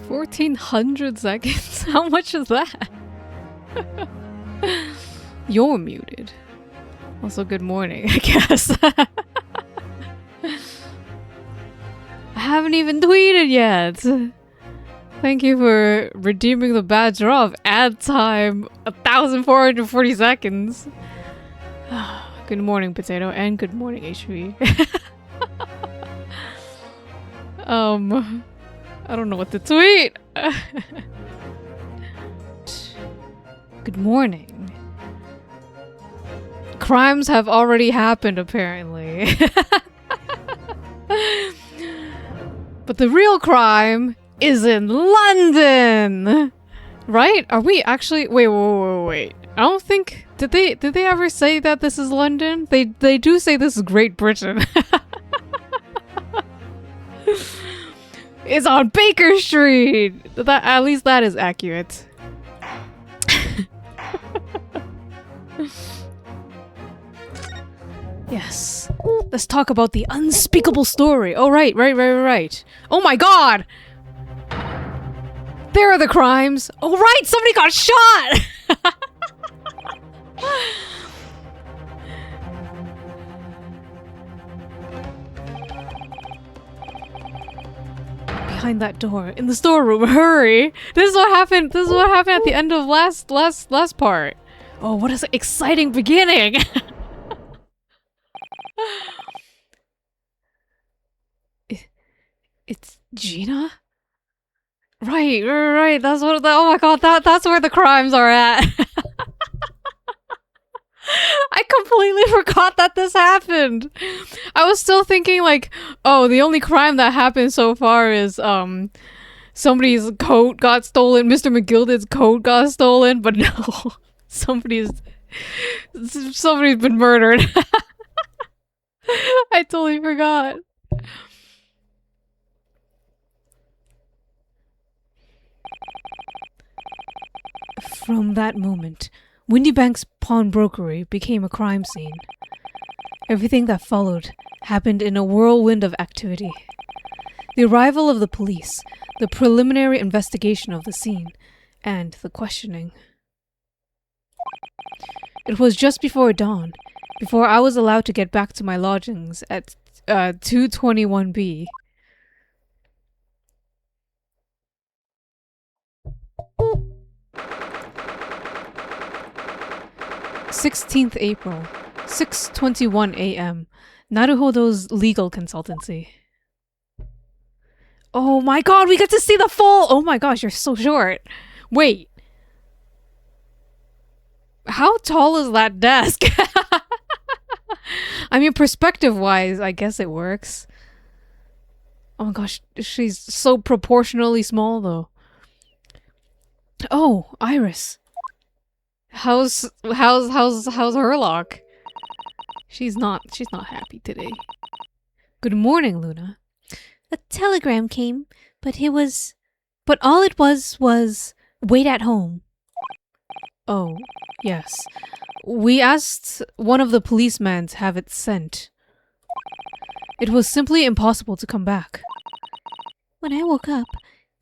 1400 seconds? How much is that? You're muted. Also, good morning, I guess. I haven't even tweeted yet. Thank you for redeeming the bad draw of ad time 1,440 seconds. Good morning, Potato, and good morning, HV. I don't know what to tweet. Good morning. Crimes have already happened, apparently. But the real crime is in London! Right? Are we actually— wait. I don't think— did they ever say that this is London? They do say this is Great Britain. It's on Baker Street! At least that is accurate. Yes. Let's talk about the unspeakable story. Oh, right. Oh my god! There are the crimes! Oh right! Somebody got shot! Behind that door, in the storeroom, hurry! This is what happened at the end of last part. Oh, what an exciting beginning! It's Gina? Right. That's what— oh my god, that's where the crimes are at. I completely forgot that this happened. I was still thinking like, oh, the only crime that happened so far is somebody's coat got stolen, Mr. McGilded's coat got stolen, but no. Somebody's been murdered. I totally forgot. From that moment, Windybank's pawnbrokery became a crime scene. Everything that followed happened in a whirlwind of activity. The arrival of the police, the preliminary investigation of the scene, and the questioning. It was just before dawn, before I was allowed to get back to my lodgings at 221B. "16th April, 6:21 a.m. Naruhodo's legal consultancy." Oh my god, we get to see the full— oh my gosh, you're so short. Wait. How tall is that desk? I mean, perspective-wise, I guess it works. Oh my gosh, she's so proportionally small, though. Oh, Iris. How's Herlock? She's not happy today. Good morning, Luna. A telegram came, but all it was wait at home. Oh, yes. We asked one of the policemen to have it sent. It was simply impossible to come back. When I woke up,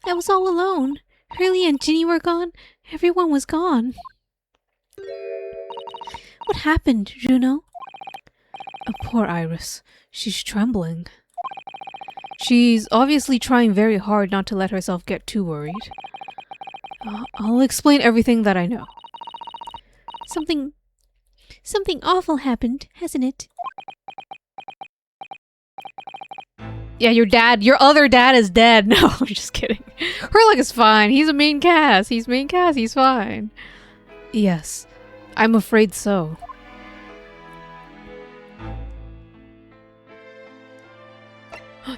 I was all alone. Hurley and Ginny were gone. Everyone was gone. What happened, Juno? Poor Iris. She's trembling. She's obviously trying very hard not to let herself get too worried. I'll explain everything that I know. Something awful happened, hasn't it? Yeah, your other dad is dead. No, I'm just kidding. Herlock is fine. He's a main cast. He's fine. Yes, I'm afraid so.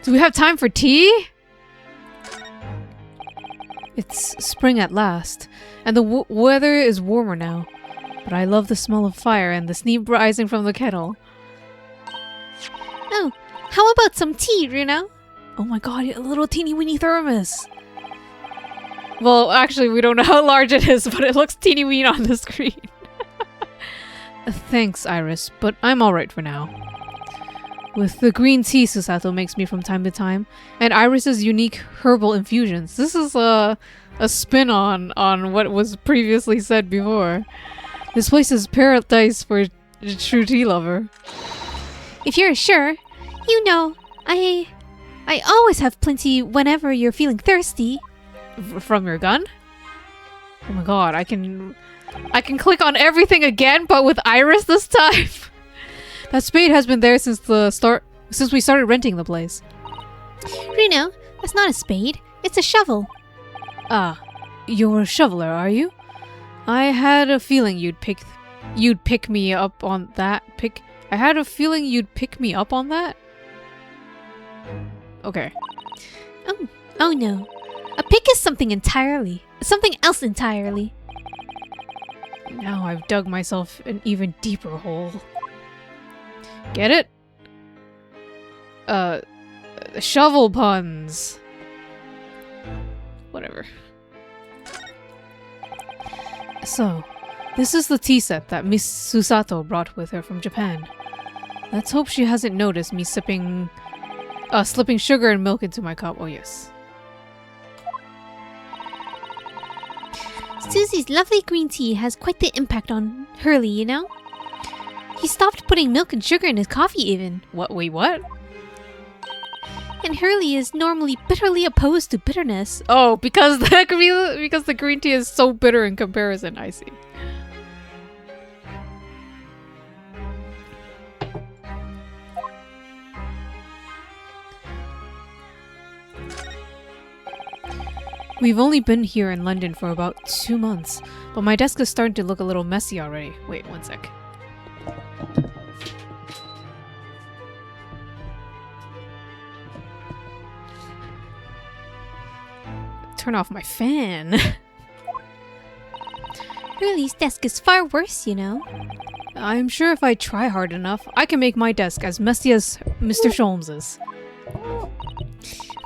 Do we have time for tea? It's spring at last, and the weather is warmer now. But I love the smell of fire and the steam rising from the kettle. Oh, how about some tea, Runa? Oh my god, a little teeny weeny thermos. Well, actually, we don't know how large it is, but it looks teeny weeny on the screen. Thanks, Iris, but I'm alright for now. with the green tea Susato makes me from time to time, and Iris's unique herbal infusions. This is a spin on what was previously said before. This place is paradise for a true tea lover. If you're sure, you know, I always have plenty whenever you're feeling thirsty. From your gun? Oh my god, I can click on everything again, but with Iris this time. That spade has been there since we started renting the place. Reno, that's not a spade. It's a shovel. Ah, you're a shoveler, are you? I had a feeling you'd pick me up on that. I had a feeling you'd pick me up on that. Okay. Oh no. A pick is something else entirely. Now I've dug myself an even deeper hole. Get it? Shovel puns. Whatever. So, this is the tea set that Miss Susato brought with her from Japan. Let's hope she hasn't noticed me slipping sugar and milk into my cup. Oh yes. Susie's lovely green tea has quite the impact on Hurley, you know? He stopped putting milk and sugar in his coffee even. What? Wait, what? And Hurley is normally bitterly opposed to bitterness. Oh, because the green tea is so bitter in comparison, I see. We've only been here in London for about 2 months, but my desk is starting to look a little messy already. Wait, one sec. Turn off my fan. Hurley's desk is far worse, you know. I'm sure if I try hard enough, I can make my desk as messy as Mr. Sholmes's.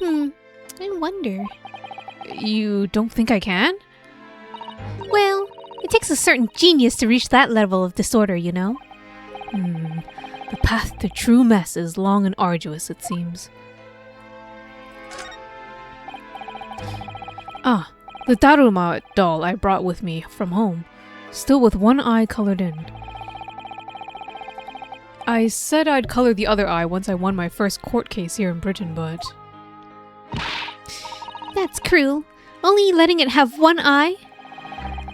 I wonder. You don't think I can? Well, it takes a certain genius to reach that level of disorder, you know. The path to true mess is long and arduous, it seems. Ah, the Daruma doll I brought with me from home, still with one eye colored in. I said I'd color the other eye once I won my first court case here in Britain, but... That's cruel. Only letting it have one eye?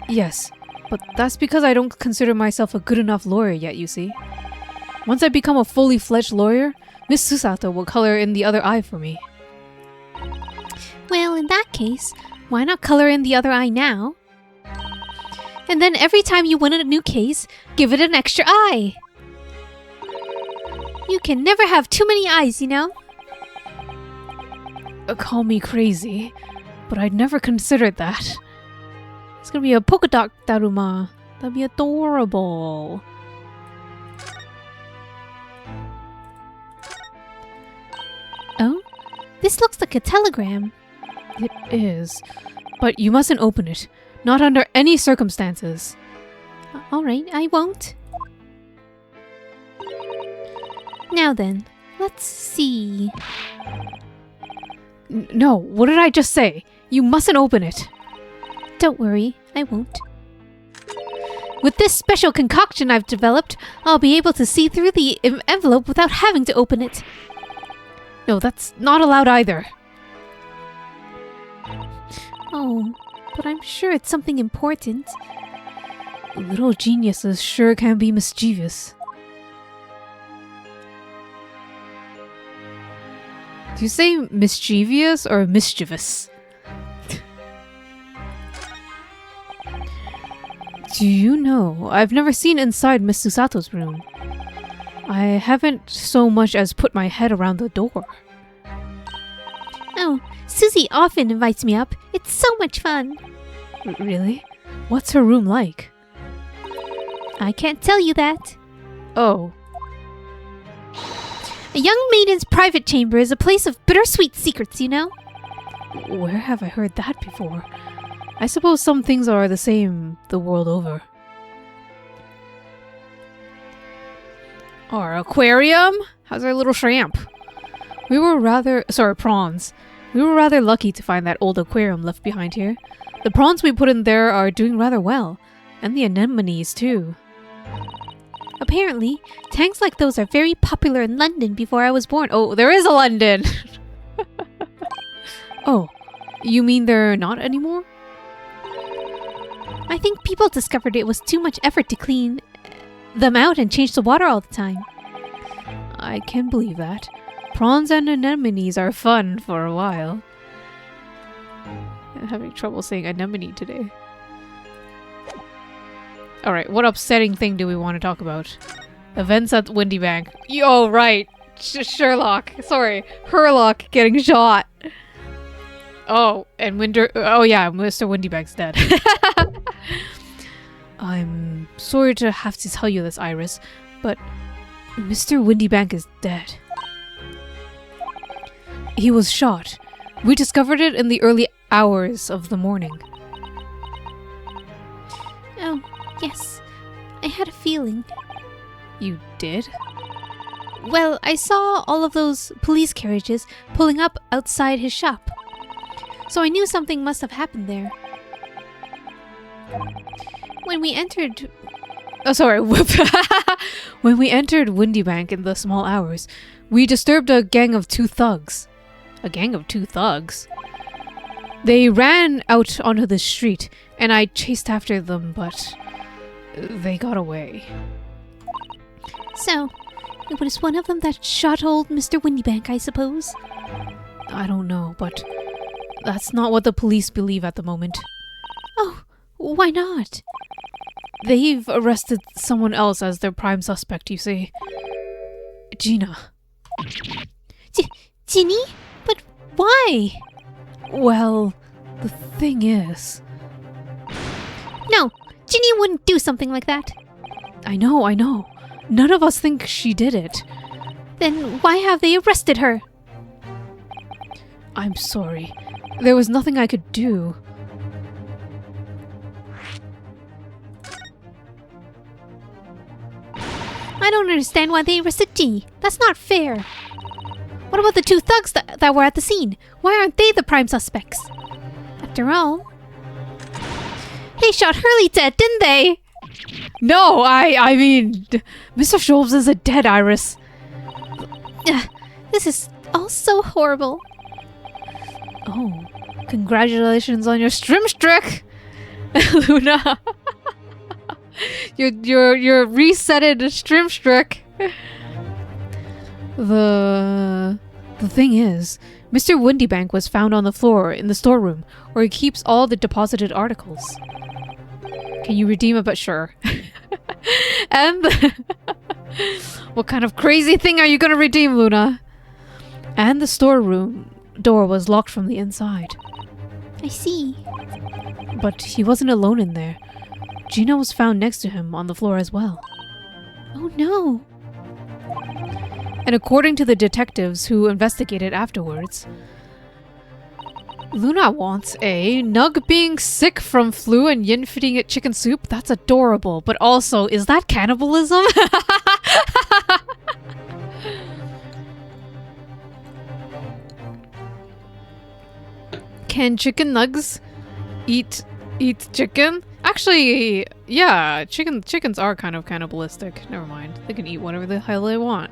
Yes, but that's because I don't consider myself a good enough lawyer yet, you see. Once I become a fully fledged lawyer, Miss Susato will color in the other eye for me. Well, in that case, why not color in the other eye now? And then every time you win a new case, give it an extra eye. You can never have too many eyes, you know? Call me crazy, but I'd never considered that. It's gonna be a polka dot Daruma. That'd be adorable. Oh? This looks like a telegram. It is, but you mustn't open it. Not under any circumstances. Alright, I won't. Now then, let's see. No, what did I just say? You mustn't open it. Don't worry, I won't. With this special concoction I've developed, I'll be able to see through the envelope without having to open it. No, that's not allowed either. Oh, but I'm sure it's something important. Little geniuses sure can be mischievous. Do you say mischievous or mischievous? Do you know, I've never seen inside Miss Susato's room. I haven't so much as put my head around the door. Oh, Susie often invites me up. It's so much fun. Really? What's her room like? I can't tell you that. Oh. A young maiden's private chamber is a place of bittersweet secrets, you know? Where have I heard that before? I suppose some things are the same the world over. Our aquarium? How's our little shrimp? Prawns. We were rather lucky to find that old aquarium left behind here. The prawns we put in there are doing rather well. And the anemones, too. Apparently, tanks like those are very popular in London before I was born. Oh, there is a London! Oh, you mean they're not anymore? I think people discovered it was too much effort to clean them out and change the water all the time. I can believe that. Prawns and anemones are fun for a while. I'm having trouble saying anemone today. Alright, what upsetting thing do we want to talk about? Events at Windy Bank. Oh, right. Sherlock. Sorry. Herlock getting shot. Oh, and oh yeah, Mr. Windybank's dead. I'm sorry to have to tell you this, Iris, but Mr. Windybank is dead. He was shot. We discovered it in the early hours of the morning. Oh, yes. I had a feeling. You did? Well, I saw all of those police carriages pulling up outside his shop. So I knew something must have happened there. When we entered... Oh, sorry. When we entered Windybank in the small hours, we disturbed a gang of 2 thugs. A gang of 2 thugs? They ran out onto the street, and I chased after them, but they got away. So, it was one of them that shot old Mr. Windybank, I suppose? I don't know, but that's not what the police believe at the moment. Oh, why not? They've arrested someone else as their prime suspect, you see. Gina. Ginny? But why? Well, the thing is... No, Ginny wouldn't do something like that. I know. None of us think she did it. Then why have they arrested her? I'm sorry. There was nothing I could do. I don't understand why they arrested Ginny. That's not fair. What about the 2 thugs that were at the scene? Why aren't they the prime suspects? After all, they shot Hurley dead, didn't they? No, I mean, Mr. Scholz is a dead, Iris. This is all so horrible. Oh, congratulations on your Strimstrick, Luna. your resetted Strimstrick. The thing is, Mr. Windybank was found on the floor in the storeroom, where he keeps all the deposited articles. Can you redeem it? But sure. And what kind of crazy thing are you gonna redeem, Luna? And the storeroom door was locked from the inside. I see. But he wasn't alone in there. Gina was found next to him on the floor as well. Oh no. And according to the detectives who investigated afterwards, Luna wants a Nug being sick from flu and Yin feeding it chicken soup. That's adorable. But also, is that cannibalism? Can chicken nugs eat chicken? Actually, yeah, chickens are kind of cannibalistic. Never mind. They can eat whatever the hell they want.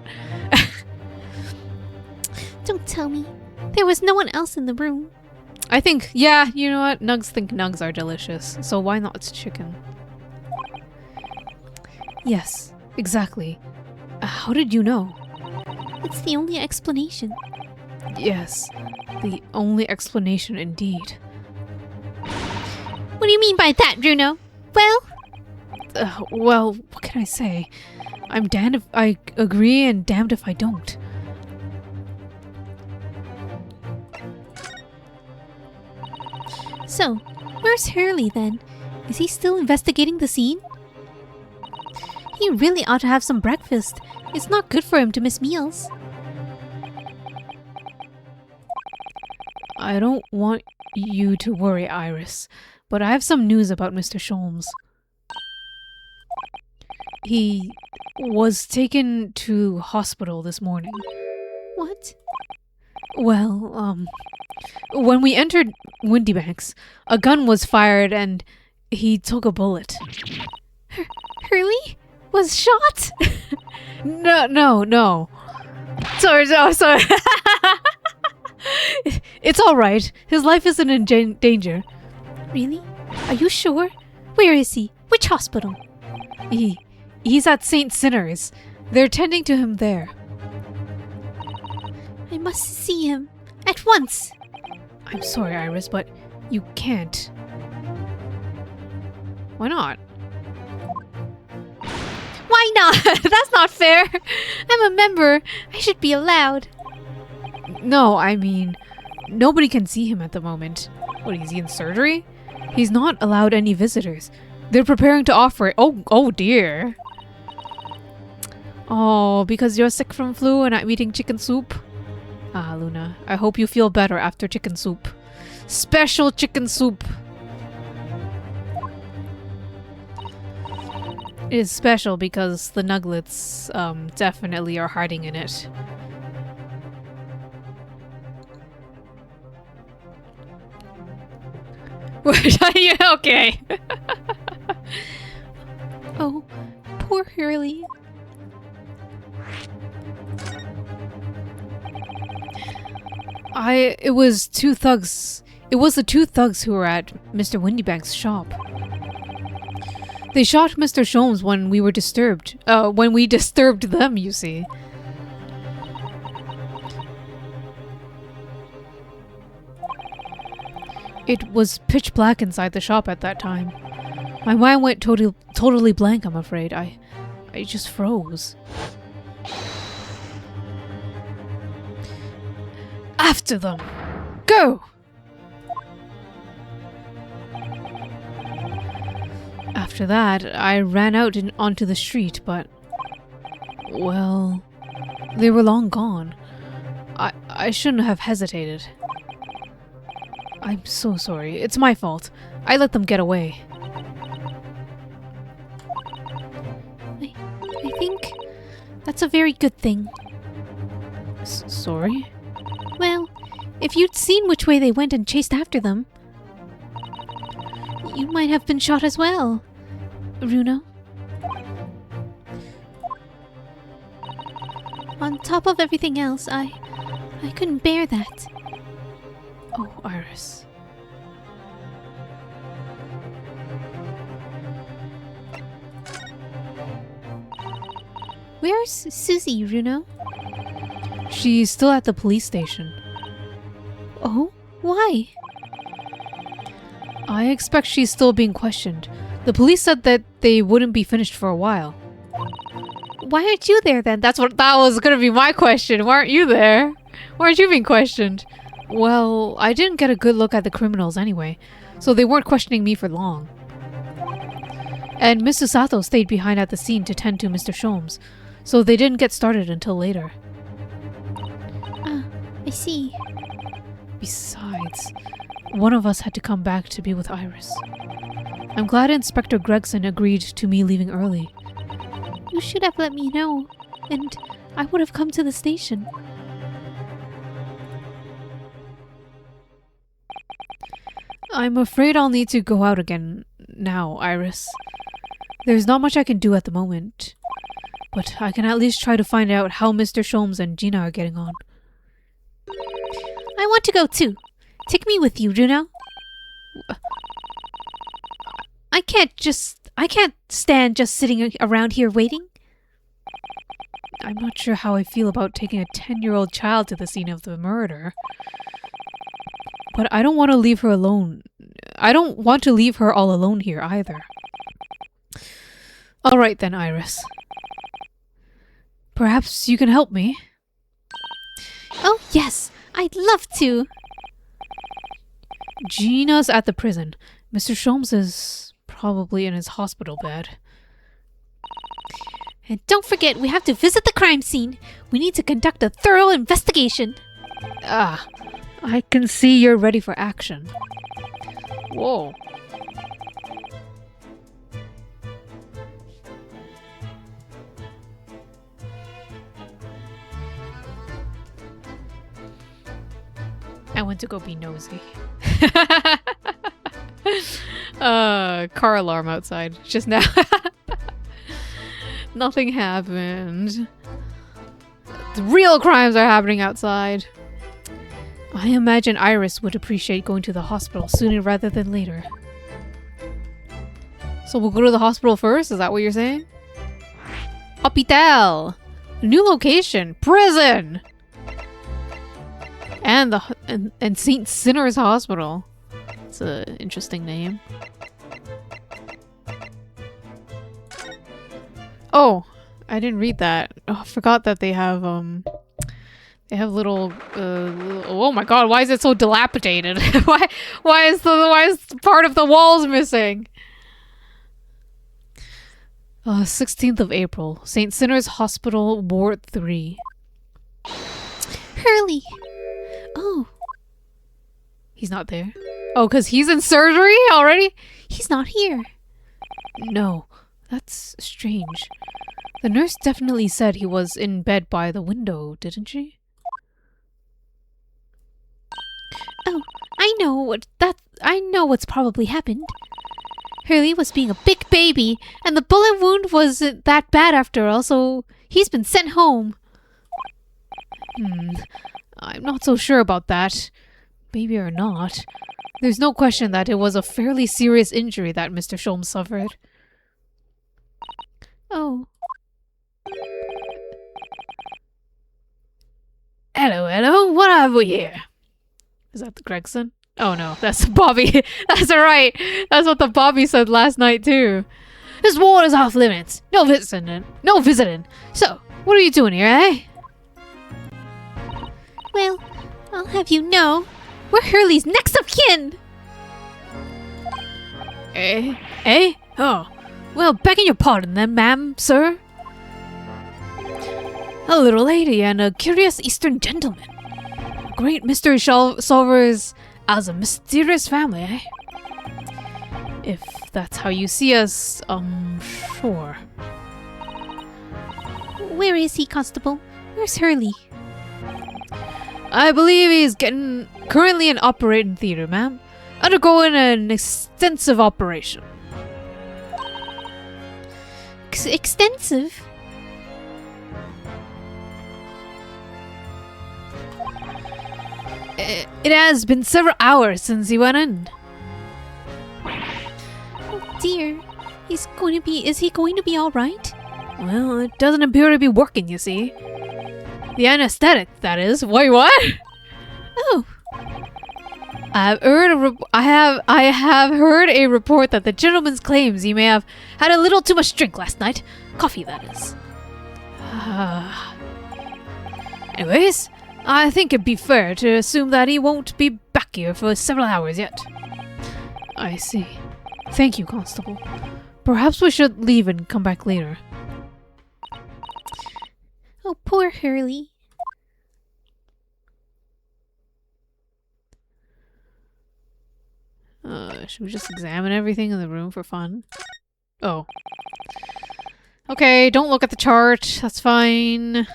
Don't tell me. There was no one else in the room. I think, yeah, you know what? Nugs think nugs are delicious, so why not chicken? Yes, exactly. How did you know? It's the only explanation. Yes, the only explanation indeed. What do you mean by that, Bruno? Well? Well, what can I say? I'm damned if I agree and damned if I don't. So, where's Hurley then? Is he still investigating the scene? He really ought to have some breakfast. It's not good for him to miss meals. I don't want you to worry, Iris, but I have some news about Mr. Sholmes. He was taken to hospital this morning. What? Well, when we entered Windybanks, a gun was fired and he took a bullet. Hurley? Was shot? No. Sorry. It's all right. His life isn't in danger. Really? Are you sure? Where is he? Which hospital? He's at St. Sinner's. They're tending to him there. I must see him. At once. I'm sorry, Iris, but you can't. Why not? Why not? That's not fair. I'm a member. I should be allowed. No, I mean, nobody can see him at the moment. What, is he in surgery? He's not allowed any visitors. They're preparing to offer it. Oh dear. Oh, because you're sick from flu and I'm eating chicken soup? Ah, Luna, I hope you feel better after chicken soup. Special chicken soup. It is special because the nuggets definitely are hiding in it. Okay. Oh, poor Hurley. It was the two thugs who were at Mr. Windybank's shop. They shot Mr. Sholmes when we were disturbed. When we disturbed them, you see. It was pitch black inside the shop at that time. My mind went totally blank, I'm afraid. I just froze. After them! Go! After that, I ran out onto the street, but... well... they were long gone. I shouldn't have hesitated. I'm so sorry. It's my fault. I let them get away. I think that's a very good thing. Sorry? Well, if you'd seen which way they went and chased after them, you might have been shot as well, Runo. On top of everything else, I couldn't bear that. Oh, Iris. Where's Susie, Runo? She's still at the police station. Oh? Why? I expect she's still being questioned. The police said that they wouldn't be finished for a while. Why aren't you there then? That was gonna be my question. Why aren't you there? Why aren't you being questioned? Well, I didn't get a good look at the criminals anyway, so they weren't questioning me for long. And Mr. Sato stayed behind at the scene to tend to Mr. Sholmes, so they didn't get started until later. Ah, I see. Besides, one of us had to come back to be with Iris. I'm glad Inspector Gregson agreed to me leaving early. You should have let me know, and I would have come to the station. I'm afraid I'll need to go out again now, Iris. There's not much I can do at the moment, but I can at least try to find out how Mr. Sholmes and Gina are getting on. I want to go too. Take me with you, Runo. I can't stand just sitting around here waiting. I'm not sure how I feel about taking a 10-year-old child to the scene of the murder. But I don't want to leave her alone. I don't want to leave her all alone here either. All right then, Iris. Perhaps you can help me. Oh, yes. I'd love to. Gina's at the prison. Mr. Sholmes is probably in his hospital bed. And don't forget, we have to visit the crime scene. We need to conduct a thorough investigation. Ah, I can see you're ready for action. Whoa. went to go be nosy. Car alarm outside. Just now. Nothing happened. The real crimes are happening outside. I imagine Iris would appreciate going to the hospital sooner rather than later. So we'll go to the hospital first? Is that what you're saying? Hospital! New location! Prison! And St. Sinner's Hospital. It's an interesting name. Oh, I didn't read that. Oh, I forgot that they have little oh my god, why is it so dilapidated? why is part of the walls missing? 16th of April, St. Sinner's Hospital, Ward 3. Hurley. Oh. He's not there. Oh, because he's in surgery already? He's not here. No, that's strange. The nurse definitely said he was in bed by the window, didn't she? Oh, I know what's probably happened. Hurley was being a big baby, and the bullet wound wasn't that bad after all, so he's been sent home. I'm not so sure about that. Baby or not. There's no question that it was a fairly serious injury that Mr. Sholmes suffered. Oh. Hello, what have we here? Is that the Gregson? Oh no, that's Bobby. That's right. That's what the Bobby said last night too. This ward is off limits. No visiting. So, what are you doing here, eh? Well, I'll have you know, we're Hurley's next of kin! Eh? Oh, well, begging your pardon then, ma'am, sir. A little lady and a curious Eastern gentleman. Great mystery solvers as a mysterious family, eh? If that's how you see us, sure. Where is he, Constable? Where's Hurley? I believe he's currently in operating theater, ma'am. Undergoing an extensive operation. Extensive? It has been several hours since he went in. Oh dear. Is he going to be alright? Well, it doesn't appear to be working, you see. The anesthetic, that is. Wait, what? Oh. I have heard a report that the gentleman claims he may have had a little too much drink last night. Coffee, that is. Anyways, I think it'd be fair to assume that he won't be back here for several hours yet. I see. Thank you, Constable. Perhaps we should leave and come back later. Oh, poor Hurley. Should we just examine everything in the room for fun? Oh. Okay, don't look at the chart. That's fine.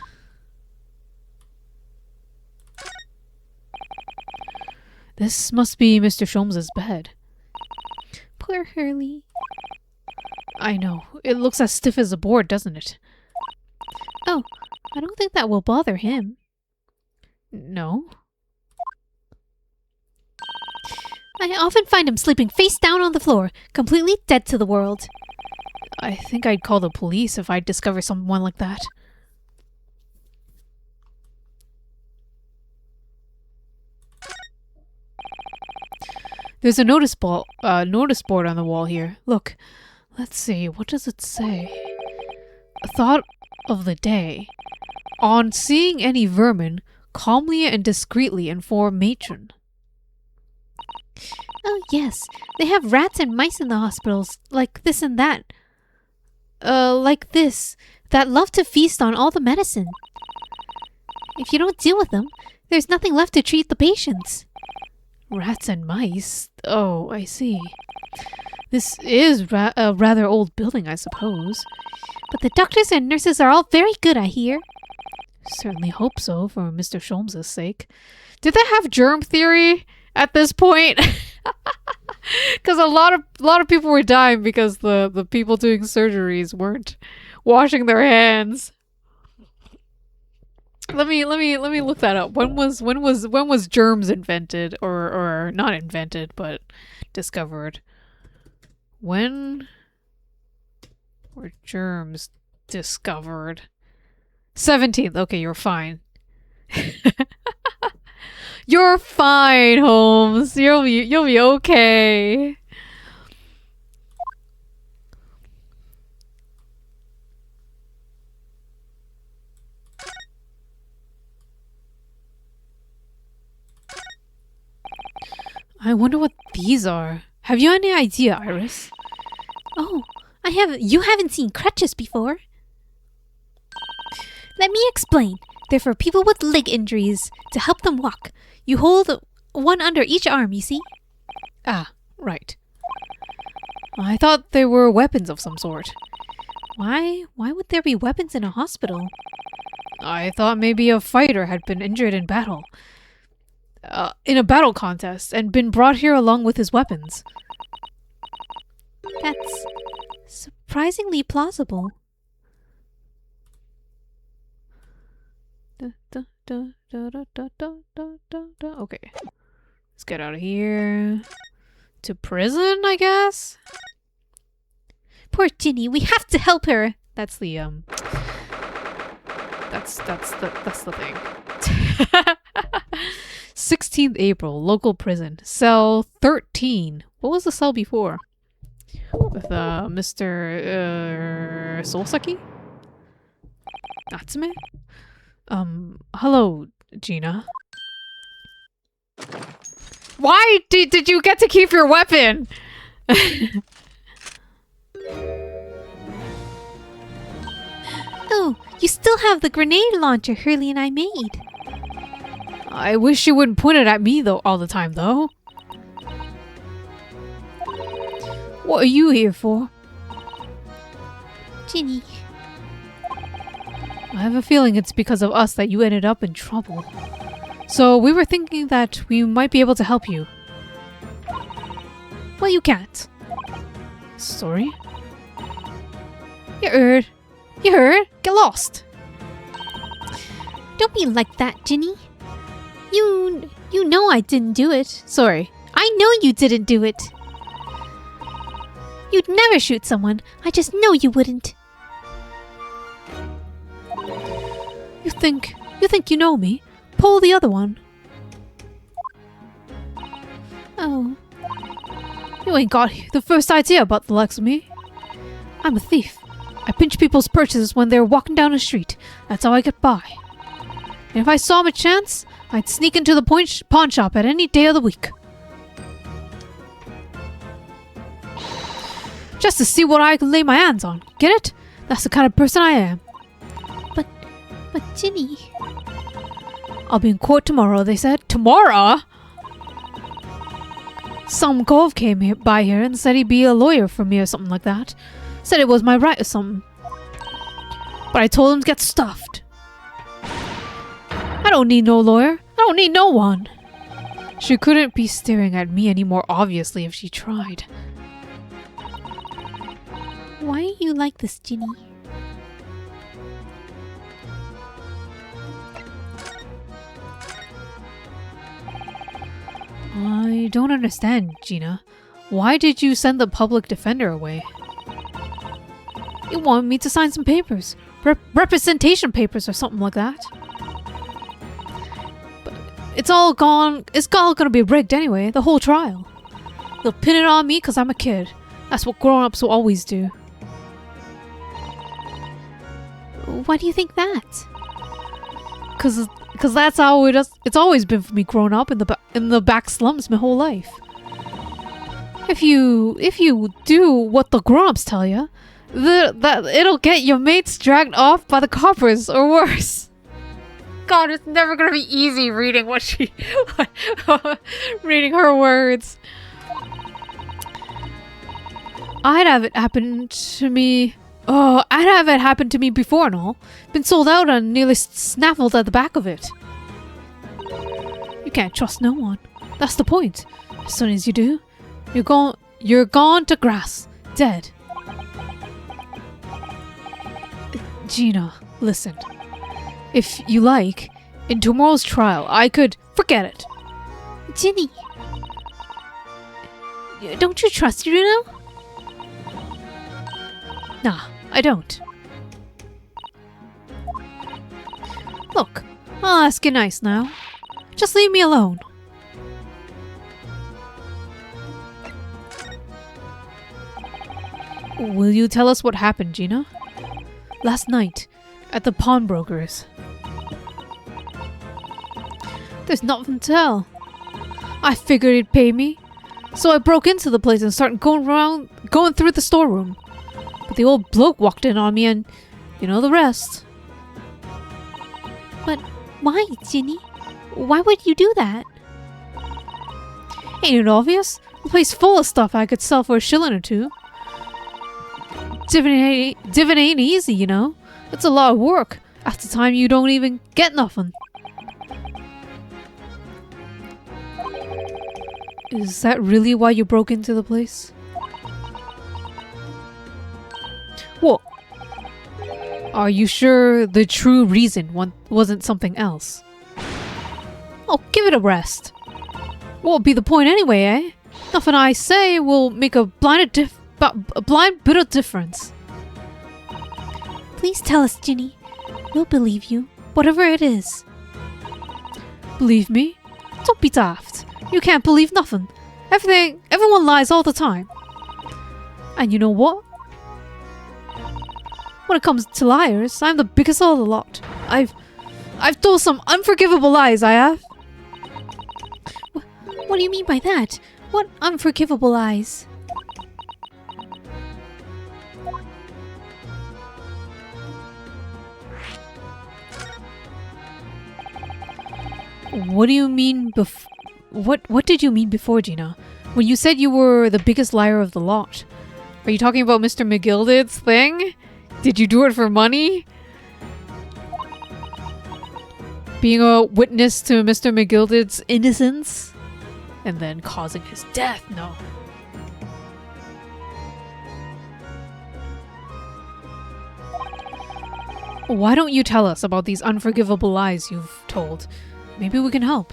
This must be Mr. Sholmes' bed. Poor Hurley. I know. It looks as stiff as a board, doesn't it? Oh, I don't think that will bother him. No? I often find him sleeping face down on the floor, completely dead to the world. I think I'd call the police if I discover someone like that. There's a notice board on the wall here. Look, let's see, what does it say? A thought of the day. On seeing any vermin, calmly and discreetly inform matron. Oh yes, they have rats and mice in the hospitals, like this and that. Like this, that love to feast on all the medicine. If you don't deal with them, there's nothing left to treat the patients. Rats and mice? Oh, I see. This is a rather old building, I suppose. But the doctors and nurses are all very good, I hear. Certainly hope so, for Mr. Sholmes' sake. Did they have germ theory at this point? Because a lot of people were dying because the people doing surgeries weren't washing their hands. Let me look that up. When was germs invented, or not invented but discovered? When were germs discovered? 17th. Okay, you're fine. You're fine, Holmes. You'll be okay. I wonder what these are. Have you any idea, Iris? Oh, you haven't seen crutches before. Let me explain. They're for people with leg injuries, to help them walk. You hold one under each arm, you see? Ah, right. I thought they were weapons of some sort. Why would there be weapons in a hospital? I thought maybe a fighter had been injured in battle. In a battle contest, and been brought here along with his weapons. That's surprisingly plausible. Okay. Let's get out of here. To prison, I guess? Poor Ginny, we have to help her. That's the that's the thing. 16th April, local prison. Cell 13. What was the cell before? With Mr. Soulsucky? Natsume? Hello, Gina. Why did you get to keep your weapon? Oh, you still have the grenade launcher Hurley and I made. I wish you wouldn't point it at me though all the time though. What are you here for? Ginny. I have a feeling it's because of us that you ended up in trouble. So we were thinking that we might be able to help you. Well, you can't. Sorry? You heard. You heard? Get lost. Don't be like that, Ginny. You know I didn't do it. Sorry. I know you didn't do it. You'd never shoot someone. I just know you wouldn't. You think you know me? Pull the other one. Oh. You ain't got the first idea about the likes of me. I'm a thief. I pinch people's purchases when they're walking down the street. That's how I get by. And if I saw a chance, I'd sneak into the pawn shop at any day of the week. Just to see what I can lay my hands on. Get it? That's the kind of person I am. But Ginny... I'll be in court tomorrow, they said. Tomorrow? Some cove came by here and said he'd be a lawyer for me or something like that. Said it was my right or something. But I told him to get stuffed. I don't need no lawyer. I don't need no one. She couldn't be staring at me any more obviously if she tried. Why are you like this, Ginny? I don't understand, Gina. Why did you send the public defender away? You wanted me to sign some papers. Representation papers or something like that. But it's all gone. It's all gonna be rigged anyway, the whole trial. They'll pin it on me because I'm a kid. That's what grown-ups will always do. Why do you think that? Cause that's how it's always been for me growing up in the back slums my whole life. If you do what the grown-ups tell you, that it'll get your mates dragged off by the coppers or worse. God, it's never gonna be easy reading reading her words. I'd have it happen to me I have it happened to me before and all. Been sold out and nearly snaffled at the back of it. You can't trust no one. That's the point. As soon as you do, you're gone to grass. Dead. Gina, listen. If you like, in tomorrow's trial, I could forget it. Ginny. Don't you trust Bruno? Nah, I don't. Look, I'll ask you nice now. Just leave me alone. Will you tell us what happened, Gina? Last night, at the pawnbroker's. There's nothing to tell. I figured he'd pay me, so I broke into the place and started going through the storeroom. But the old bloke walked in on me and, you know the rest. But why, Ginny? Why would you do that? Ain't it obvious? The place full of stuff I could sell for a shilling or two. Divin ain't easy, you know. It's a lot of work. After time you don't even get nothing. Is that really why you broke into the place? What? Are you sure the true reason wasn't something else? Oh, give it a rest. What'll be the point anyway, eh? Nothing I say will make a blind bit of difference. Please tell us, Ginny. We'll believe you, whatever it is. Believe me? Don't be daft. You can't believe nothing. Everyone lies all the time. And you know what? When it comes to liars, I'm the biggest of the lot. I've told some unforgivable lies, I have. What do you mean by that? What unforgivable lies? What do you mean What did you mean before, Gina? When you said you were the biggest liar of the lot? Are you talking about Mr. McGilded's thing? Did you do it for money? Being a witness to Mr. McGilded's innocence? And then causing his death? No. Why don't you tell us about these unforgivable lies you've told? Maybe we can help.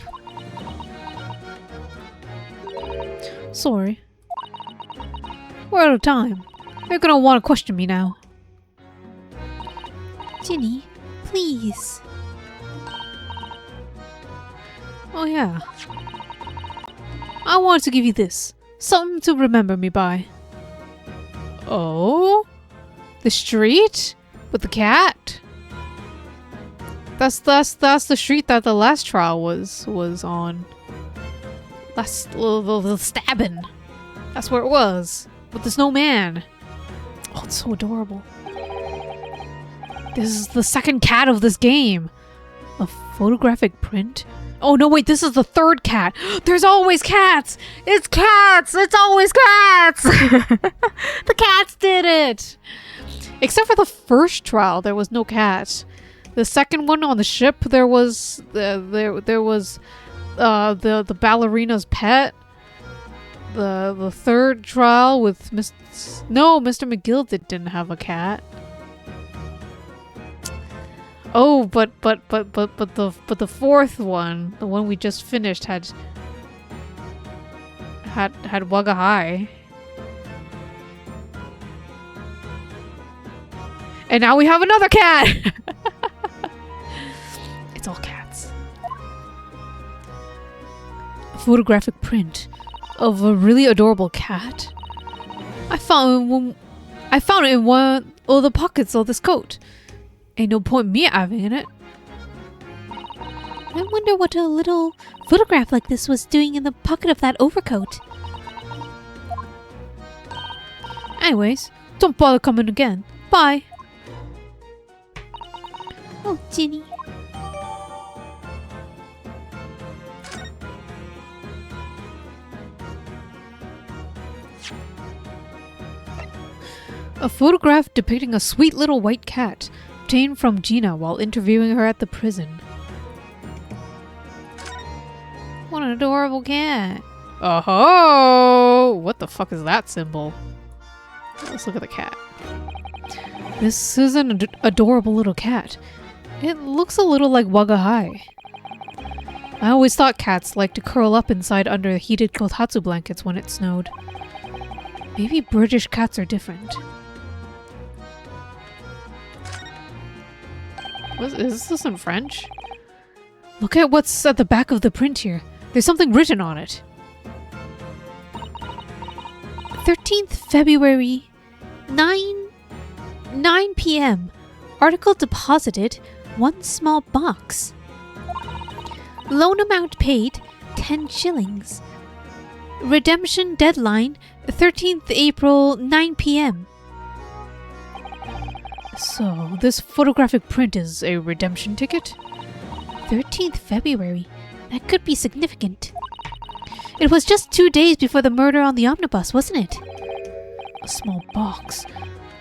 Sorry. We're out of time. They're gonna want to question me now. Ginny, please. Oh yeah. I wanted to give you this. Something to remember me by. Oh? The street? With the cat? That's the street that the last trial was on. Last the stabbing. That's where it was. With the snowman. Oh, it's so adorable. This is the second cat of this game. A photographic print? Oh no, wait, this is the third cat. There's always cats! It's cats! It's always cats! The cats did it! Except for the first trial, there was no cat. The second one on the ship, there was there was the ballerina's pet. The third trial with Mr. McGilded didn't have a cat. Oh, but the fourth one, the one we just finished, had Wugga High. And now we have another cat! It's all cats. A photographic print of a really adorable cat. I found it in one of the pockets of this coat. Ain't no point in me having it. I wonder what a little photograph like this was doing in the pocket of that overcoat. Anyways, don't bother coming again. Bye. Oh, Ginny. A photograph depicting a sweet little white cat, obtained from Gina while interviewing her at the prison. What an adorable cat. Oh-ho! What the fuck is that symbol? Let's look at the cat. This is an adorable little cat. It looks a little like Wagga High. I always thought cats liked to curl up inside under heated kotatsu blankets when it snowed. Maybe British cats are different. Is this in French? Look at what's at the back of the print here. There's something written on it. 13th February, 9 p.m. Article deposited, 1 small box. Loan amount paid, 10 shillings. Redemption deadline, 13th April, 9 p.m. So, this photographic print is a redemption ticket? 13th February. That could be significant. It was just 2 days before the murder on the omnibus, wasn't it? A small box.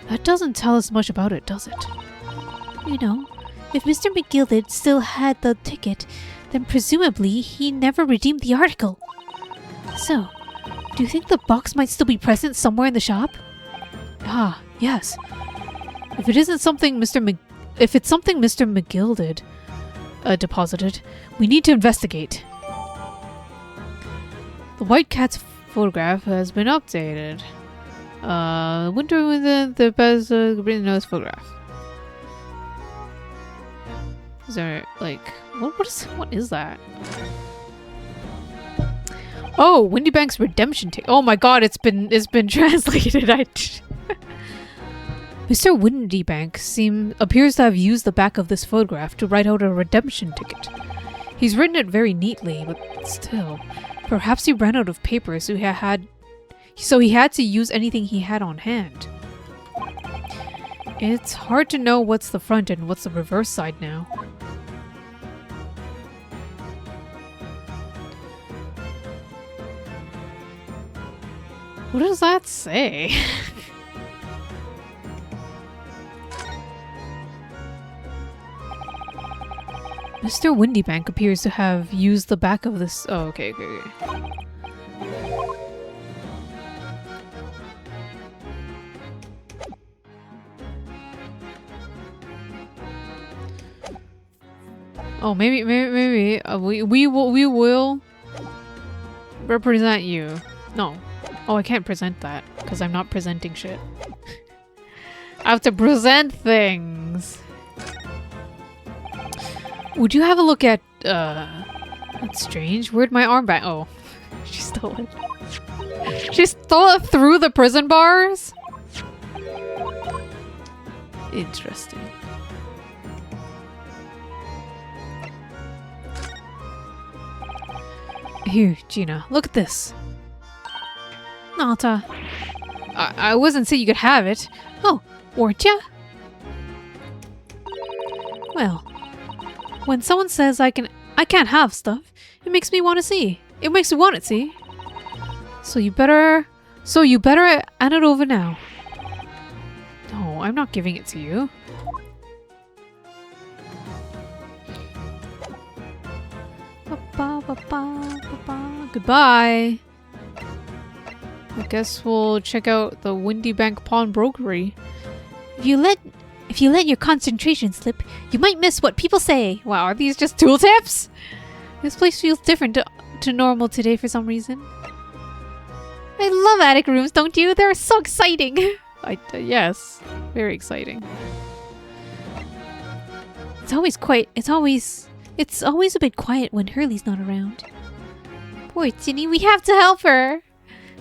That doesn't tell us much about it, does it? You know, if Mr. McGilded still had the ticket, then presumably he never redeemed the article. So, do you think the box might still be present somewhere in the shop? Ah, yes. If it isn't something if it's something Mr. McGilded deposited, we need to investigate. The white cat's photograph has been updated. Winter with the best green nose photograph. Is there like what is that? Oh, Windy Bank's redemption ticket. Oh my god, it's been translated. Mr. Windy Bank appears to have used the back of this photograph to write out a redemption ticket. He's written it very neatly, but still, perhaps he ran out of paper, so he had to use anything he had on hand. It's hard to know what's the front and what's the reverse side now. What does that say? Mr. Windybank appears to have used the back of this. Oh, okay. Oh, maybe we will represent you. No. Oh, I can't present that because I'm not presenting shit. I have to present things. Would you have a look at, that's strange. Where'd my armband? Oh, she stole it. She stole it through the prison bars? Interesting. Here, Gina, look at this. Nata. I wasn't saying you could have it. Oh, weren't ya? Well, when someone says I can't have stuff, it makes me want to see. It makes me want it, see? So you better hand it over now. No, I'm not giving it to you. Goodbye. I guess we'll check out the Windy Bank Pawnbrokery. If you let your concentration slip, you might miss what people say. Wow, are these just tooltips? This place feels different to normal today for some reason. I love attic rooms, don't you? They're so exciting. Yes, very exciting. It's always a bit quiet when Hurley's not around. Poor Ginny, we have to help her.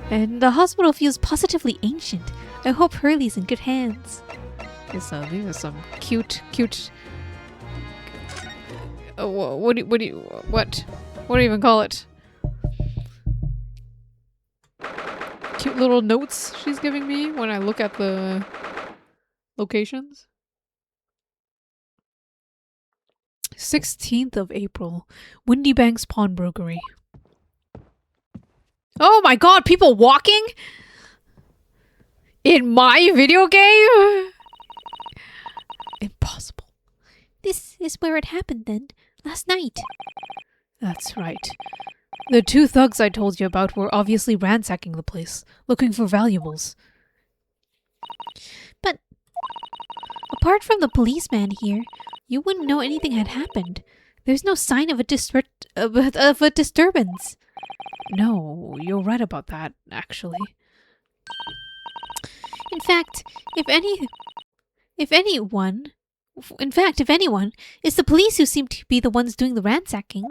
And the hospital feels positively ancient. I hope Hurley's in good hands. These are some cute. What do you even call it? Cute little notes she's giving me when I look at the locations. 16th of April, Windy Bank's Pawnbrokery. Oh my god, people walking? In my video game? Impossible. This is where it happened then, last night. That's right. The two thugs I told you about were obviously ransacking the place, looking for valuables. But apart from the policeman here, you wouldn't know anything had happened. There's no sign of a disturbance. No, you're right about that, actually. In fact, if anyone, it's the police who seem to be the ones doing the ransacking.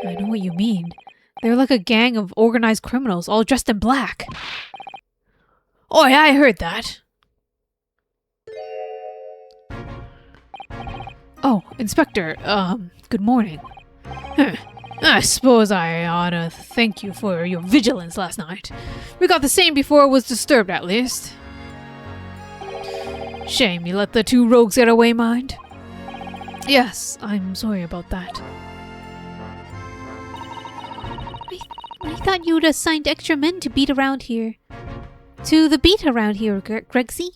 I know what you mean. They're like a gang of organized criminals, all dressed in black. Oh yeah, I heard that. Oh, Inspector, good morning. I suppose I ought to thank you for your vigilance last night. We got the scene before it was disturbed, at least. Shame you let the two rogues get away, mind? Yes, I'm sorry about that. I thought you'd assigned extra men to beat around here. To the beat around here, Gregsy.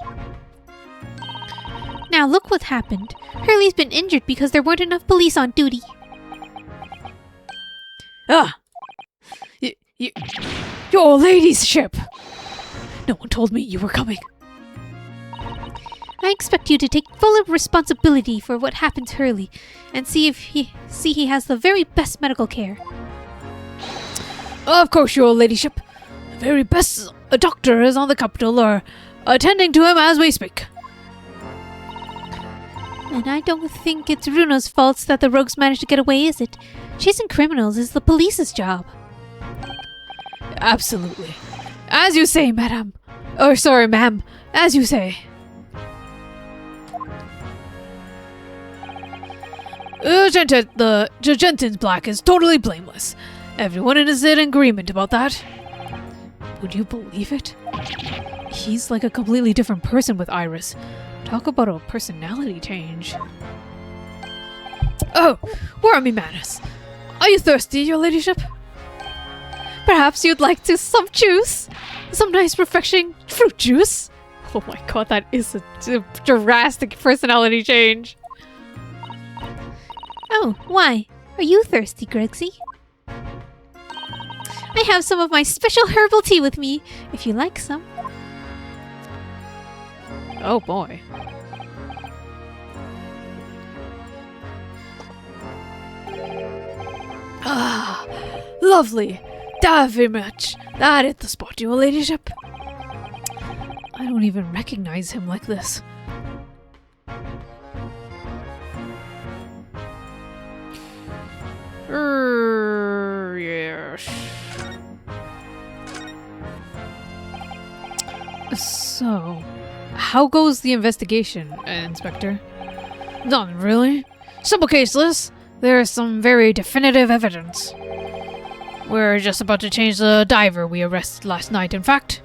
Now look what happened. Hurley's been injured because there weren't enough police on duty. Ah! Your ladyship! No one told me you were coming. I expect you to take full responsibility for what happened to Hurley and see he has the very best medical care. Of course, your ladyship. The very best doctors on the capital are attending to him as we speak. And I don't think it's Runa's fault that the rogues managed to get away, is it? Chasing criminals is the police's job. Absolutely. As you say, madam. Oh, sorry, ma'am. As you say. The Jensen's Black is totally blameless. Everyone is in agreement about that. Would you believe it? He's like a completely different person with Iris. Talk about a personality change. Oh, where are me manners? Are you thirsty, your ladyship? Perhaps you'd like some juice? Some nice refreshing fruit juice? Oh my god, that is a drastic personality change. Oh, why? Are you thirsty, Gregsy? I have some of my special herbal tea with me, if you like some. Oh boy. Ah, lovely. Very much. That is the spot, your ladyship. I don't even recognize him like this. Yes. So, how goes the investigation, Inspector? None, really. Simple case list. There is some very definitive evidence. We're just about to change the diver we arrested last night, in fact.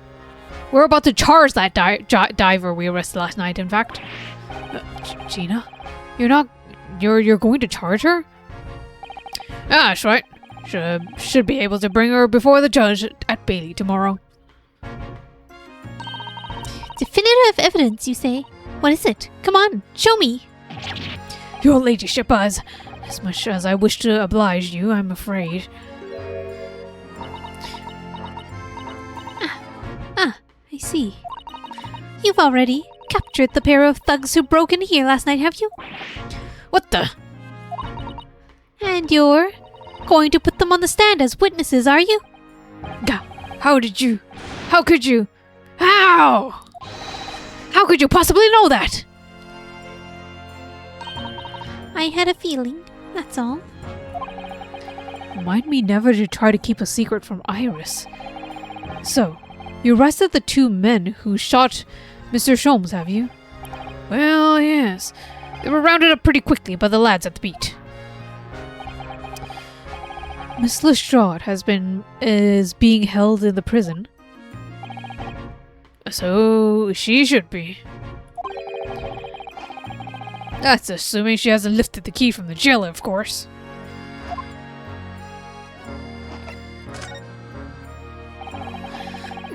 We're about to charge that diver we arrested last night, in fact. Gina? You're going to charge her? Ah, that's right. Should be able to bring her before the judge at Bailey tomorrow. Definitive evidence, you say? What is it? Come on, show me. Your ladyship, as much as I wish to oblige you, I'm afraid. I see. You've already captured the pair of thugs who broke in here last night, have you? What the? And you're going to put them on the stand as witnesses, are you? How could you? How? How could you possibly know that? I had a feeling, that's all. Remind me never to try to keep a secret from Iris. So, you arrested the two men who shot Mr. Sholmes, have you? Well, yes. They were rounded up pretty quickly by the lads at the beat. Miss Lestrade is being held in the prison. So, she should be. That's assuming she hasn't lifted the key from the jailer, of course.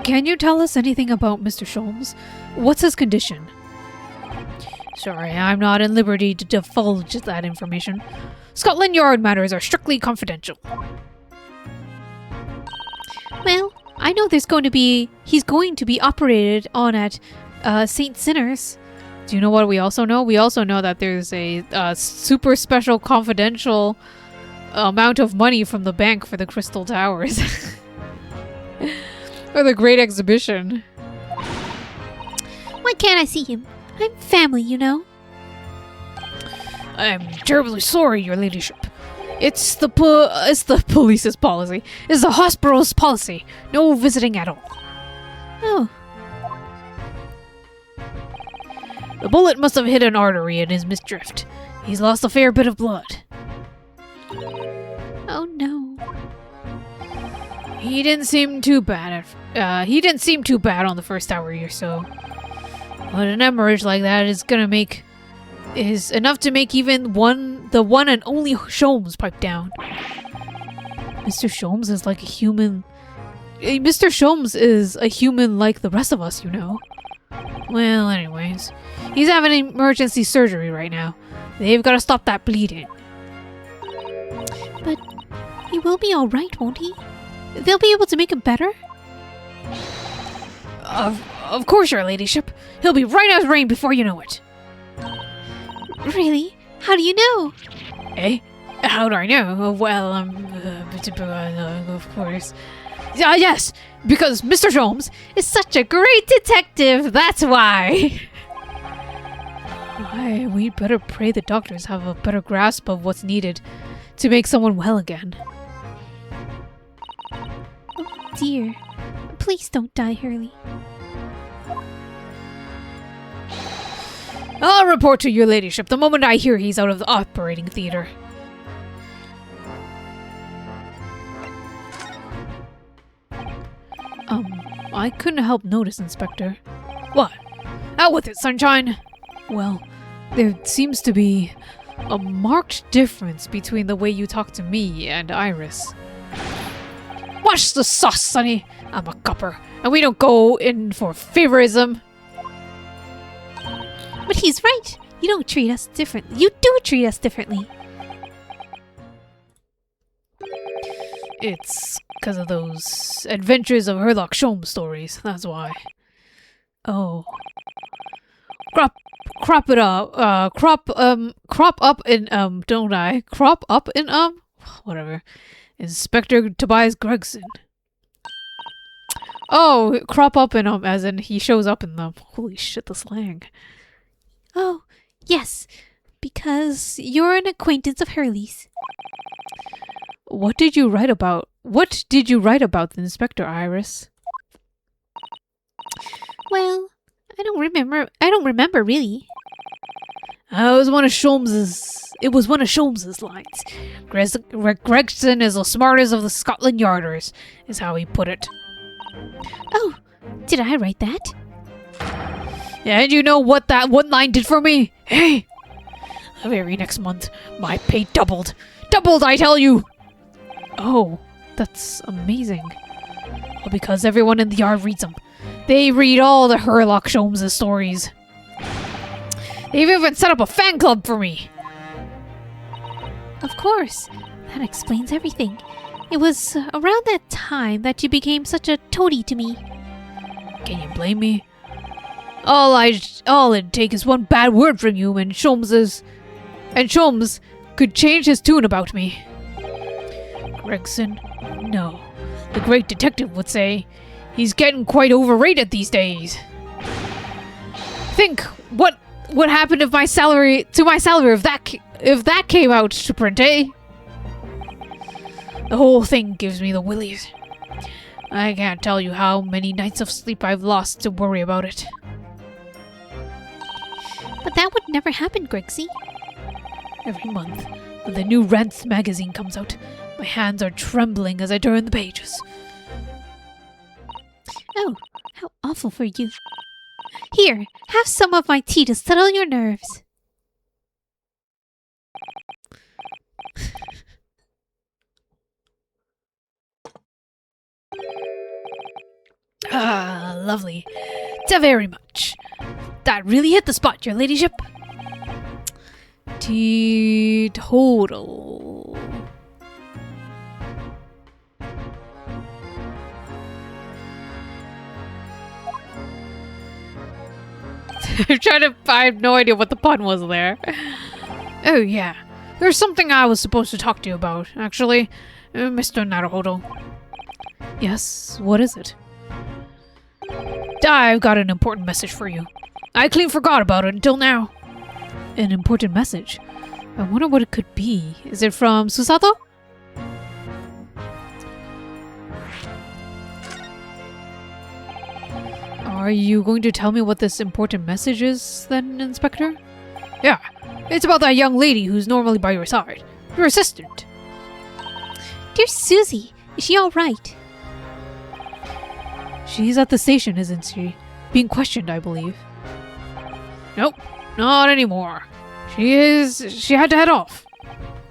Can you tell us anything about Mr. Sholmes? What's his condition? Sorry, I'm not in liberty to divulge that information. Scotland Yard matters are strictly confidential. Well, I know he's going to be operated on at St. Sinners. Do you know what we also know? We also know that there's a super special confidential amount of money from the bank for the Crystal Towers. Or the Great Exhibition. Why can't I see him? I'm family, you know. I'm terribly sorry, your ladyship. It's the police's policy. It's the hospital's policy. No visiting at all. Oh. The bullet must have hit an artery in his misdrift. He's lost a fair bit of blood. Oh no. He didn't seem too bad on the first hour or so. But an hemorrhage like that is enough to make even the one and only Sholmes pipe down. Mr. Sholmes is like a human. Mr. Sholmes is a human like the rest of us, you know. Well, anyways, he's having emergency surgery right now. They've got to stop that bleeding. But he will be all right, won't he? They'll be able to make him better? Of course, your ladyship. He'll be right as rain before you know it. Really? How do you know? Eh? How do I know? Well, of course. Yes, because Mr. Sholmes is such a great detective, that's why. Why, we'd better pray the doctors have a better grasp of what's needed to make someone well again. Oh dear. Please don't die, Hurley. I'll report to your ladyship the moment I hear he's out of the operating theater. I couldn't help notice, Inspector. What? Out with it, sunshine! Well, there seems to be a marked difference between the way you talk to me and Iris. Watch the sauce, Sonny! I'm a copper, and we don't go in for favorism. But he's right. You don't treat us differently. You do treat us differently. It's because of those Adventures of Sherlock Holmes stories, that's why. Oh. Crop up in, whatever. Inspector Tobias Gregson. Oh, crop up in, as in he shows up in them. Holy shit, the slang. Oh, yes. Because you're an acquaintance of Hurley's. What did you write about the Inspector, Iris? Well, I don't remember really. It was one of Sholmes's lines. Gregson is the smartest of the Scotland Yarders, is how he put it. Oh, did I write that? Yeah, and you know what that one line did for me? Hey! The very next month, my pay doubled. Doubled, I tell you! Oh, that's amazing. Well, because everyone in the yard reads them. They read all the Sherlock Holmes' stories. They've even set up a fan club for me. Of course. That explains everything. It was around that time that you became such a toady to me. Can you blame me? All it'd take is one bad word from you and Sholmes could change his tune about me. Gregson? No. The great detective would say, he's getting quite overrated these days. Think what would happen if my salary if that came out to print, eh? The whole thing gives me the willies. I can't tell you how many nights of sleep I've lost to worry about it. But that would never happen, Gregsy. Every month, when the new Rents magazine comes out, my hands are trembling as I turn the pages. Oh, how awful for you. Here, have some of my tea to settle your nerves. Ah, lovely. Very much. That really hit the spot, your ladyship. Teetotal. I'm trying to. I have no idea what the pun was there. Oh, yeah. There's something I was supposed to talk to you about, actually. Mr. Naruhodo. Yes, what is it? I've got an important message for you. I clean forgot about it until now. An important message? I wonder what it could be. Is it from Susato? Are you going to tell me what this important message is, then, Inspector? Yeah, it's about that young lady who's normally by your side. Your assistant. Dear Susie, is she alright? She's at the station, isn't she? Being questioned, I believe. Nope, not anymore. She had to head off.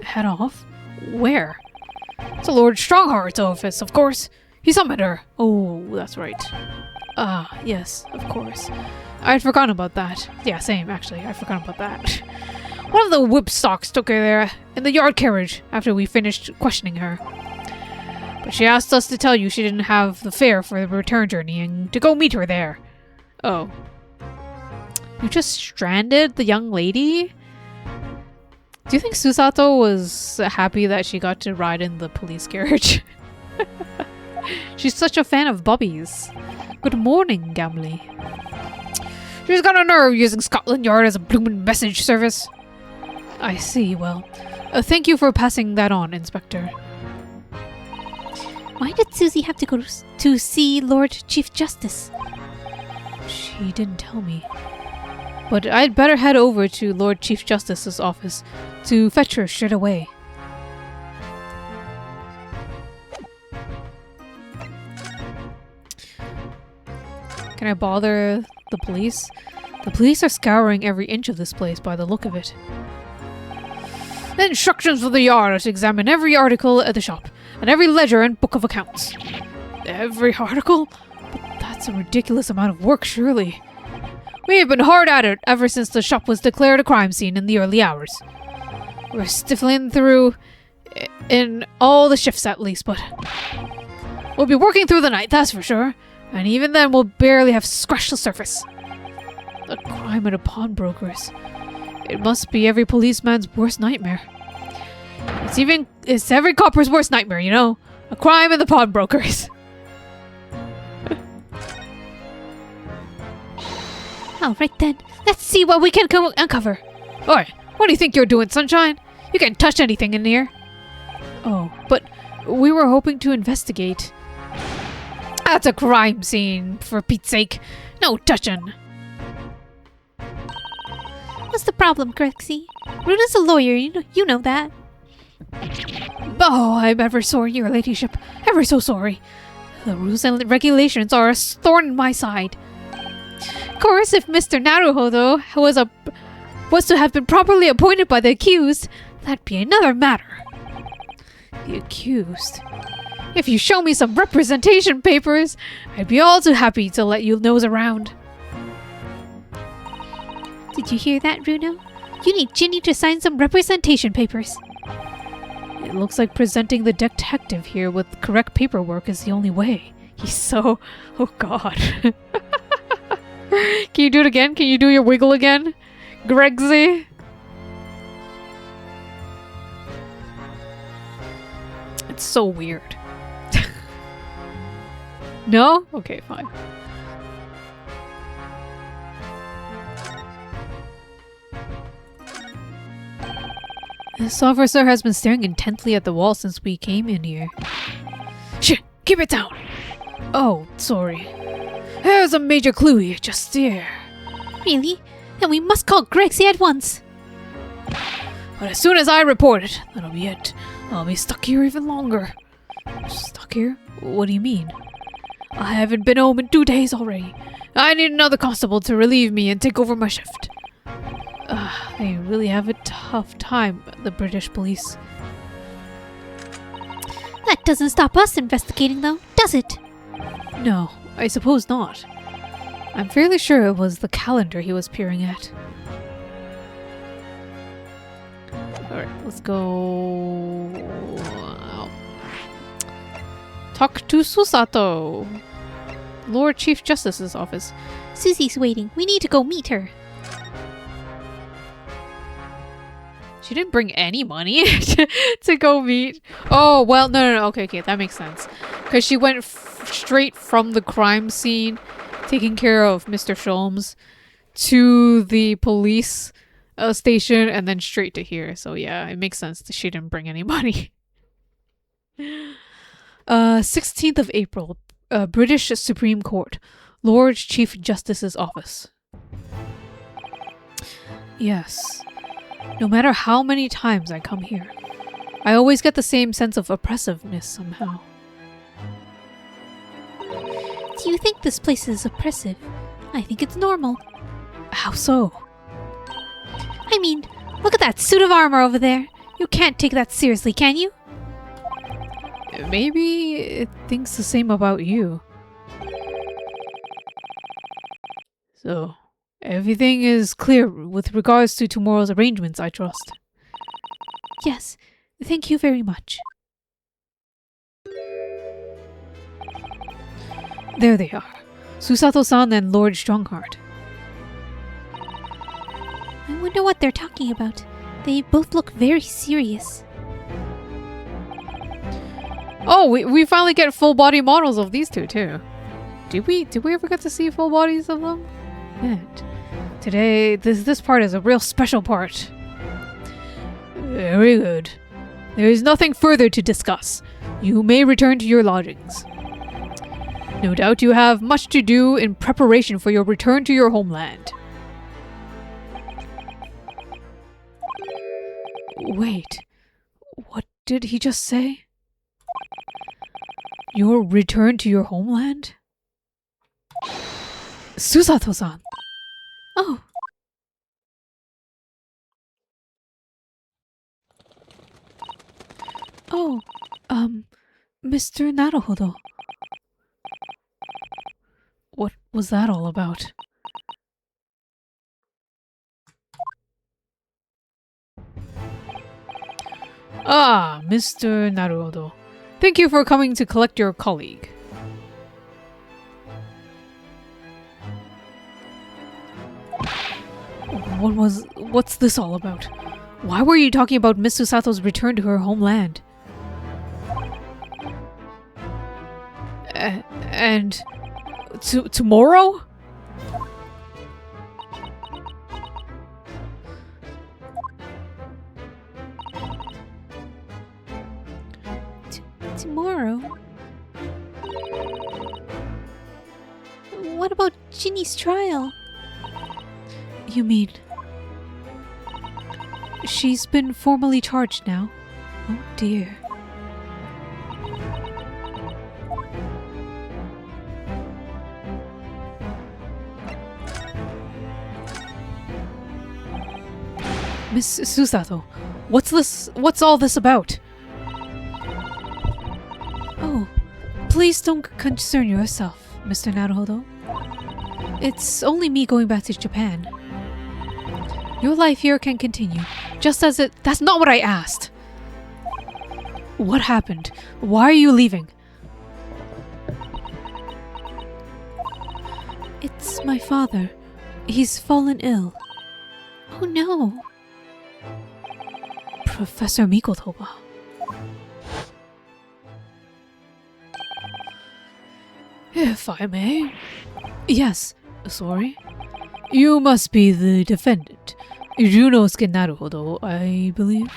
Head off? Where? To Lord Strongheart's office, of course. He summoned her. Oh, that's right. Ah, yes, of course. I'd forgotten about that. Yeah, same, actually. I forgot about that. One of the whipstocks took her there in the yard carriage after we finished questioning her. But she asked us to tell you she didn't have the fare for the return journey and to go meet her there. Oh. You just stranded the young lady? Do you think Susato was happy that she got to ride in the police carriage? She's such a fan of Bobby's. Good morning, Gamley. She's got a nerve using Scotland Yard as a bloomin' message service. I see, well. Thank you for passing that on, Inspector. Why did Susie have to go to see Lord Chief Justice? She didn't tell me. But I'd better head over to Lord Chief Justice's office to fetch her straight away. Can I bother the police? The police are scouring every inch of this place by the look of it. Instructions for the yard are to examine every article at the shop, and every ledger and book of accounts. Every article? But that's a ridiculous amount of work, surely. We have been hard at it ever since the shop was declared a crime scene in the early hours. We're stifling through in all the shifts at least, but we'll be working through the night, that's for sure. And even then, we'll barely have scratched the surface. A crime at a pawnbroker's. It must be every policeman's worst nightmare. It's every copper's worst nightmare, you know? A crime in the pawnbrokers. Alright then, let's see what we can uncover. Oi, what do you think you're doing, Sunshine? You can't touch anything in here. Oh, but we were hoping to investigate. That's a crime scene, for Pete's sake. No touching. What's the problem, Crixie? Runa's a lawyer, you know that. Oh, I'm ever sorry, your ladyship. Ever so sorry. The rules and regulations are a thorn in my side. Of course, if Mr. Naruhodo was to have been properly appointed by the accused, that'd be another matter. The accused? If you show me some representation papers, I'd be all too happy to let you nose around. Did you hear that, Runo? You need Ginny to sign some representation papers. It looks like presenting the detective here with correct paperwork is the only way. He's so... Oh god. Can you do it again? Can you do your wiggle again? Gregsy? It's so weird. No? Okay, fine. This officer has been staring intently at the wall since we came in here. Shit! Keep it down! Oh, sorry. There's a major clue here, just there. Really? Then we must call Grexy at once. But as soon as I report it, that'll be it. I'll be stuck here even longer. Stuck here? What do you mean? I haven't been home in 2 days already. I need another constable to relieve me and take over my shift. They really have a tough time, the British police. That doesn't stop us investigating, though, does it? No, I suppose not. I'm fairly sure it was the calendar he was peering at. Alright, let's go... Talk to Susato, Lord Chief Justice's office. Susie's waiting. We need to go meet her. She didn't bring any money to go meet. Oh, well, no. Okay, that makes sense. Because she went straight from the crime scene, taking care of Mr. Sholmes, to the police station, and then straight to here. So yeah, it makes sense that she didn't bring any money. 16th of April, British Supreme Court, Lord Chief Justice's office. Yes. No matter how many times I come here, I always get the same sense of oppressiveness somehow. Do you think this place is oppressive? I think it's normal. How so? I mean, look at that suit of armor over there. You can't take that seriously, can you? Maybe it thinks the same about you. So, everything is clear with regards to tomorrow's arrangements, I trust. Yes, thank you very much. There they are. Susato-san and Lord Strongheart. I wonder what they're talking about. They both look very serious. Oh, we finally get full body models of these two too. Did we ever get to see full bodies of them? Man, today this part is a real special part. Very good. There is nothing further to discuss. You may return to your lodgings. No doubt you have much to do in preparation for your return to your homeland. Wait, what did he just say? Your return to your homeland? Susato-san! Oh. Oh, Mr. Naruhodo. What was that all about? Ah, Mr. Naruhodo. Thank you for coming to collect your colleague. What's this all about? Why were you talking about Miss Susato's return to her homeland? And tomorrow? Tomorrow? What about Ginny's trial? You mean... she's been formally charged now? Oh dear. Miss Susato, what's all this about? Oh, please don't concern yourself, Mr. Naruhodo. It's only me going back to Japan. Your life here can continue, just as it— That's not what I asked! What happened? Why are you leaving? It's my father. He's fallen ill. Oh no. Professor Mikotoba. If I may. Yes, sorry. You must be the defendant. Junosuke Naruhodo, I believe.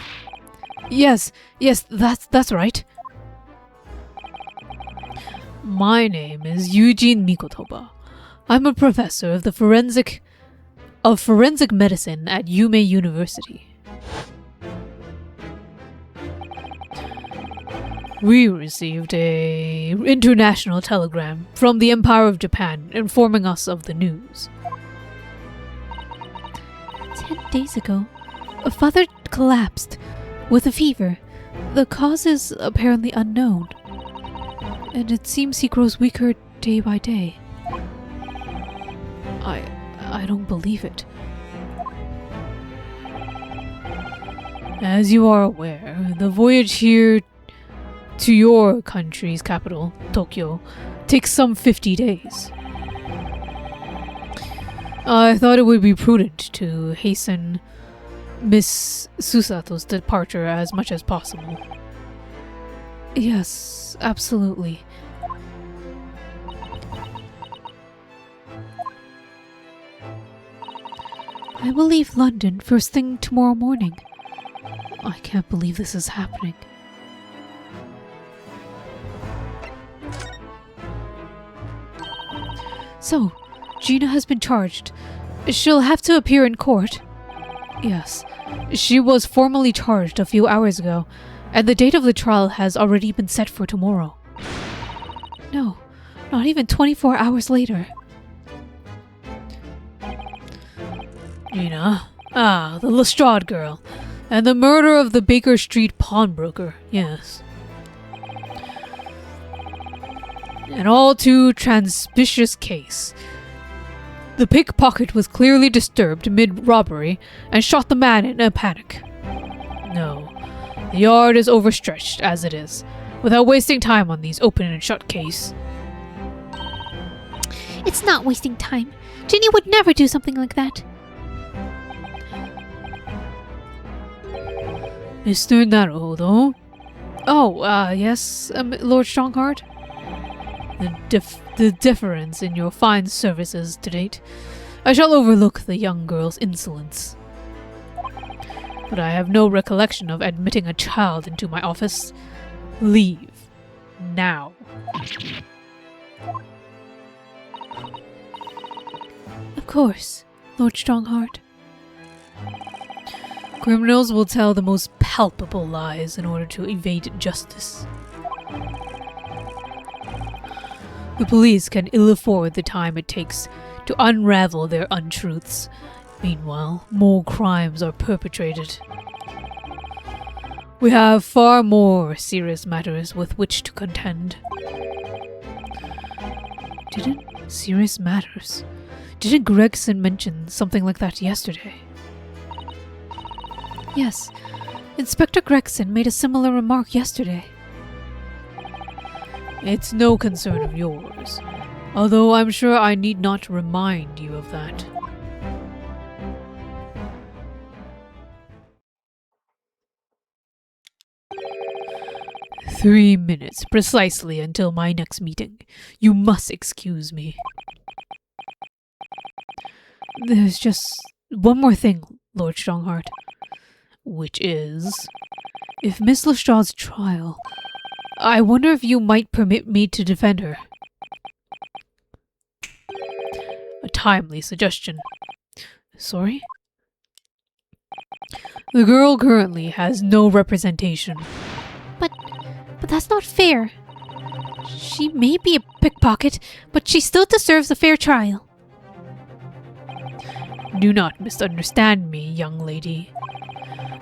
Yes, that's right. My name is Eugene Mikotoba. I'm a professor of the forensic medicine at Yume University. We received a international telegram from the Empire of Japan informing us of the news. 10 days ago, a father collapsed with a fever. The cause is apparently unknown, and it seems he grows weaker day by day. I don't believe it. As you are aware, the voyage here to your country's capital, Tokyo, takes some 50 days. I thought it would be prudent to hasten Miss Susato's departure as much as possible. Yes, absolutely. I will leave London first thing tomorrow morning. I can't believe this is happening. So, Gina has been charged. She'll have to appear in court. Yes, she was formally charged a few hours ago, and the date of the trial has already been set for tomorrow. No, not even 24 hours later. Gina? Ah, the Lestrade girl. And the murder of the Baker Street pawnbroker, yes. An all too transpicious case. The pickpocket was clearly disturbed mid-robbery and shot the man in a panic. No, the yard is overstretched as it is, without wasting time on these open and shut cases. It's not wasting time. Ginny would never do something like that. Mr. Naruhodo? Oh, yes, Lord Strongheart? The difference in your fine services to date. I shall overlook the young girl's insolence. But I have no recollection of admitting a child into my office. Leave. Now. Of course, Lord Strongheart. Criminals will tell the most palpable lies in order to evade justice. The police can ill afford the time it takes to unravel their untruths. Meanwhile, more crimes are perpetrated. We have far more serious matters with which to contend. Serious matters? Didn't Gregson mention something like that yesterday? Yes, Inspector Gregson made a similar remark yesterday. It's no concern of yours, although I'm sure I need not remind you of that. "3 minutes precisely until my next meeting. You must excuse me." There's just one more thing, Lord Strongheart. Which is, if Miss Lestrade's trial, I wonder if you might permit me to defend her. A timely suggestion. Sorry? The girl currently has no representation. But that's not fair. She may be a pickpocket, but she still deserves a fair trial. Do not misunderstand me, young lady.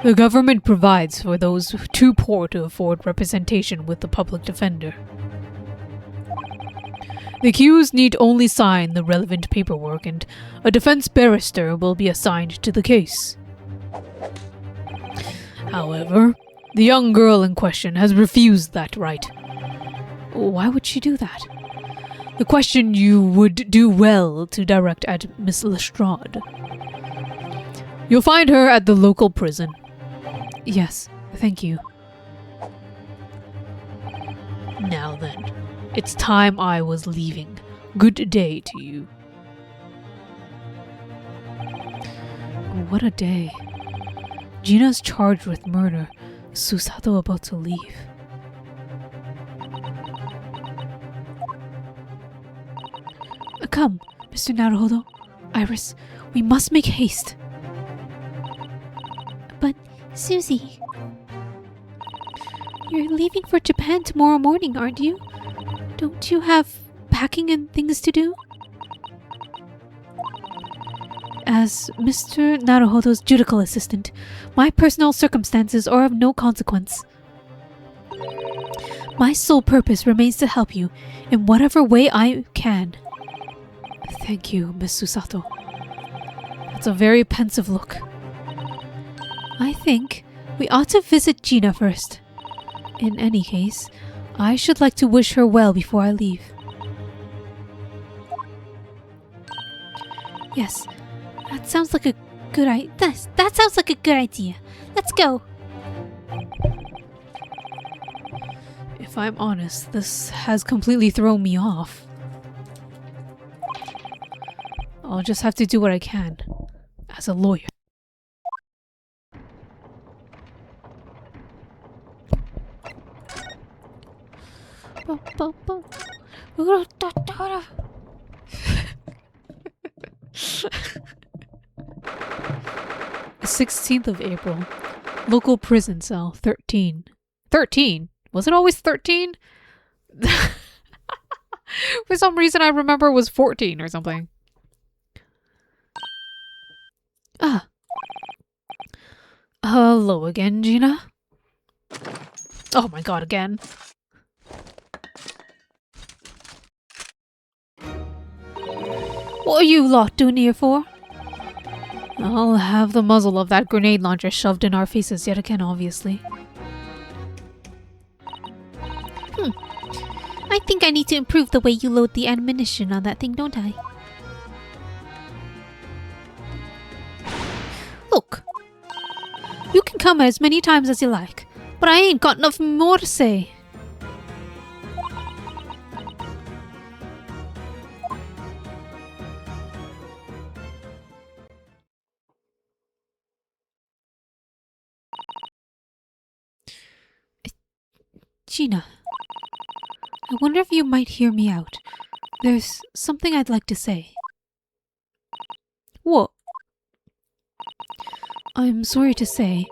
The government provides for those too poor to afford representation with the public defender. The accused need only sign the relevant paperwork, and a defense barrister will be assigned to the case. However, the young girl in question has refused that right. Why would she do that? The question you would do well to direct at Miss Lestrade. You'll find her at the local prison. Yes, thank you. Now then, it's time I was leaving. Good day to you. What a day. Gina's charged with murder. Susato about to leave. Come, Mr. Naruhodo. Iris, we must make haste. But, Susie, you're leaving for Japan tomorrow morning, aren't you? Don't you have packing and things to do? As Mr. Naruhodo's judicial assistant, my personal circumstances are of no consequence. My sole purpose remains to help you in whatever way I can. Thank you, Miss Susato. That's a very pensive look. I think we ought to visit Gina first. In any case, I should like to wish her well before I leave. Yes, that sounds like a good idea. That sounds like a good idea. Let's go. If I'm honest, this has completely thrown me off. I'll just have to do what I can as a lawyer. The 16th of April. Local prison cell, 13. 13? Was it always 13? For some reason I remember it was 14 or something. Ah. Hello again, Gina. Oh my god, again. What are you lot doing here for? I'll have the muzzle of that grenade launcher shoved in our faces yet again, obviously. I think I need to improve the way you load the ammunition on that thing, don't I? Look, you can come as many times as you like, but I ain't got nothing more to say. Gina, I wonder if you might hear me out. There's something I'd like to say. What? I'm sorry to say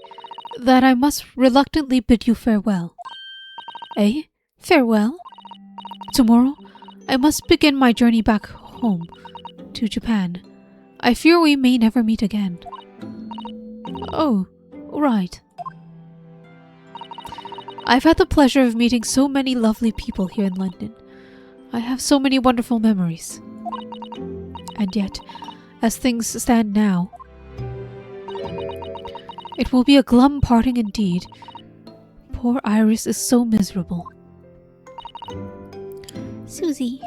that I must reluctantly bid you farewell. Eh? Farewell? Tomorrow, I must begin my journey back home to Japan. I fear we may never meet again. Oh, right. I've had the pleasure of meeting so many lovely people here in London. I have so many wonderful memories. And yet, as things stand now, it will be a glum parting indeed. Poor Iris is so miserable. Susie.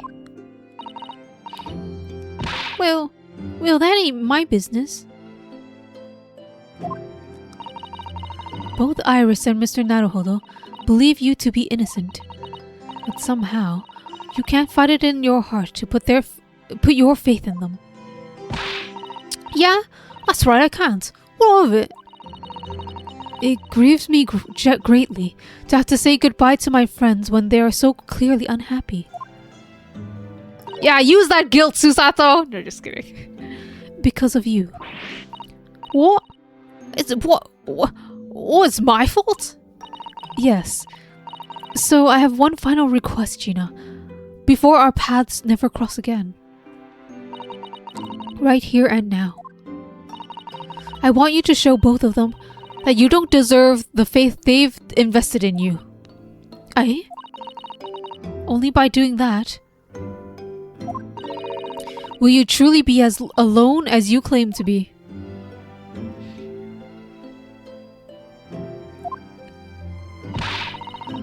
Well, that ain't my business. Both Iris and Mr. Naruhodo believe you to be innocent, but somehow you can't find it in your heart to put your faith in them. Yeah, that's right, I can't. What of it? It grieves me greatly to have to say goodbye to my friends when they are so clearly unhappy. Yeah, use that guilt, Susato! No, just kidding. Because of you. What? It's my fault? Yes. So I have one final request, Gina, before our paths never cross again. Right here and now. I want you to show both of them that you don't deserve the faith they've invested in you. Eh? Only by doing that will you truly be as alone as you claim to be.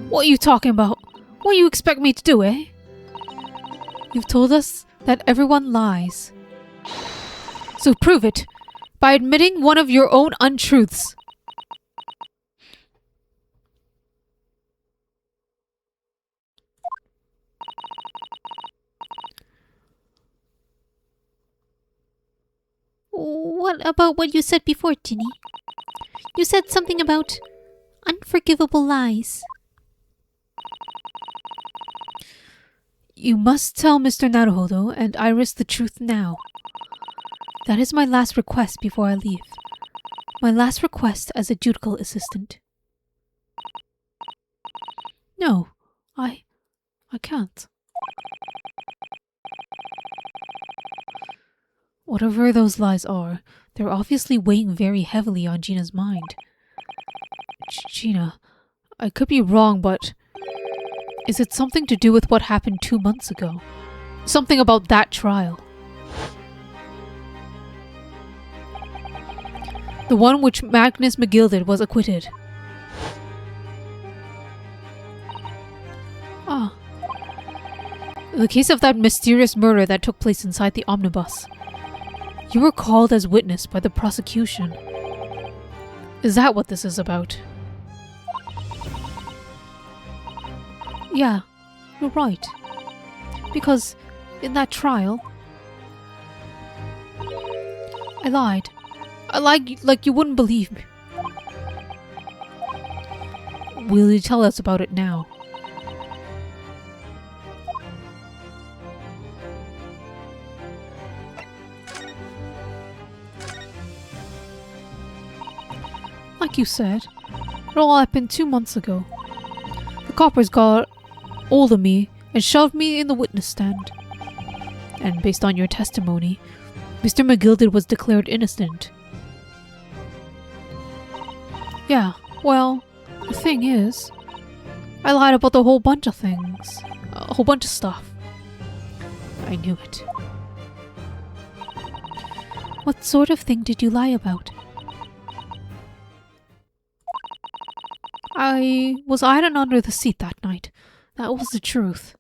What are you talking about? What do you expect me to do, eh? You've told us that everyone lies. So prove it by admitting one of your own untruths. What about what you said before, Ginny? You said something about unforgivable lies. You must tell Mr. Naruhodo and Iris the truth now. That is my last request before I leave. My last request as a judicial assistant. No, I can't. Whatever those lies are, they're obviously weighing very heavily on Gina's mind. Gina, I could be wrong, but Is it something to do with what happened 2 months ago? Something about that trial? The one which Magnus McGilded was acquitted. Ah. The case of that mysterious murder that took place inside the omnibus. You were called as witness by the prosecution. Is that what this is about? Yeah, you're right. Because in that trial, I lied. I lied like you wouldn't believe me. Will you tell us about it now? Like you said, it all happened 2 months ago. The coppers got hold of me and shoved me in the witness stand. And based on your testimony, Mr. McGilded was declared innocent. Yeah, well, the thing is, I lied about a whole bunch of things. A whole bunch of stuff. I knew it. What sort of thing did you lie about? I was hiding under the seat that night. That was the truth.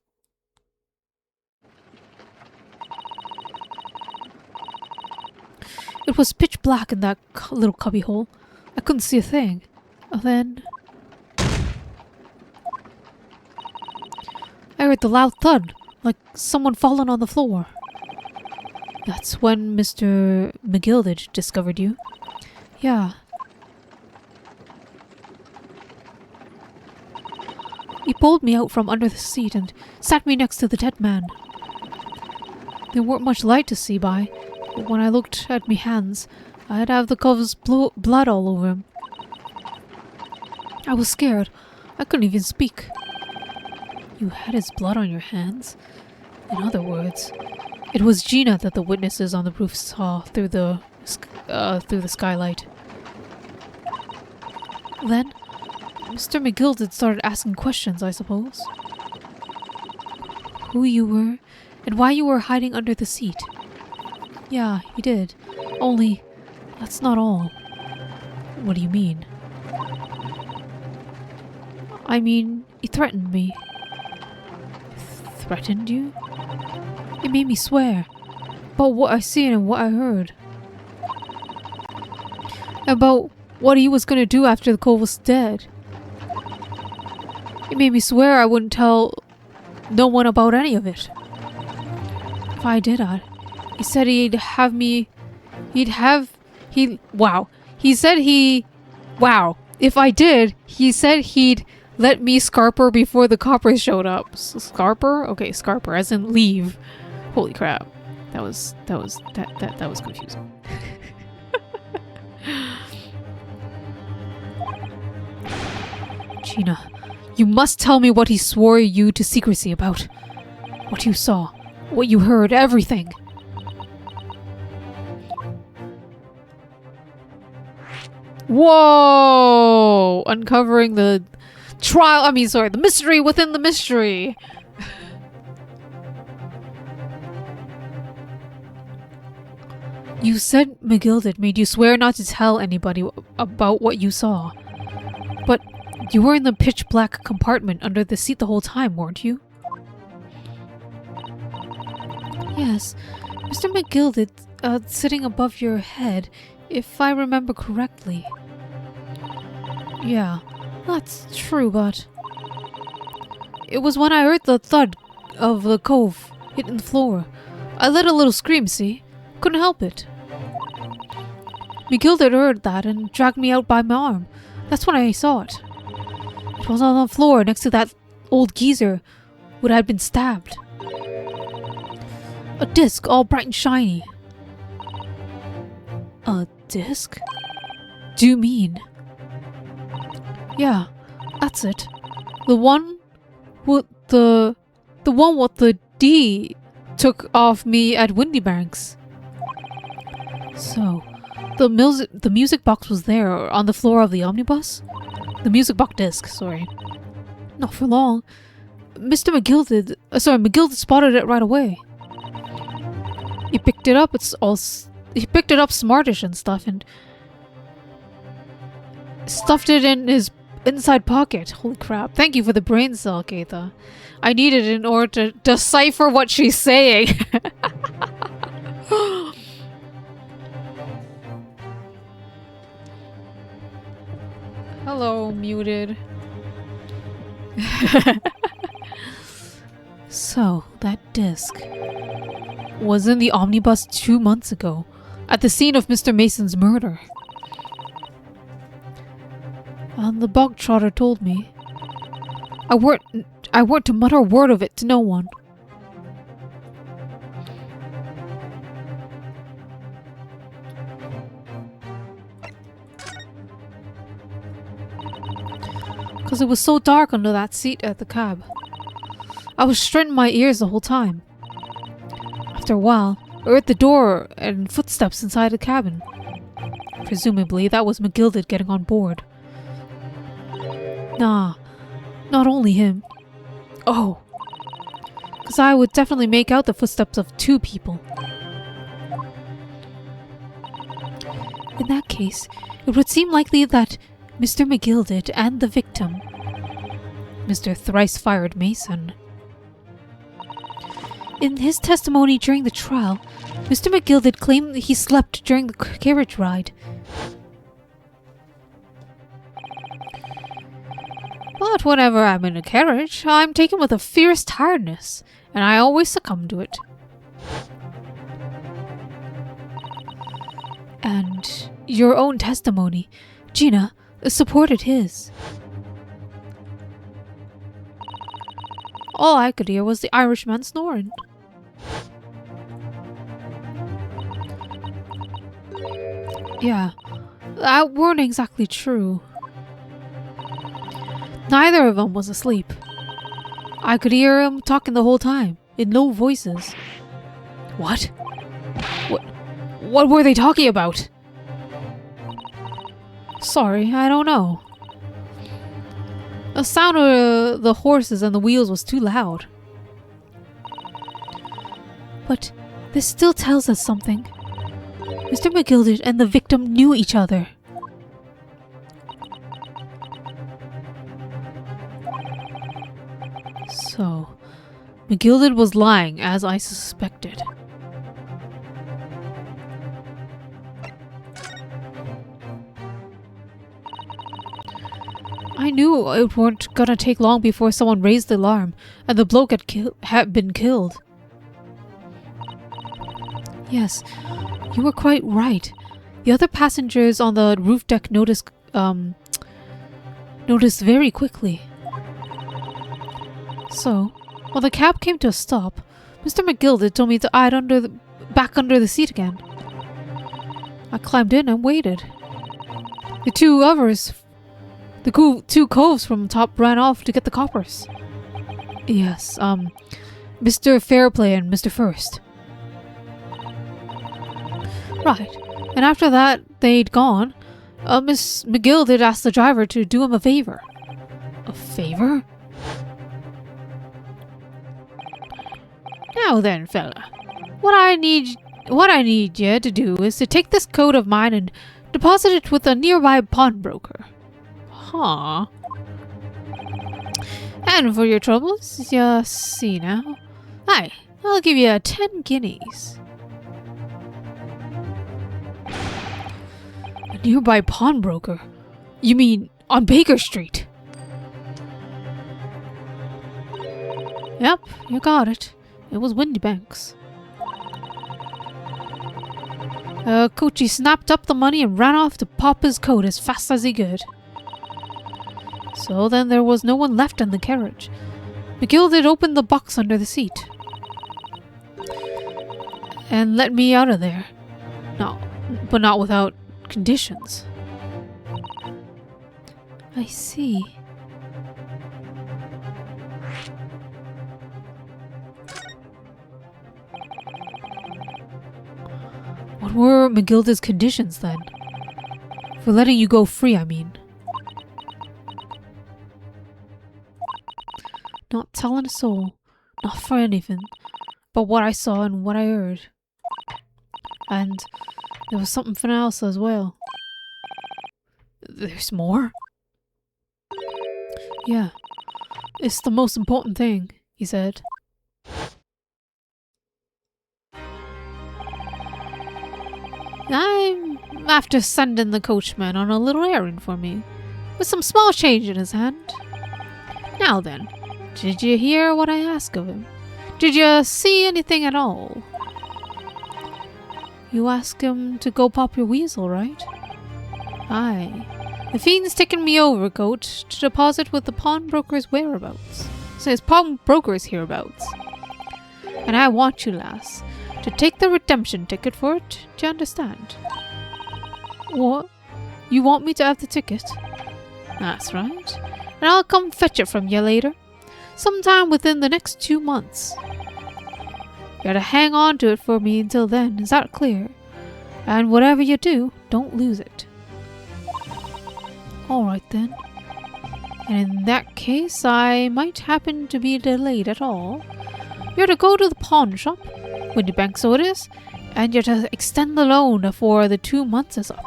It was pitch black in that little cubbyhole. I couldn't see a thing. And then I heard the loud thud, like someone falling on the floor. That's when Mr. McGilded discovered you. Yeah. He pulled me out from under the seat and sat me next to the dead man. There weren't much light to see by, but when I looked at me hands, I'd have the cov's blood all over him. I was scared. I couldn't even speak. You had his blood on your hands? In other words, it was Gina that the witnesses on the roof saw through the skylight. Then Mr. McGilded started asking questions, I suppose. Who you were, and why you were hiding under the seat. Yeah, he did. Only, that's not all. What do you mean? I mean, he threatened me. Threatened you? He made me swear. About what I seen and what I heard. About what he was gonna do after the cove was dead. He made me swear I wouldn't tell no one about any of it. If I did, he said he if I did, he said he'd let me scarper before the coppers showed up. Scarper? Okay, scarper, as in leave. Holy crap. That was confusing. Gina, you must tell me what he swore you to secrecy about. What you saw, what you heard, everything. Whoa! Uncovering the the mystery within the mystery. You said McGilded made you swear not to tell anybody about what you saw. But you were in the pitch black compartment under the seat the whole time, weren't you? Yes. Mr. McGilded, sitting above your head, if I remember correctly. Yeah, that's true, but it was when I heard the thud of the cove hitting the floor. I let a little scream, see? Couldn't help it. McGilded heard that and dragged me out by my arm. That's when I saw it. It was on the floor next to that old geezer who had been stabbed. A disc all bright and shiny. A disc? Do you mean? Yeah, that's it. The one with the D took off me at Windy Banks. So, the music box was there on the floor of the omnibus? The music box disc, sorry. Not for long. McGilded spotted it right away. He picked it up. He picked it up smartish and stuff, and stuffed it in his inside pocket. Holy crap! Thank you for the brain cell, Keitha. I need it in order to decipher what she's saying. Hello, muted. So, that disc was in the omnibus 2 months ago, at the scene of Mr. Mason's murder. And the bog trotter told me I weren't to mutter a word of it to no one. Because it was so dark under that seat at the cab. I was straining my ears the whole time. After a while, I heard the door and footsteps inside the cabin. Presumably, that was McGilded getting on board. Nah, not only him. Oh, because I would definitely make out the footsteps of 2 people. In that case, it would seem likely that Mr. McGilded and the victim, Mr. Thrice-Fired Mason. In his testimony during the trial, Mr. McGilded claimed that he slept during the carriage ride. But whenever I'm in a carriage, I'm taken with a fierce tiredness, and I always succumb to it. And your own testimony, Gina, supported his. All I could hear was the Irishman snoring. Yeah, that weren't exactly true. Neither of them was asleep. I could hear him talking the whole time, in low voices. What? What were they talking about? Sorry, I don't know. The sound of the horses and the wheels was too loud. But this still tells us something. Mr. McGilded and the victim knew each other. So, McGilded was lying as I suspected. I knew it weren't gonna take long before someone raised the alarm and the bloke had been killed. Yes, you were quite right. The other passengers on the roof deck noticed very quickly. So, when the cab came to a stop, Mr. McGilded told me to hide back under the seat again. I climbed in and waited. The two coves from the top ran off to get the coppers. Yes, Mr. Fairplay and Mr. First. Right, and after that they'd gone, Miss McGilded asked the driver to do him a favor. A favor? Now then, fella, what I need you to do is to take this coat of mine and deposit it with a nearby pawnbroker. Huh. And for your troubles, you see now. Aye, I'll give you 10 guineas. A nearby pawnbroker? You mean on Baker Street? Yep, you got it. It was Windy Banks. Coachy snapped up the money and ran off to pop his coat as fast as he could. So then there was no one left in the carriage. McGilded opened the box under the seat and let me out of there. No, but not without conditions. I see. What were McGilded's conditions then? For letting you go free, I mean. not telling a soul, not for anything, but what I saw and what I heard. And there was something else as well. There's more? Yeah. It's the most important thing, he said. I'm after sending the coachman on a little errand for me, with some small change in his hand. Now then, did you hear what I asked of him? Did you see anything at all? You asked him to go pop your weasel, right? Aye. The fiend's taken me over, coach, to deposit with the pawnbroker's whereabouts. Says pawnbroker's hereabouts. And I want you, lass, to take the redemption ticket for it. Do you understand? What? You want me to have the ticket? That's right. And I'll come fetch it from you later. Sometime within the next 2 months. You gotta hang on to it for me until then, is that clear? And whatever you do, don't lose it. Alright then. And in that case, I might happen to be delayed at all. You're to go to the pawn shop, Windy Bank so it is, and you're to extend the loan before the 2 months is up.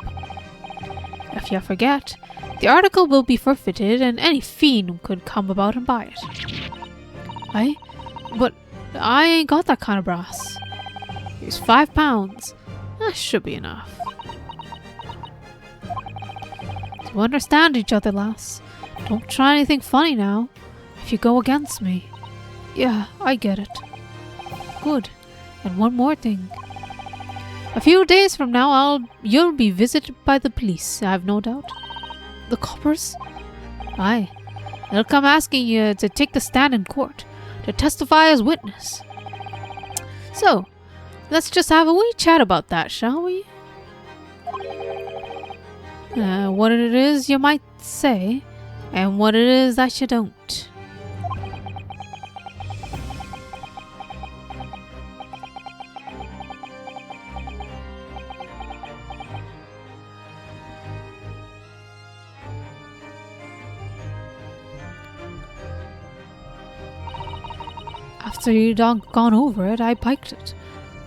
If you forget, the article will be forfeited and any fiend could come about and buy it. Aye? But I ain't got that kind of brass. Here's £5. That should be enough. To understand each other, lass. Don't try anything funny now, if you go against me. Yeah, I get it. Good. And one more thing. A few days from now, you'll be visited by the police, I've no doubt. The coppers? Aye. They'll come asking you to take the stand in court, to testify as witness. So, let's just have a wee chat about that, shall we? What it is you might say, and what it is that you don't. After you'd all gone over it, I piked it.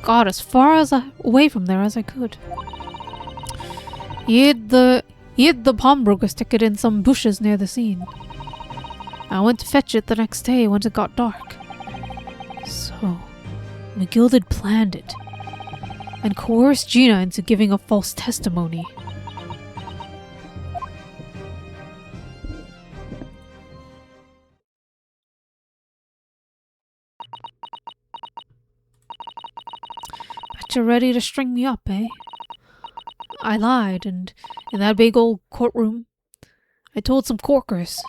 Got as far away from there as I could. He hid the pawnbroker's ticket in some bushes near the scene. I went to fetch it the next day when it got dark. So, McGilded planned it, and coerced Gina into giving a false testimony. Bet you're ready to string me up, eh? I lied, and in that big old courtroom, I told some corkers.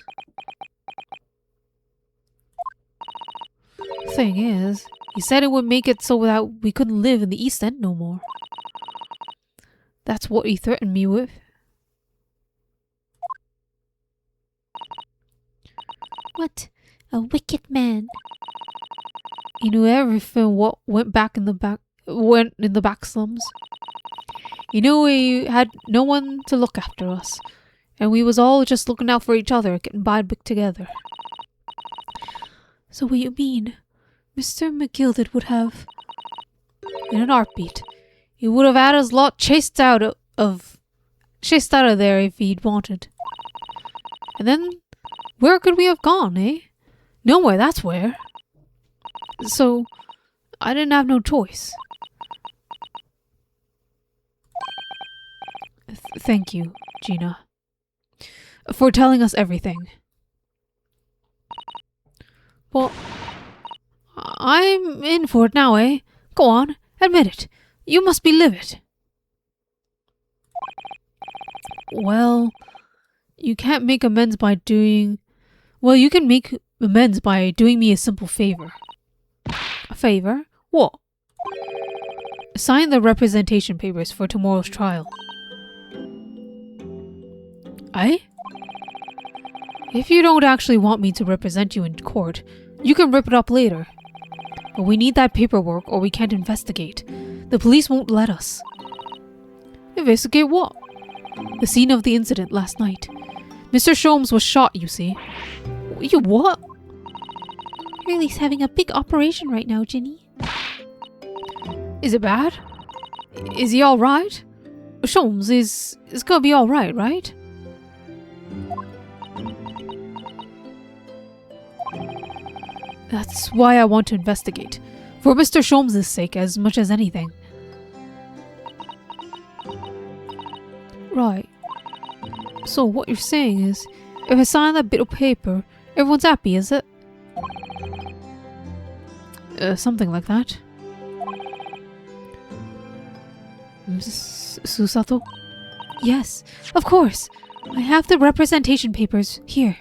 Thing is, he said it would make it so that we couldn't live in the East End no more. That's what he threatened me with. What a wicked man. He knew everything what went in the back slums. He knew we had no one to look after us, and we was all just looking out for each other, getting by together. So what you mean, Mr. McGilded would have... In an heartbeat, he would have had us lot chased out of there if he'd wanted. And then, where could we have gone, eh? Nowhere, that's where. So, I didn't have no choice. Thank you, Gina, for telling us everything. Well, I'm in for it now, eh? Go on, admit it. You must be livid. Well, you can't make amends by doing... Well, you can make amends by doing me a simple favor. A favor? What? Sign the representation papers for tomorrow's trial. Aye? If you don't actually want me to represent you in court, you can rip it up later. But we need that paperwork or we can't investigate. The police won't let us. Investigate what? The scene of the incident last night. Mr. Sholmes was shot, you see. You what? Riley's having a big operation right now, Ginny. Is it bad? Is he alright? Sholmes is gonna be alright, right? That's why I want to investigate. For Mr. Sholmes' sake as much as anything. Right. So what you're saying is, if I sign that bit of paper, everyone's happy, is it? Something like that. Susato? Yes, of course. I have the representation papers here.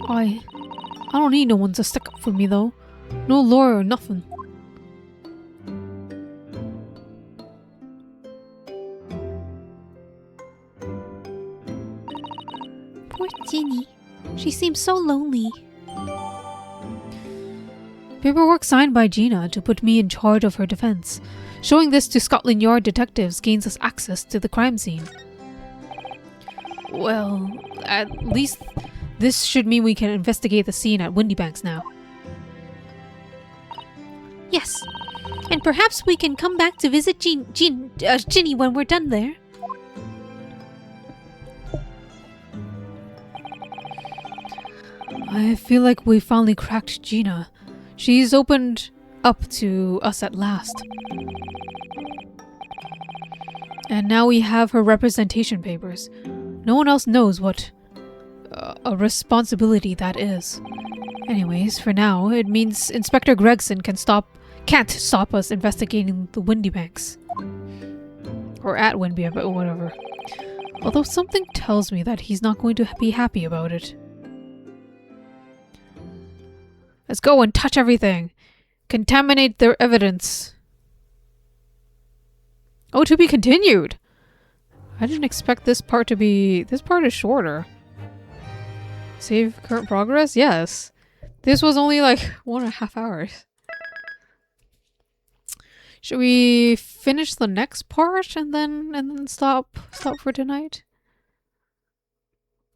I don't need no one to stick up for me though. No lawyer or nothing. Poor Ginny. She seems so lonely. Paperwork signed by Gina to put me in charge of her defense. Showing this to Scotland Yard detectives gains us access to the crime scene. Well, at least this should mean we can investigate the scene at Windybanks now. Yes. And perhaps we can come back to visit Ginny when we're done there. I feel like we finally cracked Gina. She's opened up to us at last. And now we have her representation papers. No one else knows what a responsibility that is. Anyways, for now, it means Inspector Gregson can't stop us investigating the Windybanks. Or at Windybanks, or whatever. Although something tells me that he's not going to be happy about it. Let's go and touch everything. Contaminate their evidence. Oh, to be continued. I didn't expect this part to be... This part is shorter. Save current progress? Yes. This was only like 1.5 hours. Should we finish the next part and then stop for tonight?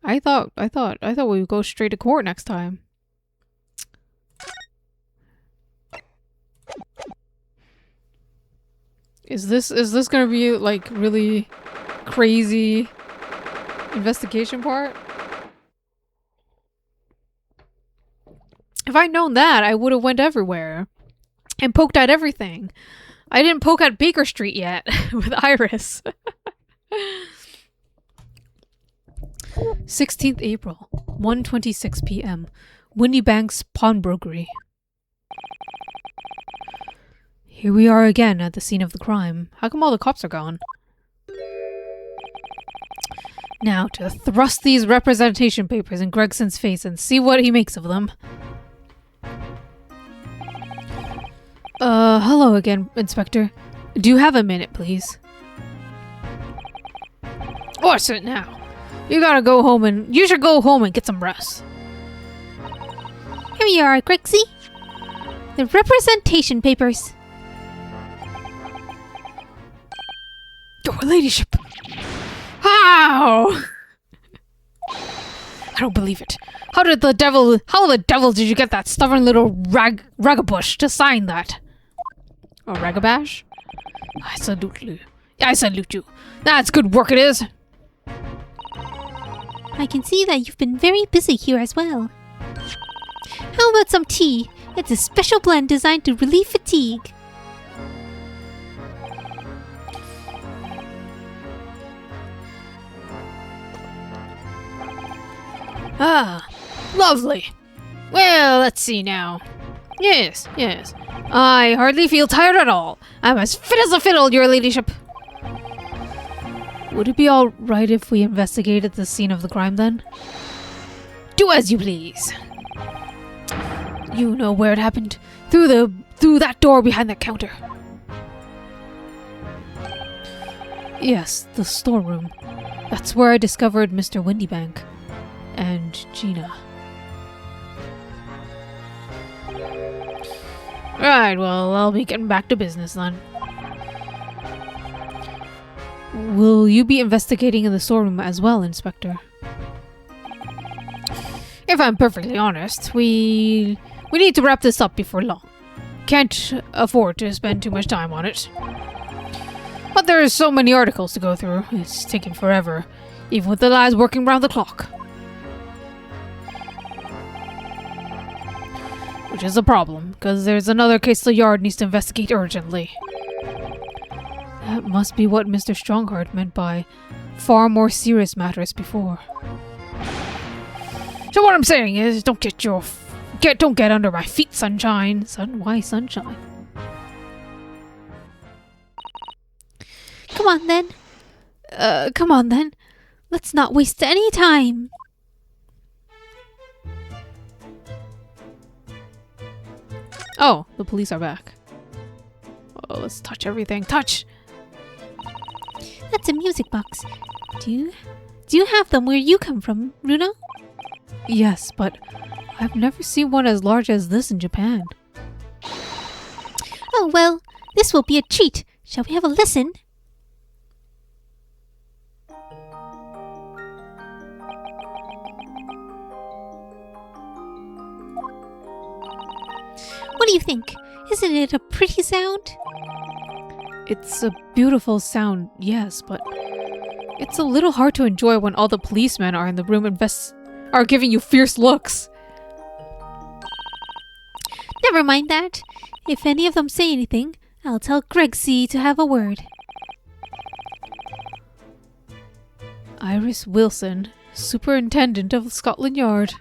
I thought we would go straight to court next time. Is this gonna be like really crazy investigation part? If I'd known that, I would have went everywhere and poked at everything. I didn't poke at Baker Street yet with Iris. 16th April, 1:26 p.m. Windybanks Pawnbrokery. Here we are again at the scene of the crime. How come all the cops are gone? Now to thrust these representation papers in Gregson's face and see what he makes of them. Hello again, Inspector. Do you have a minute, please? What's it now? You should go home and get some rest. Here you are, Gregsy. The representation papers. Your ladyship! How? I don't believe it. How the devil did you get that stubborn little ragabush to sign that? Or ragabash? I salute you. That's good work it is. I can see that you've been very busy here as well. How about some tea? It's a special blend designed to relieve fatigue. Ah, lovely. Well, let's see now. Yes. I hardly feel tired at all. I'm as fit as a fiddle, your ladyship. Would it be alright if we investigated the scene of the crime then? Do as you please. You know where it happened. Through that door behind that counter. Yes, the storeroom. That's where I discovered Mr. Windybank. And Gina. Right, well, I'll be getting back to business then. Will you be investigating in the storeroom as well, Inspector? If I'm perfectly honest, we need to wrap this up before long. Can't afford to spend too much time on it. But there's so many articles to go through. It's taking forever, even with the lads working round the clock. Which is a problem, because there's another case the yard needs to investigate urgently. That must be what Mr. Strongheart meant by far more serious matters before. So what I'm saying is, don't get under my feet, sunshine. Why sunshine? Come on then. Let's not waste any time. Oh, the police are back. Oh, let's touch everything. Touch! That's a music box. Do you have them where you come from, Runo? Yes, but I've never seen one as large as this in Japan. Oh well, this will be a treat. Shall we have a listen? What do you think? Isn't it a pretty sound? It's a beautiful sound, yes, but it's a little hard to enjoy when all the policemen are in the room are giving you fierce looks. Never mind that. If any of them say anything, I'll tell Gregsy to have a word. Iris Wilson, Superintendent of Scotland Yard.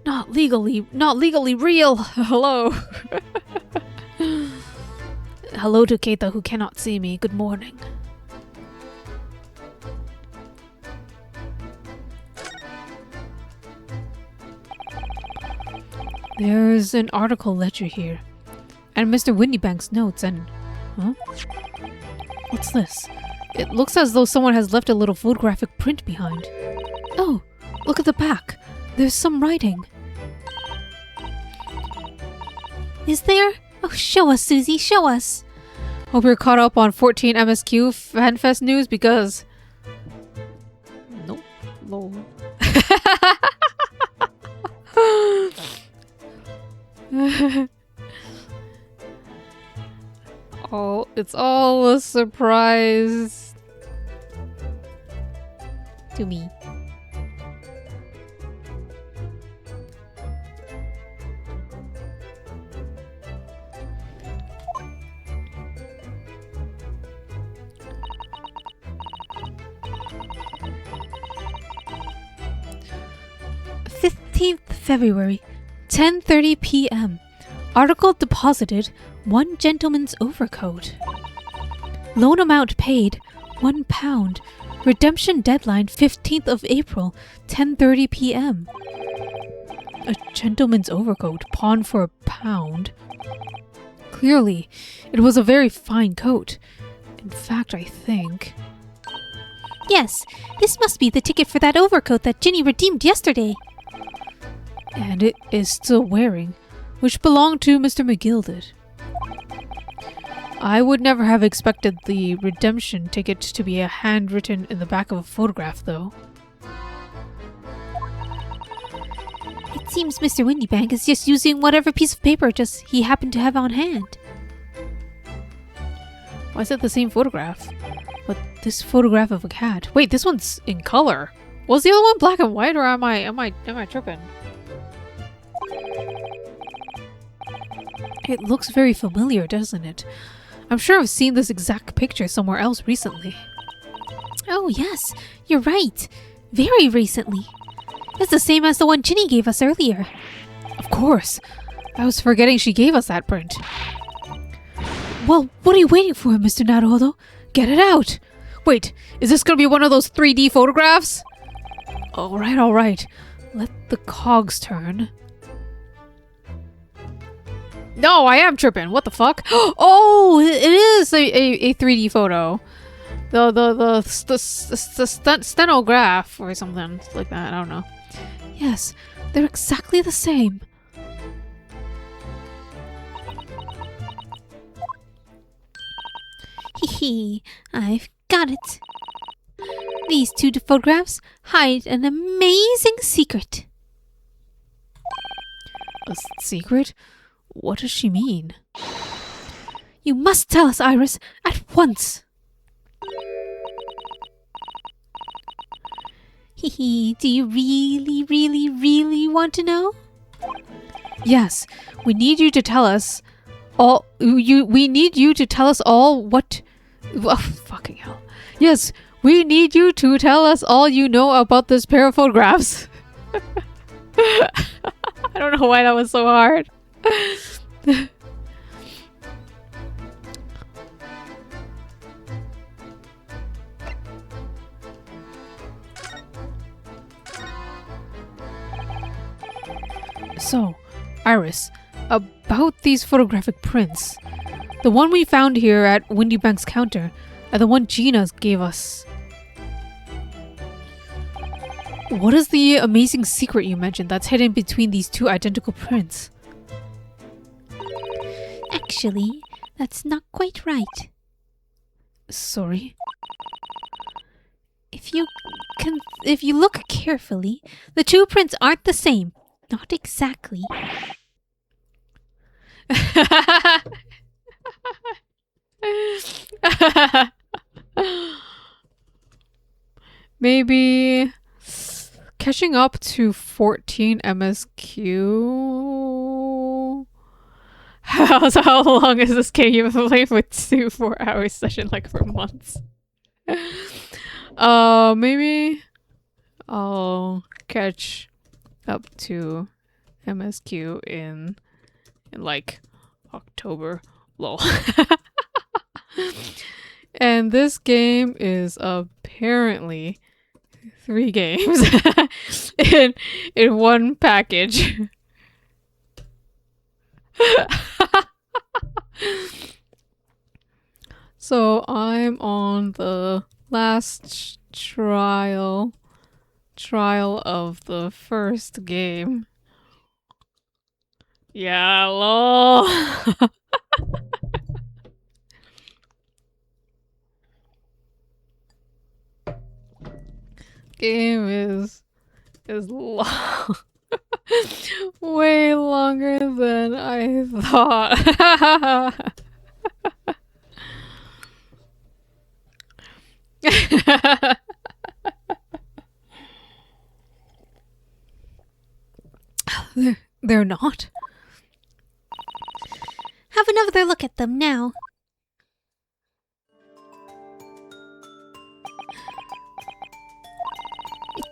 Not legally real. Hello. Hello to Keita who cannot see me. Good morning. There's an article ledger here. And Mr. Windybank's notes and... Huh? What's this? It looks as though someone has left a little photographic print behind. Oh, look at the back. There's some writing. Is there? Oh, show us, Susie, show us. Hope you're caught up on 14 MSQ FanFest news because... Nope. Lol. Oh, it's all a surprise to me. February, 10:30 p.m. Article deposited, 1 gentleman's overcoat. Loan amount paid, £1. Redemption deadline, 15th of April, 10:30 p.m. A gentleman's overcoat pawned for £1. Clearly, it was a very fine coat. In fact, I think... Yes, this must be the ticket for that overcoat that Ginny redeemed yesterday. And it is still wearing, which belonged to Mr. McGilded. I would never have expected the redemption ticket to be a handwritten in the back of a photograph, though. It seems Mr. Windybank is just using whatever piece of paper he happened to have on hand. Why is it the same photograph? But this photograph of a cat. Wait, this one's in color. Was the other one black and white, or am I tripping? It looks very familiar, doesn't it? I'm sure I've seen this exact picture somewhere else recently. Oh yes, you're right. Very recently. It's the same as the one Ginny gave us earlier. Of course. I was forgetting she gave us that print. Well, what are you waiting for, Mr. Naruhodo? Get it out! Wait, is this gonna be one of those 3D photographs? Alright. Let the cogs turn. No, I am tripping. What the fuck? Oh, it is a 3D photo. The stenograph or something like that. I don't know. Yes, They're exactly the same. Hee, I've got it. These two photographs hide an amazing secret. A secret? What does she mean? You must tell us, Iris, at once. Hee, do you really want to know? Yes, we need you to tell us all. We need you to tell us all what. Oh, fucking hell. Yes, we need you to tell us all you know about this pair of photographs. I don't know why that was so hard. So, Iris, about these photographic prints. The one we found here at Windy Bank's counter, and the one Gina gave us. What is the amazing secret you mentioned that's hidden between these two identical prints? Actually, that's not quite right. Sorry? If you look carefully, the two prints aren't the same. Not exactly. Maybe catching up to 14 MSQ. How long is this game? You've been playing for 2 4-hour session like for months. Maybe I'll catch up to MSQ in like October. Lol. And this game is apparently 3 games in one package. So I'm on the last trial of the first game. Yeah, lol. Game is long. Way longer than I thought. They're not. Have another look at them now.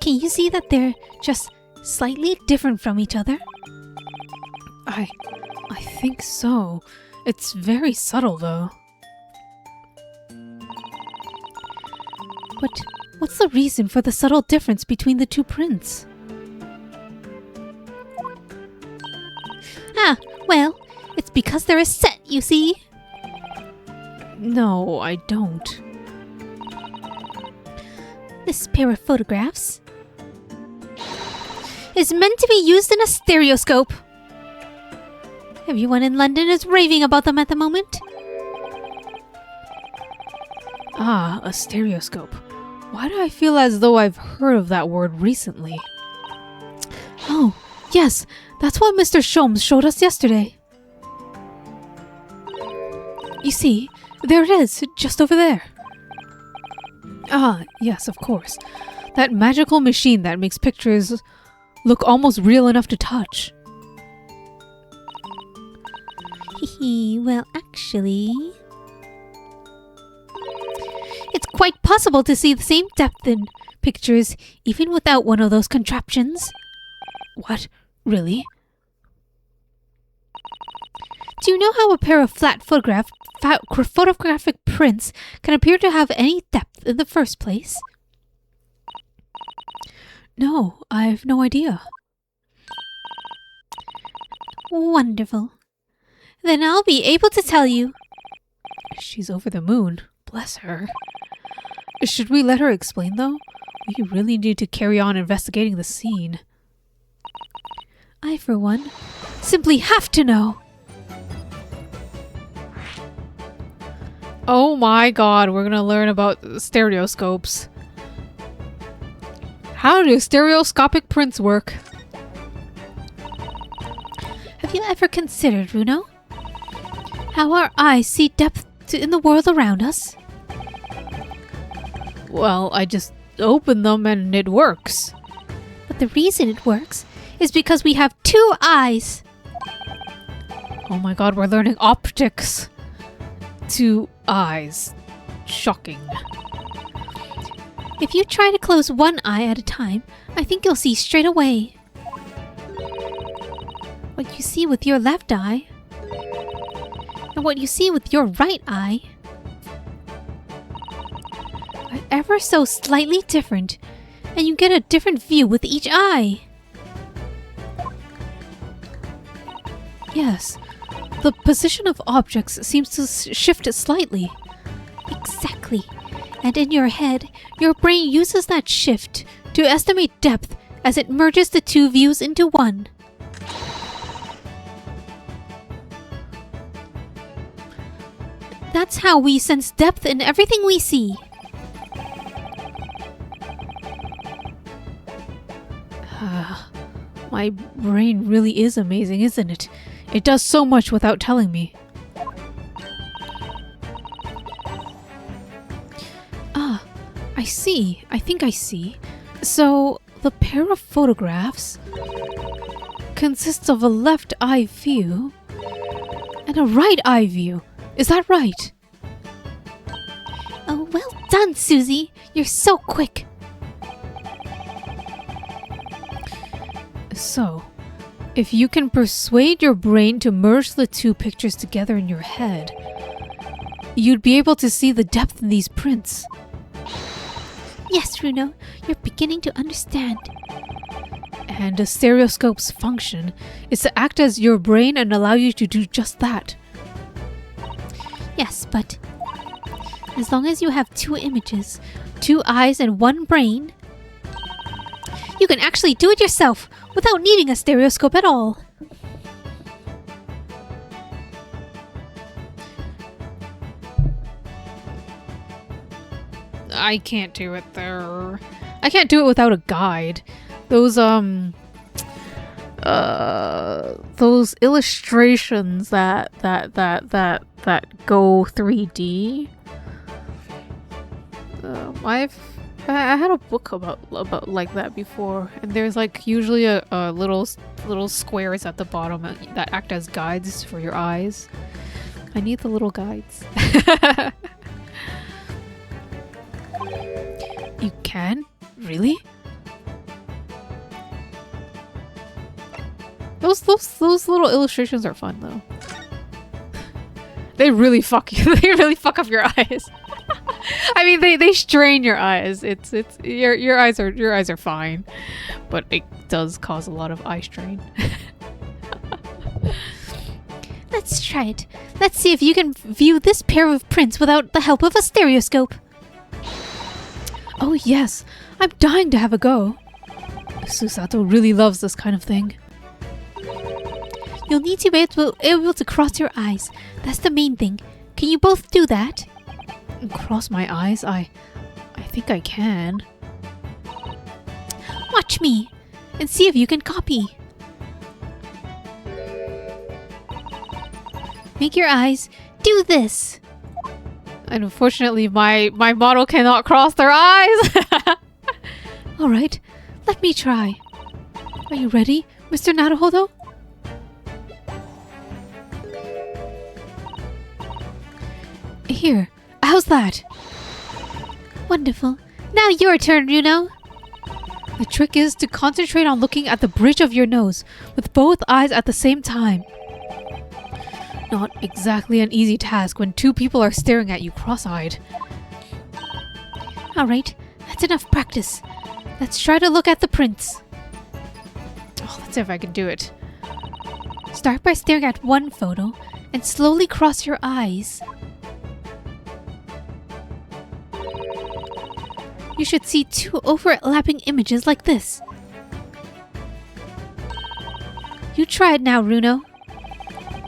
Can you see that they're just slightly different from each other? I think so. It's very subtle though. But what's the reason for the subtle difference between the two prints? Ah, well, it's because they're a set, you see. No, I don't. This pair of photographs is meant to be used in a stereoscope. Everyone in London is raving about them at the moment. Ah, a stereoscope. Why do I feel as though I've heard of that word recently? Oh, yes, that's what Mr. Sholmes showed us yesterday. You see, there it is, just over there. Ah, yes, of course. That magical machine that makes pictures look almost real enough to touch. Well, actually, it's quite possible to see the same depth in pictures even without one of those contraptions. What? Really? Do you know how a pair of flat photographic prints can appear to have any depth in the first place? No, I've no idea. Wonderful. Then I'll be able to tell you. She's over the moon. Bless her. Should we let her explain, though? We really need to carry on investigating the scene. I, for one, simply have to know. Oh my god, we're gonna learn about stereoscopes. How do stereoscopic prints work? Have you ever considered, Runo, how our eyes see depth in the world around us? Well, I just open them and it works. But the reason it works is because we have two eyes. Oh my god, we're learning optics. 2 eyes. Shocking. If you try to close one eye at a time, I think you'll see straight away. What you see with your left eye and what you see with your right eye are ever so slightly different, and you get a different view with each eye. Yes, the position of objects seems to shift slightly. Exactly. And in your head, your brain uses that shift to estimate depth as it merges the two views into one. That's how we sense depth in everything we see. My brain really is amazing, isn't it? It does so much without telling me. Ah, I see. I think I see. So, the pair of photographs consists of a left eye view and a right eye view. Is that right? Oh, well done, Susie. You're so quick. So, if you can persuade your brain to merge the two pictures together in your head, you'd be able to see the depth in these prints. Yes, Runo, you're beginning to understand. And a stereoscope's function is to act as your brain and allow you to do just that. Yes, but as long as you have two images, 2 eyes, and 1 brain, you can actually do it yourself without needing a stereoscope at all. I can't do it there. I can't do it without a guide. Those illustrations that go 3D. I had a book about like that before, and there's like usually a little squares at the bottom that act as guides for your eyes. I need the little guides. You can? Really? Those little illustrations are fun though. They really fuck you. They really fuck up your eyes. I mean, they strain your eyes. It's your eyes are fine, but it does cause a lot of eye strain. Let's try it. Let's see if you can view this pair of prints without the help of a stereoscope. Oh yes, I'm dying to have a go. Susato really loves this kind of thing. You'll need to be able to cross your eyes. That's the main thing. Can you both do that? Cross my eyes? I think I can. Watch me and see if you can copy. Make your eyes do this. And unfortunately, my model cannot cross their eyes. Alright, let me try. Are you ready, Mr. Naruhodo? Here, how's that? Wonderful. Now your turn, Runo. The trick is to concentrate on looking at the bridge of your nose with both eyes at the same time. Not exactly an easy task when 2 people are staring at you cross-eyed. Alright, that's enough practice. Let's try to look at the prints. Oh, let's see if I can do it. Start by staring at one photo and slowly cross your eyes. You should see 2 overlapping images like this. try it now, Runo.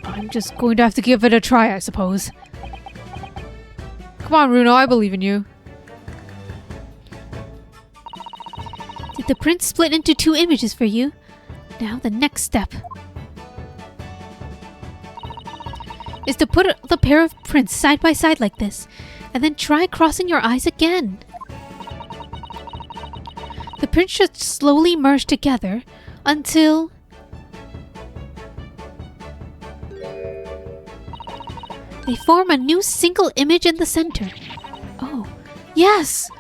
I'm just going to have to give it a try, I suppose. Come on, Runo, I believe in you. Did the print split into 2 images for you? Now the next step is to put the pair of prints side by side like this, and then try crossing your eyes again. The prints should slowly merge together until they form a new single image in the center. Oh, yes!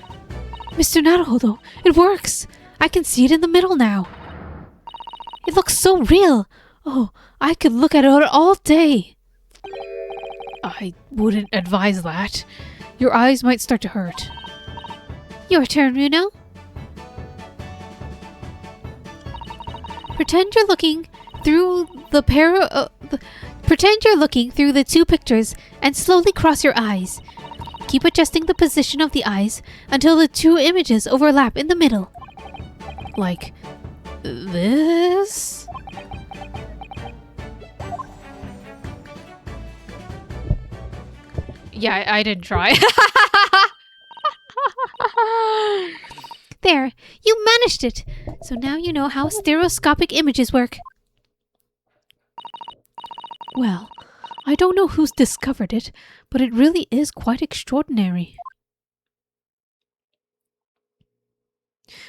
Mr. Naruhodo, it works! I can see it in the middle now. It looks so real. Oh, I could look at it all day. I wouldn't advise that. Your eyes might start to hurt. Your turn, Runo. Pretend you're looking through the Pretend you're looking through the 2 pictures and slowly cross your eyes. Keep adjusting the position of the eyes until the 2 images overlap in the middle. Like this? Yeah, I didn't try. There, you managed it! So now you know how stereoscopic images work. Well, I don't know who's discovered it, but it really is quite extraordinary.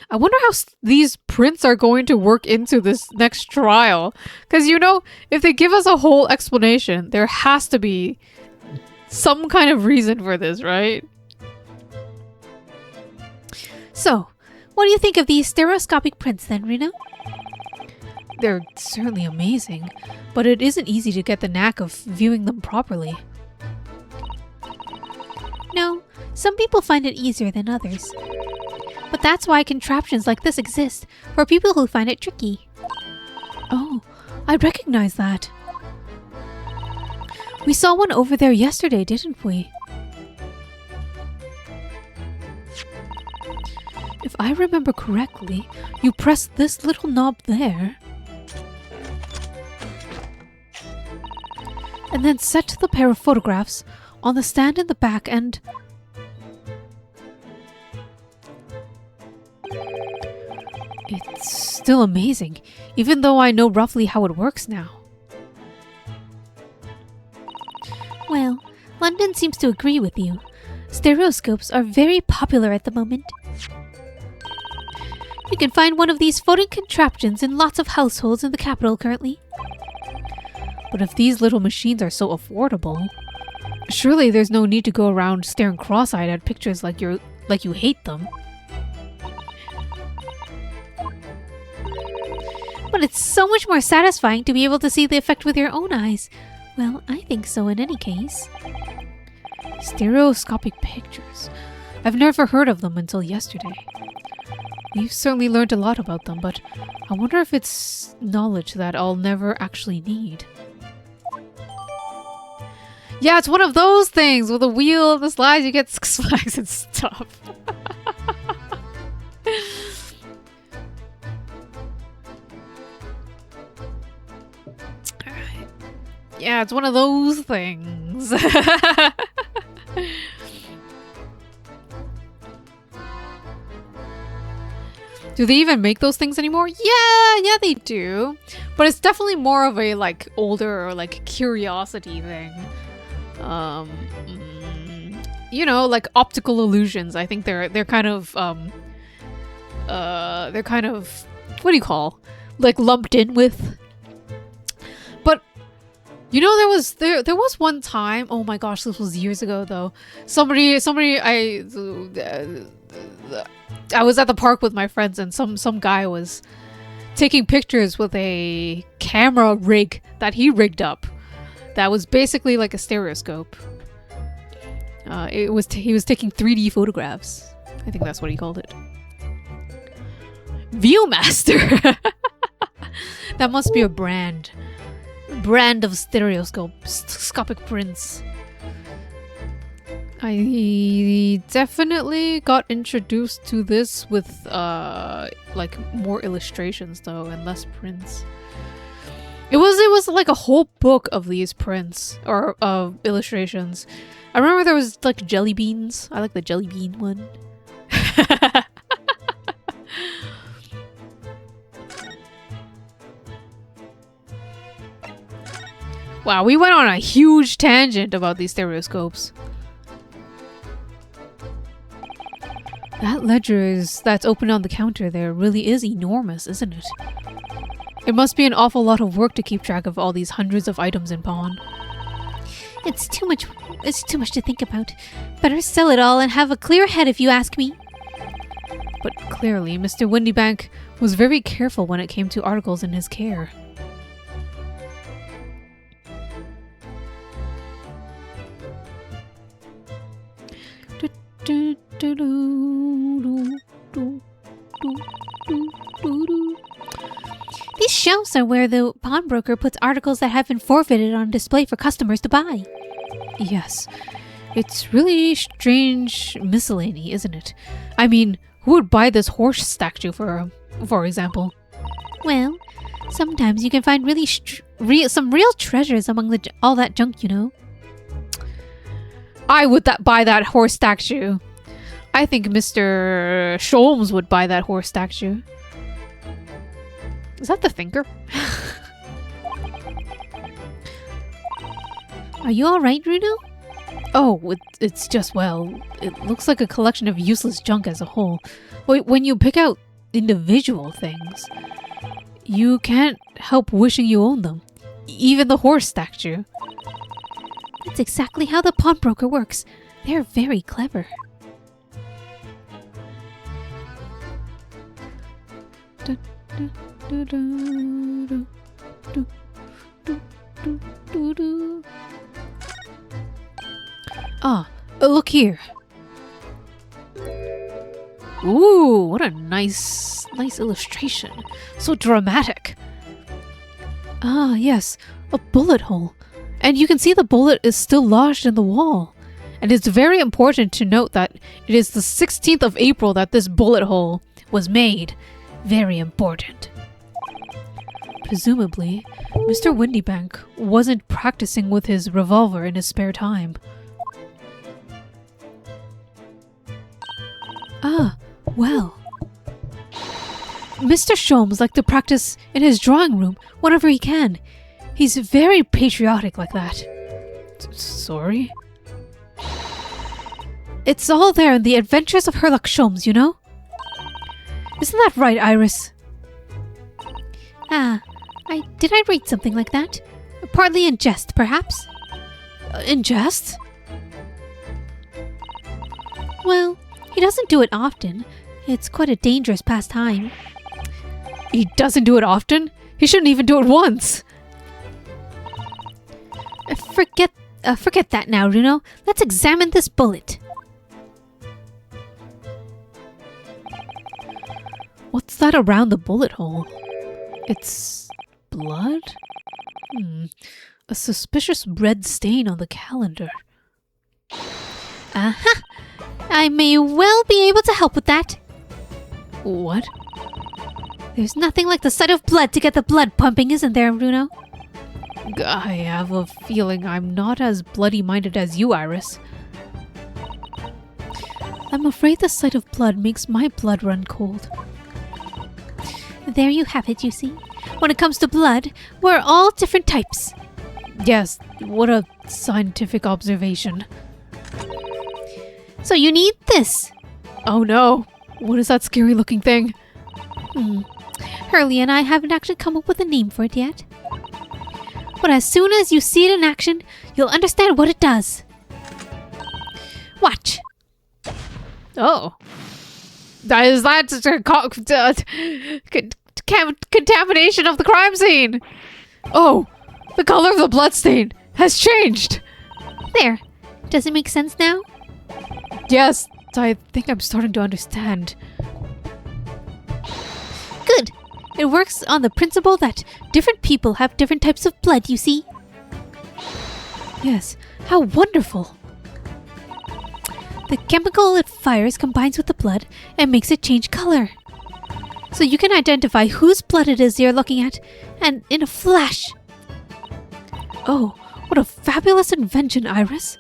I wonder how these prints are going to work into this next trial. Because, you know, if they give us a whole explanation, there has to be some kind of reason for this, right? So, what do you think of these stereoscopic prints then, Reno? They're certainly amazing, but it isn't easy to get the knack of viewing them properly. No, some people find it easier than others. But that's why contraptions like this exist, for people who find it tricky. Oh, I recognize that. We saw one over there yesterday, didn't we? If I remember correctly, you press this little knob there, and then set the pair of photographs on the stand in the back and... It's still amazing, even though I know roughly how it works now. Well, London seems to agree with you. Stereoscopes are very popular at the moment. You can find one of these floating contraptions in lots of households in the capital currently. But if these little machines are so affordable, surely there's no need to go around staring cross-eyed at pictures like you hate them. But it's so much more satisfying to be able to see the effect with your own eyes. Well, I think so in any case. Stereoscopic pictures. I've never heard of them until yesterday. We've certainly learned a lot about them, but I wonder if it's knowledge that I'll never actually need. Yeah, it's one of those things with a wheel and the slides, you get Six Flags and stuff. Alright. Yeah, it's one of those things. Do they even make those things anymore? Yeah, they do. But it's definitely more of a like older or like curiosity thing. You know, like optical illusions. I think they're kind of what do you call? Like lumped in with. But you know, there was one time, oh my gosh, this was years ago though. I was at the park with my friends and some guy was taking pictures with a camera rig that he rigged up. That was basically like a stereoscope. He was taking 3D photographs. I think that's what he called it. Viewmaster. That must be a brand of stereoscopic prints. I definitely got introduced to this with like more illustrations though and less prints. It was like a whole book of these prints or of illustrations. I remember there was like jelly beans. I like the jelly bean one. Wow, we went on a huge tangent about these stereoscopes. That ledger that's open on the counter there really is enormous, isn't it? It must be an awful lot of work to keep track of all these hundreds of items in pawn. It's too much to think about. Better sell it all and have a clear head if you ask me. But clearly, Mr. Windybank was very careful when it came to articles in his care. These shelves are where the pawnbroker puts articles that have been forfeited on display for customers to buy. Yes, it's really strange miscellany, isn't it? I mean, who would buy this horse statue for example? Well, sometimes you can find some real treasures among all that junk, you know. I would buy that horse statue. I think Mr. Sholmes would buy that horse statue. Is that the thinker? Are you alright, Bruno? Oh, it's just, well, it looks like a collection of useless junk as a whole. When you pick out individual things, you can't help wishing you owned them. Even the horse statue. That's exactly how the pawnbroker works. They're very clever. Ah, look here. Ooh, what a nice illustration. So dramatic. Ah, yes, a bullet hole. And you can see the bullet is still lodged in the wall. And it's very important to note that it is the 16th of April that this bullet hole was made. Very important. Presumably, Mr. Windybank wasn't practicing with his revolver in his spare time. Ah, well. Mr. Sholmes liked to practice in his drawing room whenever he can. He's very patriotic like that. Sorry? It's all there in the Adventures of Herlock Sholmes, you know? Isn't that right, Iris? Did I read something like that? Partly in jest, perhaps? In jest? Well, he doesn't do it often. It's quite a dangerous pastime. He doesn't do it often? He shouldn't even do it once. Forget that now, Runo. Let's examine this bullet. What's that around the bullet hole? It's blood? A suspicious red stain on the calendar. Aha! I may well be able to help with that. What? There's nothing like the sight of blood to get the blood pumping, isn't there, Bruno? I have a feeling I'm not as bloody-minded as you, Iris. I'm afraid the sight of blood makes my blood run cold. There you have it, you see. When it comes to blood, we're all different types. Yes, what a scientific observation. So you need this. Oh no, what is that scary-looking thing? Hurley and I haven't actually come up with a name for it yet. But as soon as you see it in action, you'll understand what it does. Watch. Oh. Is that contamination of the crime scene? Oh, the color of the bloodstain has changed. There. Does it make sense now? Yes, I think I'm starting to understand. Good. It works on the principle that different people have different types of blood, you see. Yes, how wonderful. The chemical it fires combines with the blood and makes it change color. So you can identify whose blood it is you're looking at, and in a flash, Oh, what a fabulous invention, Iris.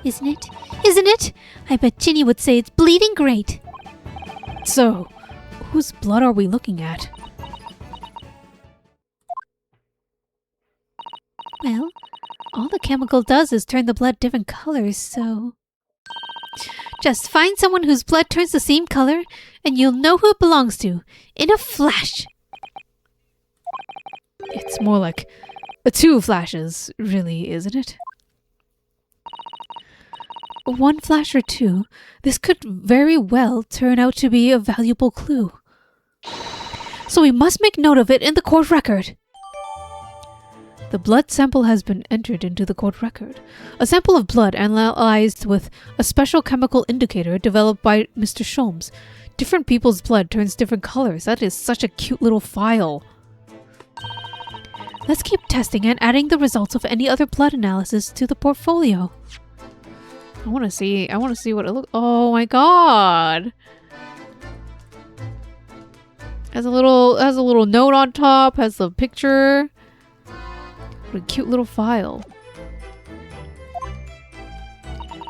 Isn't it? Isn't it? I bet Ginny would say it's bleeding great. So, whose blood are we looking at? Well, all the chemical does is turn the blood different colors, so... Just find someone whose blood turns the same color, and you'll know who it belongs to, in a flash. It's more like 2 flashes, really, isn't it? 1 flash or 2, this could very well turn out to be a valuable clue. So we must make note of it in the court record. The blood sample has been entered into the court record. A sample of blood analyzed with a special chemical indicator developed by Mr. Sholmes. Different people's blood turns different colors. That is such a cute little file. Let's keep testing and adding the results of any other blood analysis to the portfolio. I want to see what it looks. Oh my god. Has a little note on top, has the picture. What a cute little file.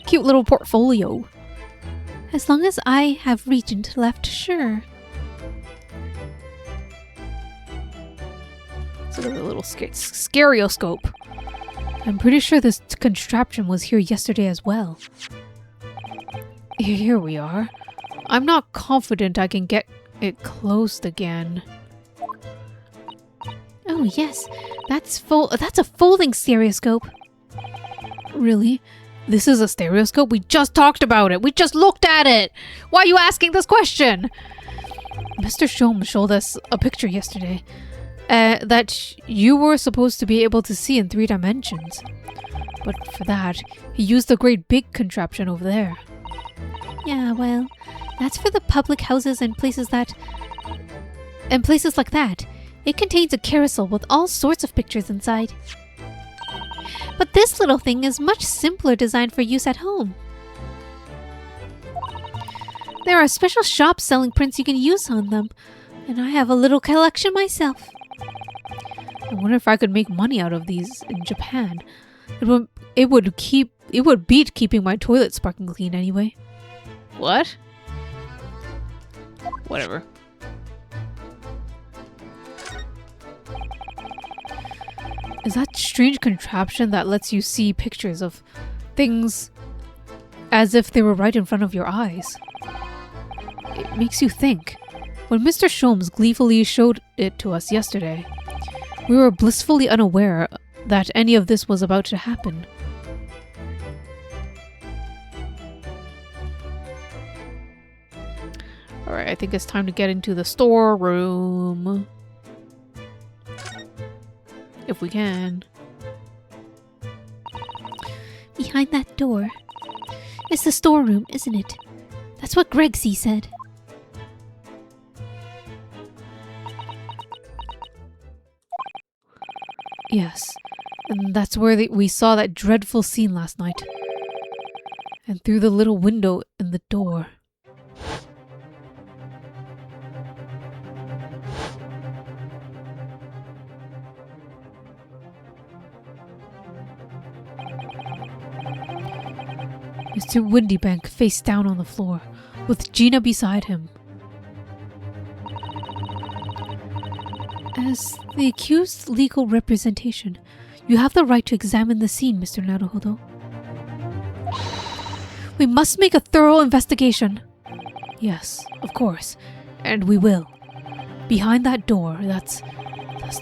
Cute little portfolio. As long as I have Regent left, sure. It's like a little stereoscope. I'm pretty sure this contraption was here yesterday as well. Here we are. I'm not confident I can get it closed again. Oh yes, that's a folding stereoscope. Really? This is a stereoscope? We just talked about it. We just looked at it. Why are you asking this question? Mr. Sholmes showed us a picture yesterday that you were supposed to be able to see in 3 dimensions. But for that, he used a great big contraption over there. Yeah, well, that's for the public houses and places like that. It contains a carousel with all sorts of pictures inside. But this little thing is much simpler designed for use at home. There are special shops selling prints you can use on them, and I have a little collection myself. I wonder if I could make money out of these in Japan. It would beat keeping my toilet sparkling clean anyway. What? Whatever. Is that strange contraption that lets you see pictures of things as if they were right in front of your eyes? It makes you think. When Mr. Sholmes gleefully showed it to us yesterday, we were blissfully unaware that any of this was about to happen. Alright, I think it's time to get into the storeroom. If we can. Behind that door. It's the storeroom, isn't it? That's what Gregsy said. Yes, and that's where we saw that dreadful scene last night. And through the little window in the door. Mr. Windybank face down on the floor, with Gina beside him. As the accused's legal representation, you have the right to examine the scene, Mr. Naruhodo. We must make a thorough investigation. Yes, of course, and we will. Behind that door, that's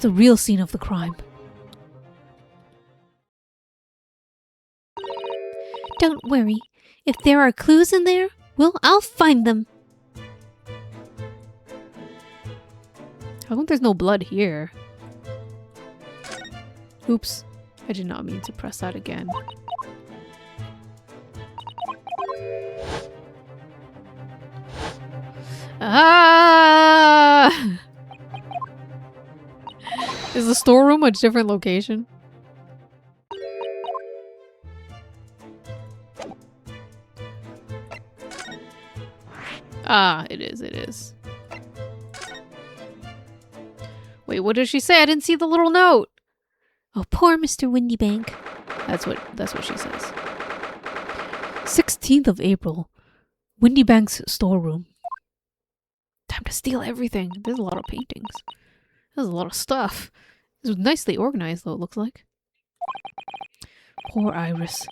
the real scene of the crime. Don't worry. If there are clues in there, I'll find them. How come there's no blood here? Oops, I did not mean to press that again. Ah! Is the storeroom a different location? Ah, it is. Wait, what did she say? I didn't see the little note. Oh, poor Poor Mr. Windybank. That's what she says. 16th of April. Windybank's storeroom. Time to steal everything. There's a lot of paintings. There's a lot of stuff. This was nicely organized, though, it looks like. Poor Iris.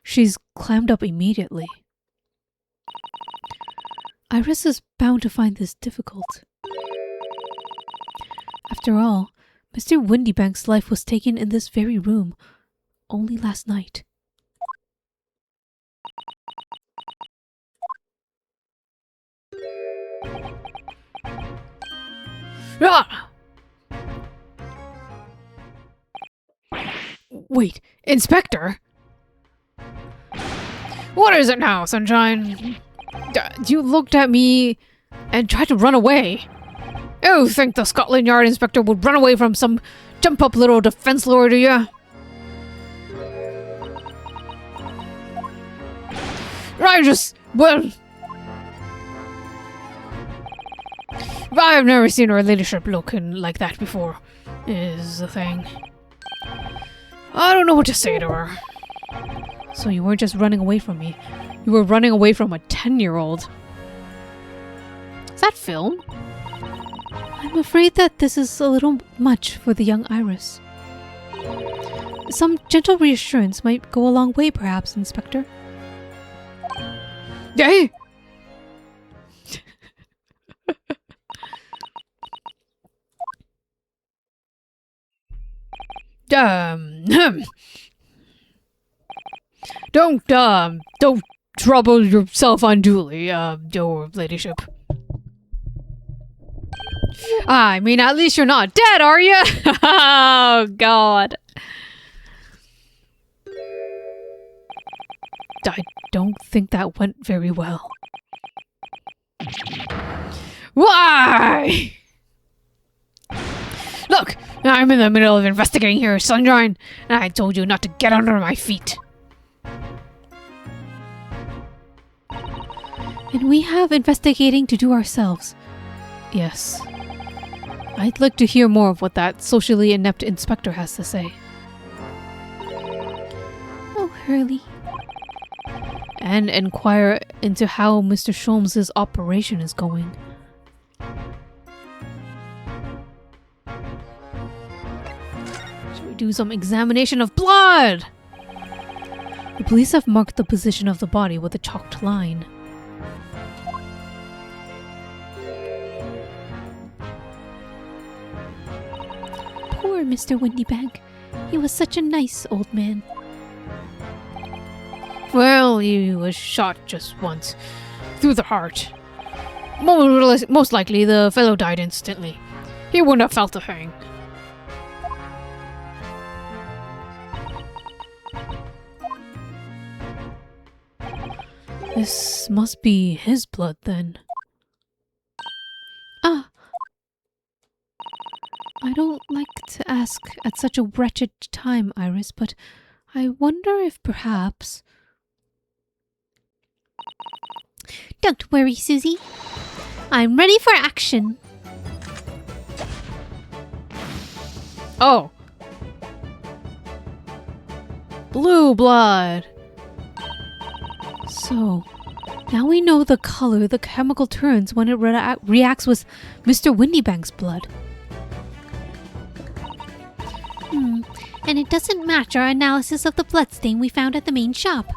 She's clammed up immediately. Iris is bound to find this difficult. After all, Mr. Windybank's life was taken in this very room only last night. Ah! Wait, Inspector? What is it now, Sunshine? You looked at me and tried to run away. You think the Scotland Yard Inspector would run away from some jump-up little defense lawyer, do you? I've never seen her ladyship looking like that before, is the thing. I don't know what to say to her. So you weren't just running away from me. You were running away from a 10-year-old. Is that film? I'm afraid that this is a little much for the young Iris. Some gentle reassurance might go a long way, perhaps, Inspector. Yay! Don't trouble yourself unduly, your ladyship. I mean, at least you're not dead, are you? Oh, God. I don't think that went very well. Why? Look, I'm in the middle of investigating here, Sunshine, and I told you not to get under my feet. And we have investigating to do ourselves. Yes. I'd like to hear more of what that socially inept inspector has to say. Oh, Hurley. And inquire into how Mr. Sholmes' operation is going. Should we do some examination of blood? The police have marked the position of the body with a chalked line. Poor Mr. Windybank. He was such a nice old man. Well, he was shot just once. Through the heart. Most likely the fellow died instantly. He wouldn't have felt a thing. This must be his blood then. Ah! I don't like to ask at such a wretched time, Iris, but I wonder if perhaps... Don't worry, Susie. I'm ready for action. Oh. Blue blood. So, now we know the color the chemical turns when it reacts with Mr. Windybank's blood. And it doesn't match our analysis of the bloodstain we found at the main shop.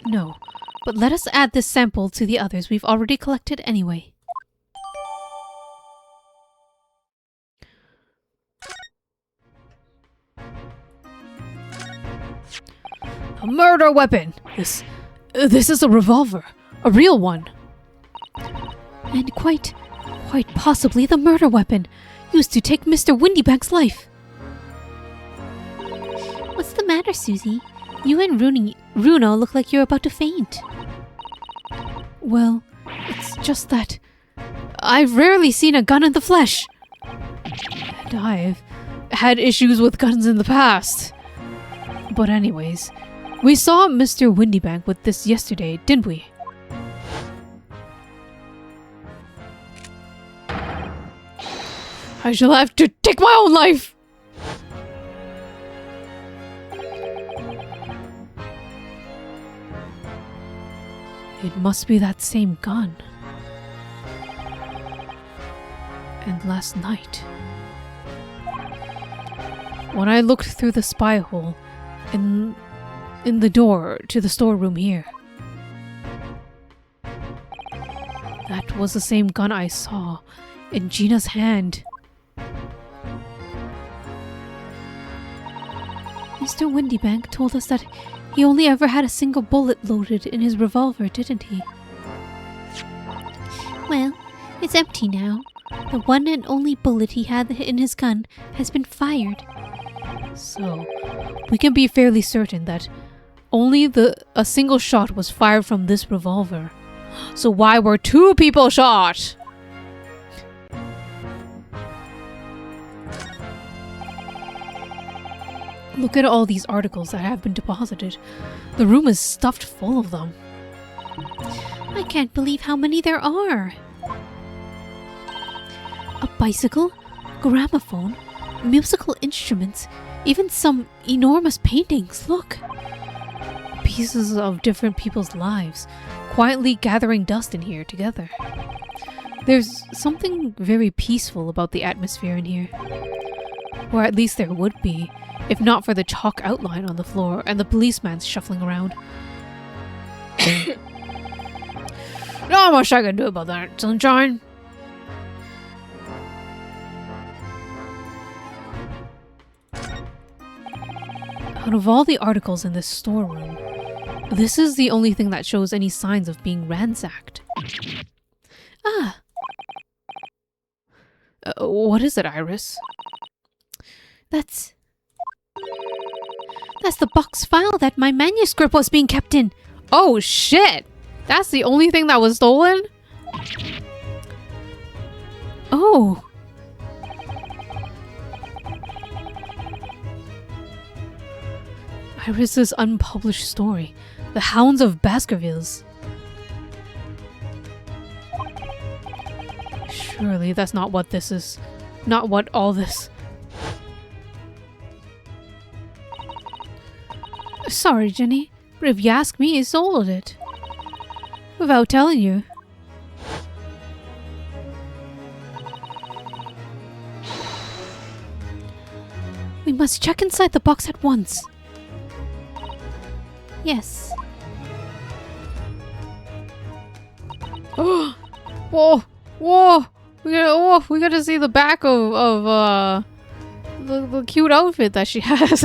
No, but let us add this sample to the others we've already collected anyway. A murder weapon! This is a revolver. A real one. And quite possibly the murder weapon used to take Mr. Windybank's life. What's the matter, Susie? You and Runo look like you're about to faint. Well, it's just that I've rarely seen a gun in the flesh. And I've had issues with guns in the past. But anyways, we saw Mr. Windybank with this yesterday, didn't we? I shall have to take my own life! It must be that same gun. And last night, when I looked through the spy hole in the door to the storeroom here, that was the same gun I saw in Gina's hand. Mr. Windybank told us that he only ever had a single bullet loaded in his revolver, didn't he? Well, it's empty now. The one and only bullet he had in his gun has been fired. So, we can be fairly certain that only a single shot was fired from this revolver. So why were 2 people shot? Look at all these articles that have been deposited. The room is stuffed full of them. I can't believe how many there are. A bicycle, gramophone, musical instruments, even some enormous paintings. Look. Pieces of different people's lives, quietly gathering dust in here together. There's something very peaceful about the atmosphere in here. Or at least there would be, if not for the chalk outline on the floor and the policeman shuffling around. Not much I can do about that, sunshine. Out of all the articles in this storeroom, this is the only thing that shows any signs of being ransacked. Ah, What is it, Iris? that's the box file that my manuscript was being kept in. Oh shit! That's the only thing that was stolen? Oh. Iris's unpublished story, The Hounds of Baskervilles. Surely that's not what this is. Not what all this... Sorry, Jenny, but if you ask me, he sold it. Without telling you. We must check inside the box at once. Yes. Oh, whoa, whoa! We gotta see the back of the cute outfit that she has.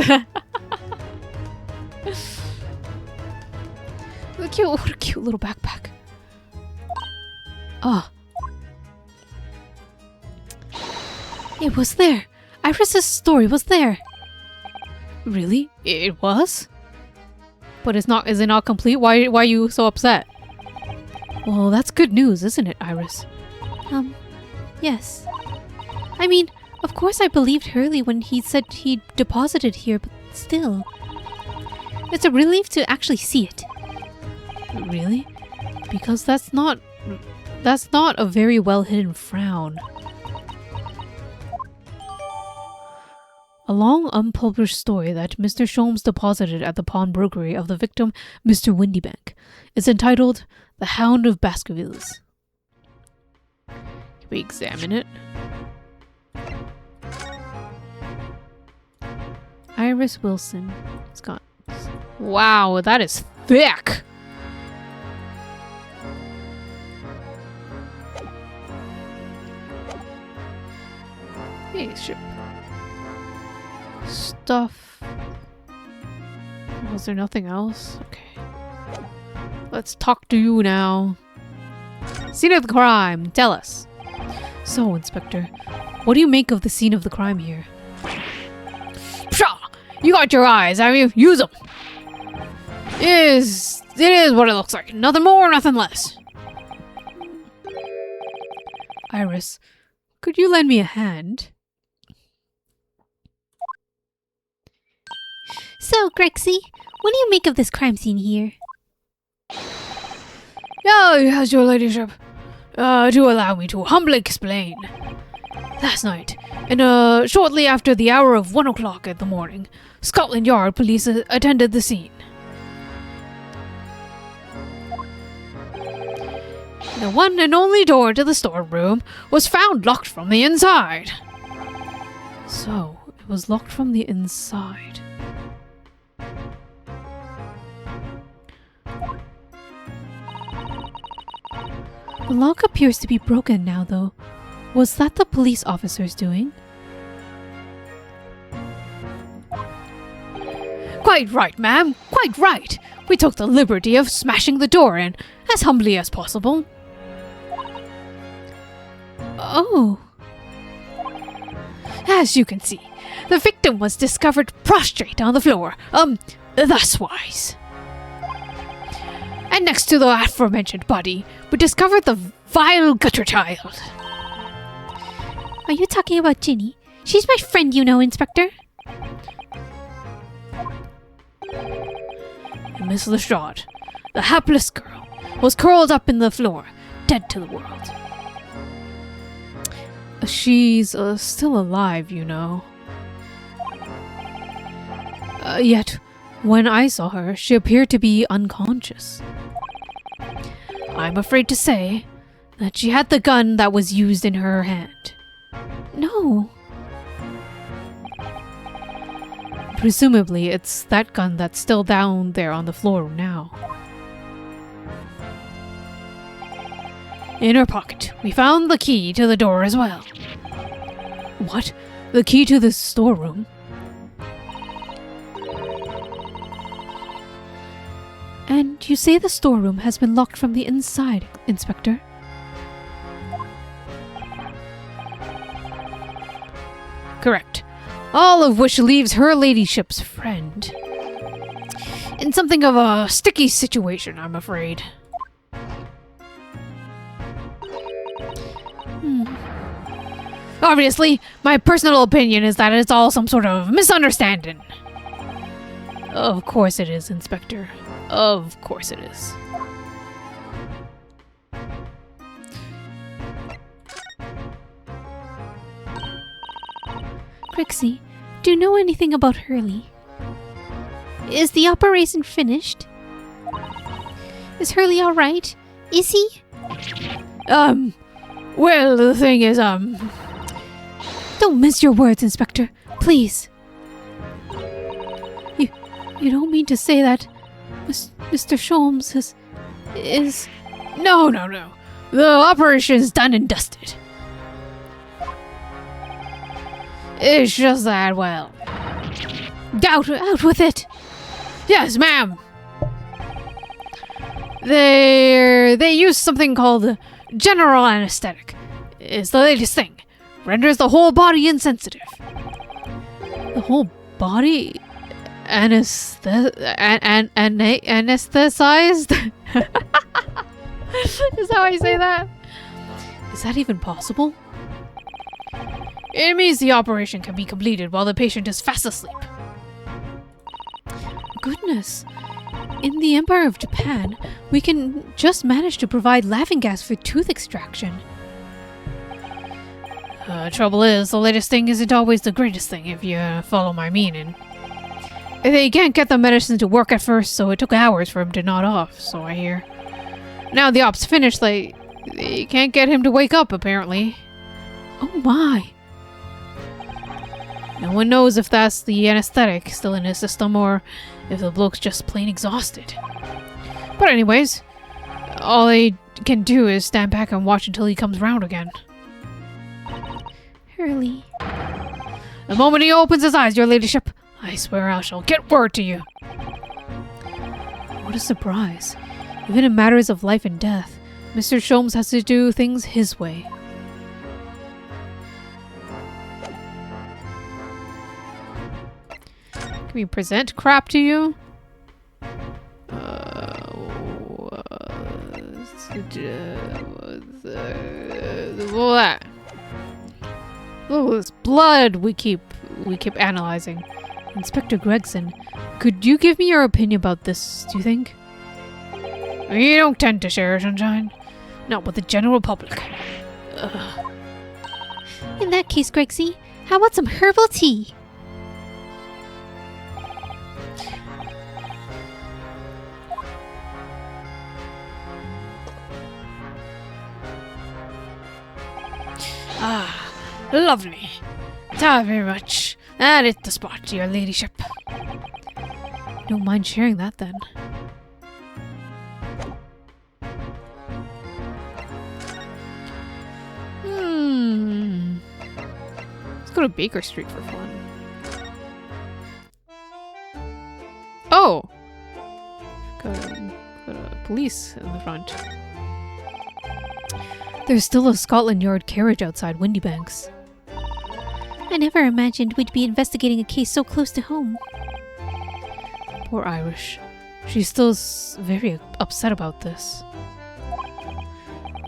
What a cute little backpack. Ah. It was there. Iris's story was there. Really? It was? But is it not complete? Why are you so upset? Well, that's good news, isn't it, Iris? Yes. I mean, of course I believed Hurley when he said he deposited here, but still. It's a relief to actually see it. Really? Because that's not a very well hidden frown. A long unpublished story that Mr. Sholmes deposited at the pawnbrokery of the victim, Mr. Windybank, is entitled The Hound of Baskervilles. Can we examine it? Iris Wilson. It's got... Wow, that is thick! Spaceship. Stuff. Was there nothing else? Okay. Let's talk to you now. Scene of the crime. Tell us. So, Inspector, what do you make of the scene of the crime here? Pshaw! You got your eyes, have you? Use them! It is what it looks like. Nothing more, nothing less. Iris, could you lend me a hand? So, Grexy, what do you make of this crime scene here? Yes, your ladyship. Do allow me to humbly explain. Last night, and shortly after the hour of 1 o'clock in the morning, Scotland Yard police attended the scene. The one and only door to the storeroom was found locked from the inside. So, it was locked from the inside. The lock appears to be broken now, though. Was that the police officer's doing? Quite right, ma'am. Quite right. We took the liberty of smashing the door in, as humbly as possible. Oh. As you can see, the victim was discovered prostrate on the floor, thuswise. And next to the aforementioned body, we discovered the vile gutter child. Are you talking about Ginny? She's my friend, you know, Inspector. Miss Lestrade, the hapless girl, was curled up in the floor, dead to the world. She's still alive, you know. Yet, when I saw her, she appeared to be unconscious. I'm afraid to say that she had the gun that was used in her hand. No. Presumably, it's that gun that's still down there on the floor now. In her pocket, we found the key to the door as well. What? The key to the storeroom? And you say the storeroom has been locked from the inside, Inspector? Correct. All of which leaves her ladyship's friend in something of a sticky situation, I'm afraid. Obviously, my personal opinion is that it's all some sort of misunderstanding. Of course it is, Inspector. Of course it is. Crixie, do you know anything about Hurley? Is the operation finished? Is Hurley alright? Is he? Well, the thing is, Don't mince your words, Inspector. Please. You don't mean to say that Mr. Sholmes is... No. The operation's done and dusted. It's just that, well... Out with it! Yes, ma'am! They use something called general anesthetic. It's the latest thing. Renders the whole body insensitive. The whole body... anesthetized? Is that how I say that? Is that even possible? It means the operation can be completed while the patient is fast asleep. Goodness. In the Empire of Japan, we can just manage to provide laughing gas for tooth extraction. Trouble is, the latest thing isn't always the greatest thing, if you follow my meaning. They can't get the medicine to work at first, so it took hours for him to nod off, so I hear. Now the op's finished, they can't get him to wake up, apparently. Oh my. No one knows if that's the anesthetic still in his system or if the bloke's just plain exhausted. But anyways, all they can do is stand back and watch until he comes round again. Hurley. The moment he opens his eyes, your ladyship, I swear I shall get word to you. What a surprise. Even in matters of life and death, Mr. Sholmes has to do things his way. Can we present crap to you? What? Oh, this blood we keep analyzing. Inspector Gregson, could you give me your opinion about this, do you think? You don't tend to share, Sunshine. Not with the general public. In that case, Grexie, how about some herbal tea? Ah, lovely. Thank you very much. That is the spot, your ladyship. Don't mind sharing that then. Let's go to Baker Street for fun. Oh! Got a police in the front. There's still a Scotland Yard carriage outside Windybanks. I never imagined we'd be investigating a case so close to home. Poor Irish. She's still very upset about this.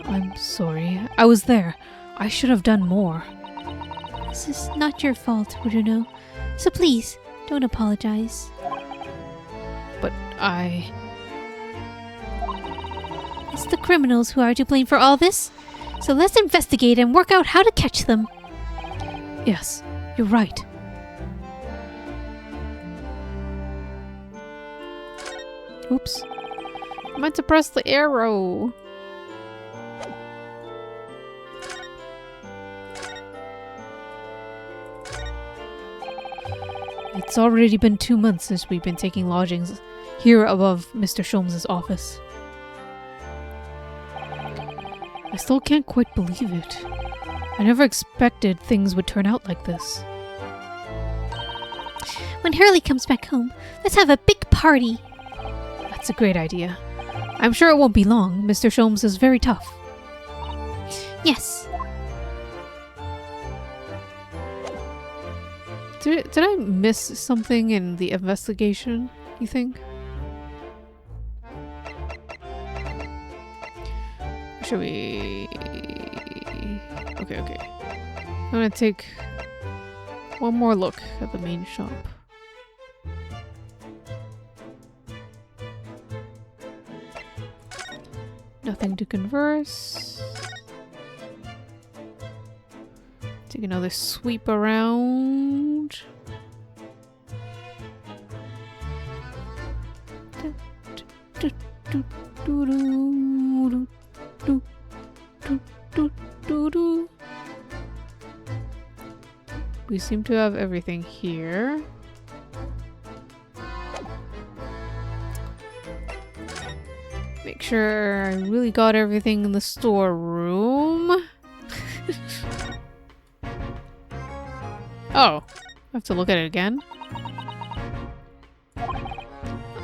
I'm sorry. I was there. I should have done more. This is not your fault, Bruno. So please, don't apologize. But It's the criminals who are to blame for all this. So let's investigate and work out how to catch them. Yes, you're right. Oops. I meant to press the arrow. It's already been 2 months since we've been taking lodgings here above Mr. Sholmes' office. I still can't quite believe it. I never expected things would turn out like this. When Hurley comes back home, let's have a big party. That's a great idea. I'm sure it won't be long. Mr. Sholmes is very tough. Yes. Did I miss something in the investigation, you think? Should we... Okay. I'm gonna take one more look at the main shop. Nothing to converse. Take another sweep around. We seem to have everything here. Make sure I really got everything in the storeroom. Oh, I have to look at it again.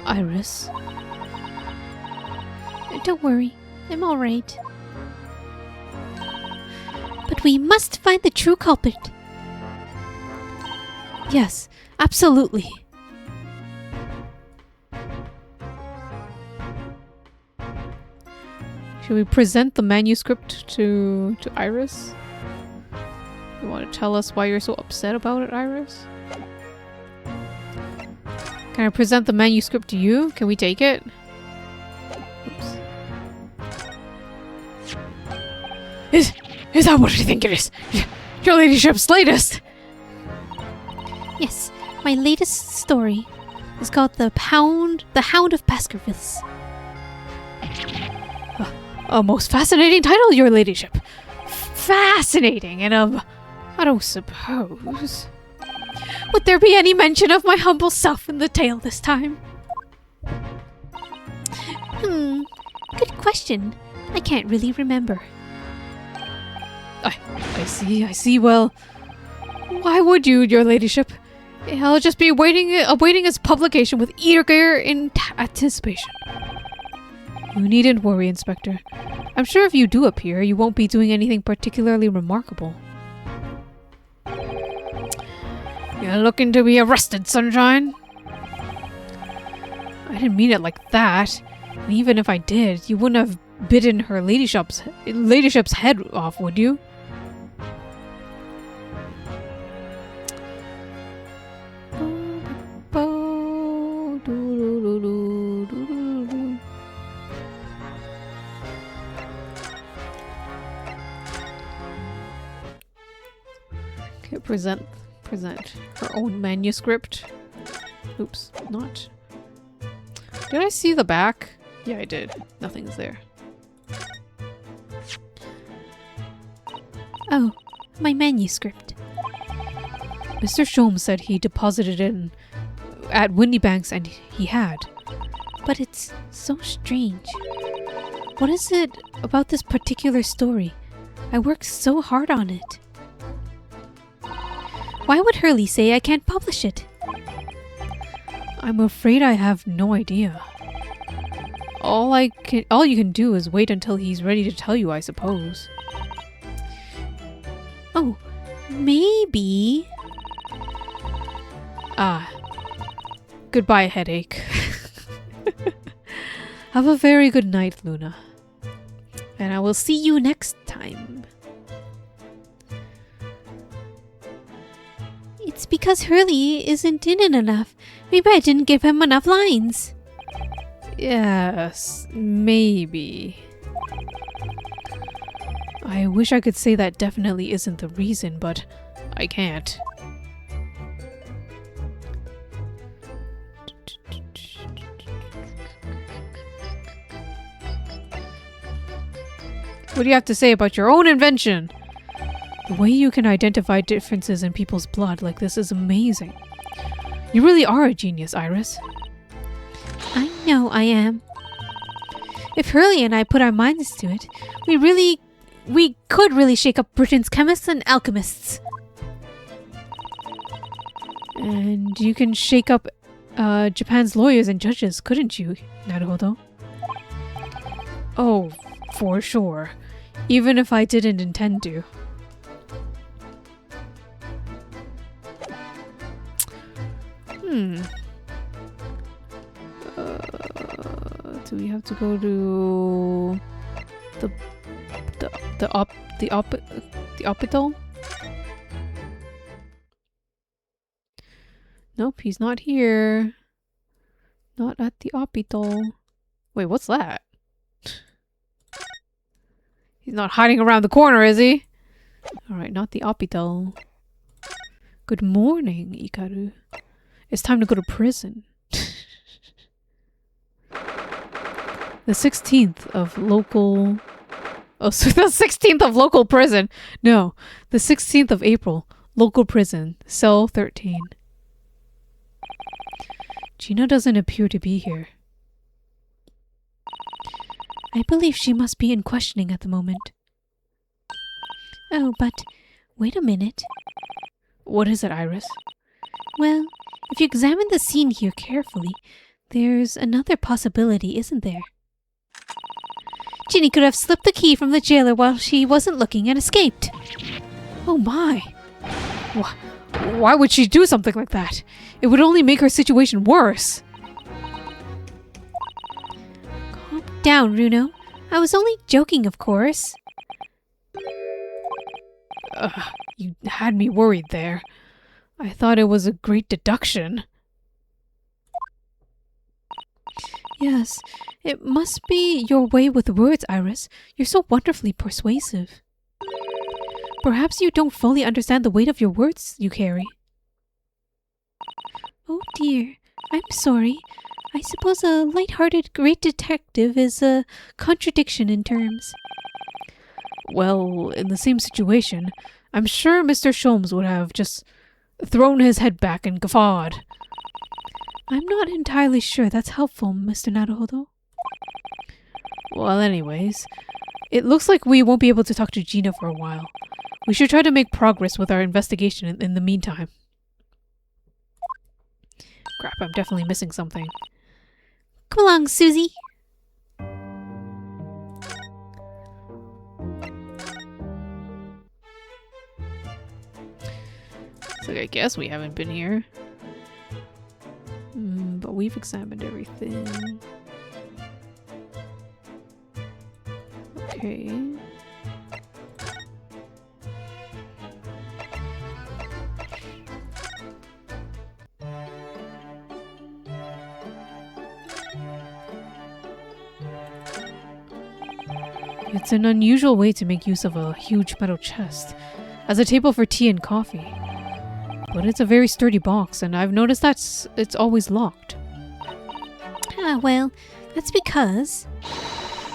Iris. Don't worry, I'm alright. But we must find the true culprit. Yes, absolutely. Should we present the manuscript to Iris? You want to tell us why you're so upset about it, Iris? Can I present the manuscript to you? Can we take it? Oops. Is that what you think it is? Your ladyship's latest! Yes, my latest story is called The Hound of Baskervilles. A most fascinating title, your ladyship. Fascinating, and I don't suppose... Would there be any mention of my humble self in the tale this time? Good question. I can't really remember. I see. Well, why would you, your ladyship? I'll just be awaiting its publication with eager anticipation. You needn't worry, Inspector. I'm sure if you do appear, you won't be doing anything particularly remarkable. You're looking to be arrested, Sunshine? I didn't mean it like that. And even if I did, you wouldn't have bitten her ladyship's head off, would you? Okay, present her own manuscript. Oops, not. Did I see the back? Yeah, I did. Nothing's there. Oh, my manuscript. Mr. Sholmes said he deposited it at Windy Banks and he had. But it's so strange. What is it about this particular story? I worked so hard on it. Why would Hurley say I can't publish it? I'm afraid I have no idea. All you can do is wait until he's ready to tell you, I suppose. Oh, maybe. Goodbye, headache. Have a very good night, Luna. And I will see you next time. It's because Hurley isn't in it enough. Maybe I didn't give him enough lines. Yes, maybe. I wish I could say that definitely isn't the reason, but I can't. What do you have to say about your own invention? The way you can identify differences in people's blood like this is amazing. You really are a genius, Iris. I know I am. If Hurley and I put our minds to it, we could really shake up Britain's chemists and alchemists. And you can shake up Japan's lawyers and judges, couldn't you, Naruhodo? Oh, for sure. Even if I didn't intend to. Do we have to go to the hospital? Nope, he's not here. Not at the hospital. Wait, what's that? He's not hiding around the corner, is he? Alright, not the hospital. Good morning, Ikaru. It's time to go to prison. The 16th of local... Oh, so the 16th of local prison! No, the 16th of April. Local prison. Cell 13. Gina doesn't appear to be here. I believe she must be in questioning at the moment. Oh, but wait a minute. What is it, Iris? Well, if you examine the scene here carefully, there's another possibility, isn't there? Ginny could have slipped the key from the jailer while she wasn't looking and escaped. Oh my! Why would she do something like that? It would only make her situation worse. Calm down, Runo. I was only joking, of course. You had me worried there. I thought it was a great deduction. Yes, it must be your way with words, Iris. You're so wonderfully persuasive. Perhaps you don't fully understand the weight of your words you carry. Oh dear, I'm sorry. I suppose a light-hearted great detective is a contradiction in terms. Well, in the same situation, I'm sure Mr. Sholmes would have just thrown his head back and guffawed. I'm not entirely sure that's helpful, Mr. Naruhodo. Well, anyways, it looks like we won't be able to talk to Gina for a while. We should try to make progress with our investigation in the meantime. Crap, I'm definitely missing something. Come along, Susie. So I guess we haven't been here. But we've examined everything. Okay. It's an unusual way to make use of a huge metal chest as a table for tea and coffee. But it's a very sturdy box, and I've noticed that it's always locked. Well, that's because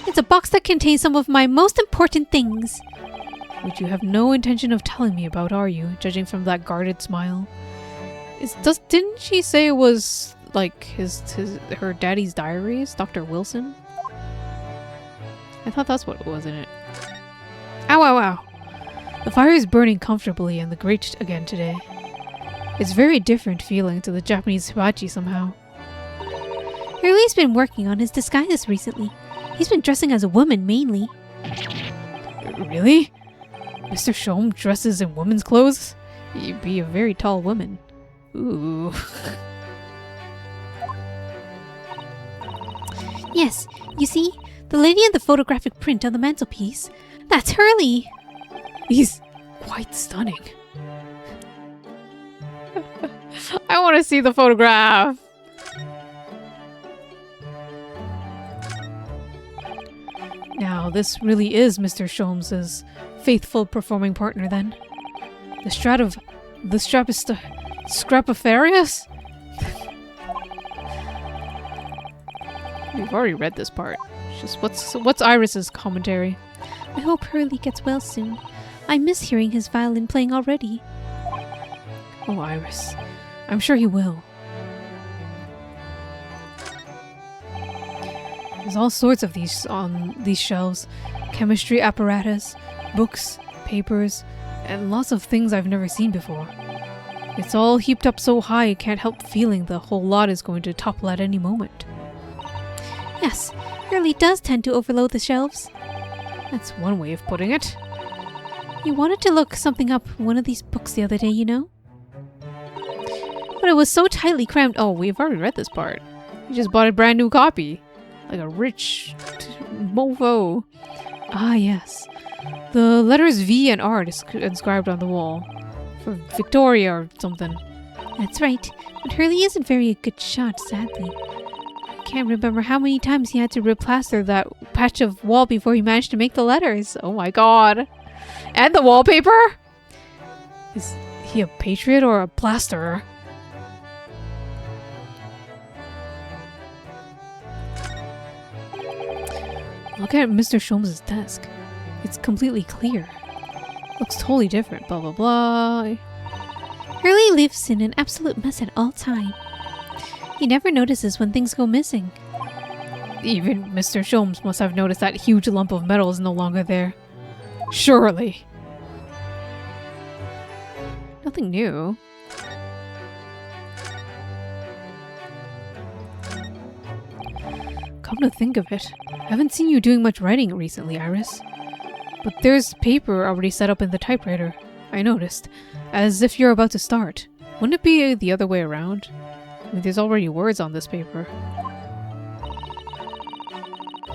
it's a box that contains some of my most important things. Which you have no intention of telling me about, are you? Judging from that guarded smile. Didn't she say it was like her daddy's diaries, Dr. Wilson? I thought that's what it was in it. Ow, ow, ow. The fire is burning comfortably in the grate again today. It's very different feeling to the Japanese hibachi somehow. Hurley's been working on his disguises recently. He's been dressing as a woman mainly. Really? Mr. Shom dresses in women's clothes? You'd be a very tall woman. Ooh. Yes, you see, the lady in the photographic print on the mantelpiece, that's Hurley. He's quite stunning. I want to see the photograph. Now, this really is Mr. Sholmes's faithful performing partner, then. The Strapifarius? We've already read this part. Just what's Iris's commentary? I hope Hurley gets well soon. I miss hearing his violin playing already. Oh, Iris. I'm sure he will. There's all sorts of these on these shelves. Chemistry apparatus, books, papers, and lots of things I've never seen before. It's all heaped up so high I can't help feeling the whole lot is going to topple at any moment. Yes, Hurley does tend to overload the shelves. That's one way of putting it. He wanted to look something up in one of these books the other day, you know? But it was so tightly crammed. Oh, we've already read this part. You just bought a brand new copy. Like a rich mofo. Ah, yes. The letters V and R inscribed on the wall. For Victoria or something. That's right. But Hurley isn't very a good shot, sadly. I can't remember how many times he had to replaster that patch of wall before he managed to make the letters. Oh my god. And the wallpaper? Is he a patriot or a plasterer? Look at Mr. Sholmes' desk. It's completely clear. Looks totally different, blah blah blah. Hurley lives in an absolute mess at all time. He never notices when things go missing. Even Mr. Sholmes must have noticed that huge lump of metal is no longer there. Surely. Nothing new. Come to think of it, I haven't seen you doing much writing recently, Iris. But there's paper already set up in the typewriter, I noticed, as if you're about to start. Wouldn't it be the other way around? I mean, there's already words on this paper.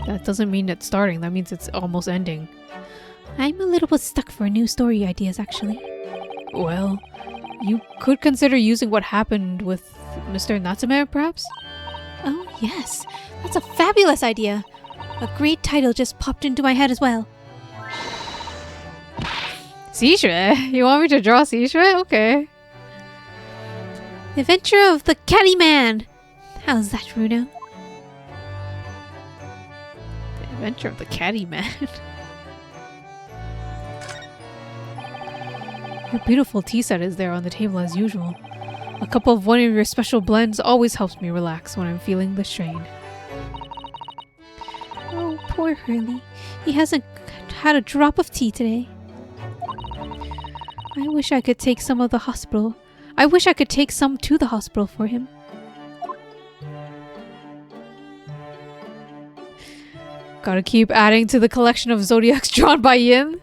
That doesn't mean it's starting, that means it's almost ending. I'm a little bit stuck for new story ideas, actually. Well, you could consider using what happened with Mr. Natsume, perhaps? Oh, yes. That's a fabulous idea. A great title just popped into my head as well. Seishue? You want me to draw Seishue? Okay. The Adventure of the Caddy Man. How's that, Runo? The Adventure of the Caddy Man. Your beautiful tea set is there on the table as usual. A cup of one of your special blends always helps me relax when I'm feeling the strain. Oh, poor Hurley. He hasn't had a drop of tea today. I wish I could take some of the hospital. I wish I could take some to the hospital for him. Gotta keep adding to the collection of zodiacs drawn by Yin.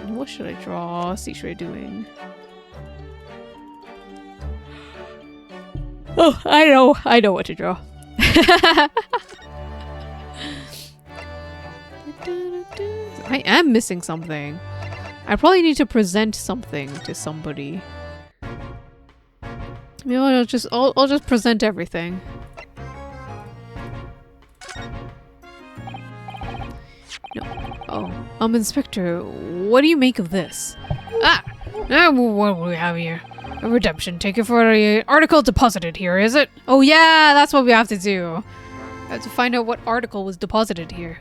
What should I draw Seishue doing? Oh, I know what to draw. I am missing something. I probably need to present something to somebody. You know, I'll just present everything. No. Oh, Inspector, what do you make of this? What do we have here? A redemption ticket for an article deposited here, is it? Oh yeah, that's what we have to do. I have to find out what article was deposited here.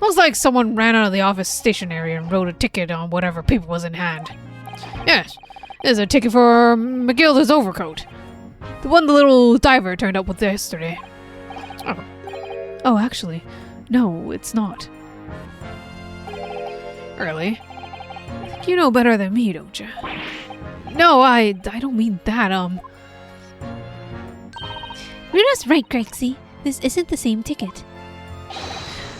Looks like someone ran out of the office stationery and wrote a ticket on whatever paper was in hand. Yes, there's a ticket for McGilda's overcoat. The one the little diver turned up with yesterday. Oh, actually, no, it's not. Really? I think you know better than me, don't you? No, I don't mean that, Luna's right, Grexy. This isn't the same ticket.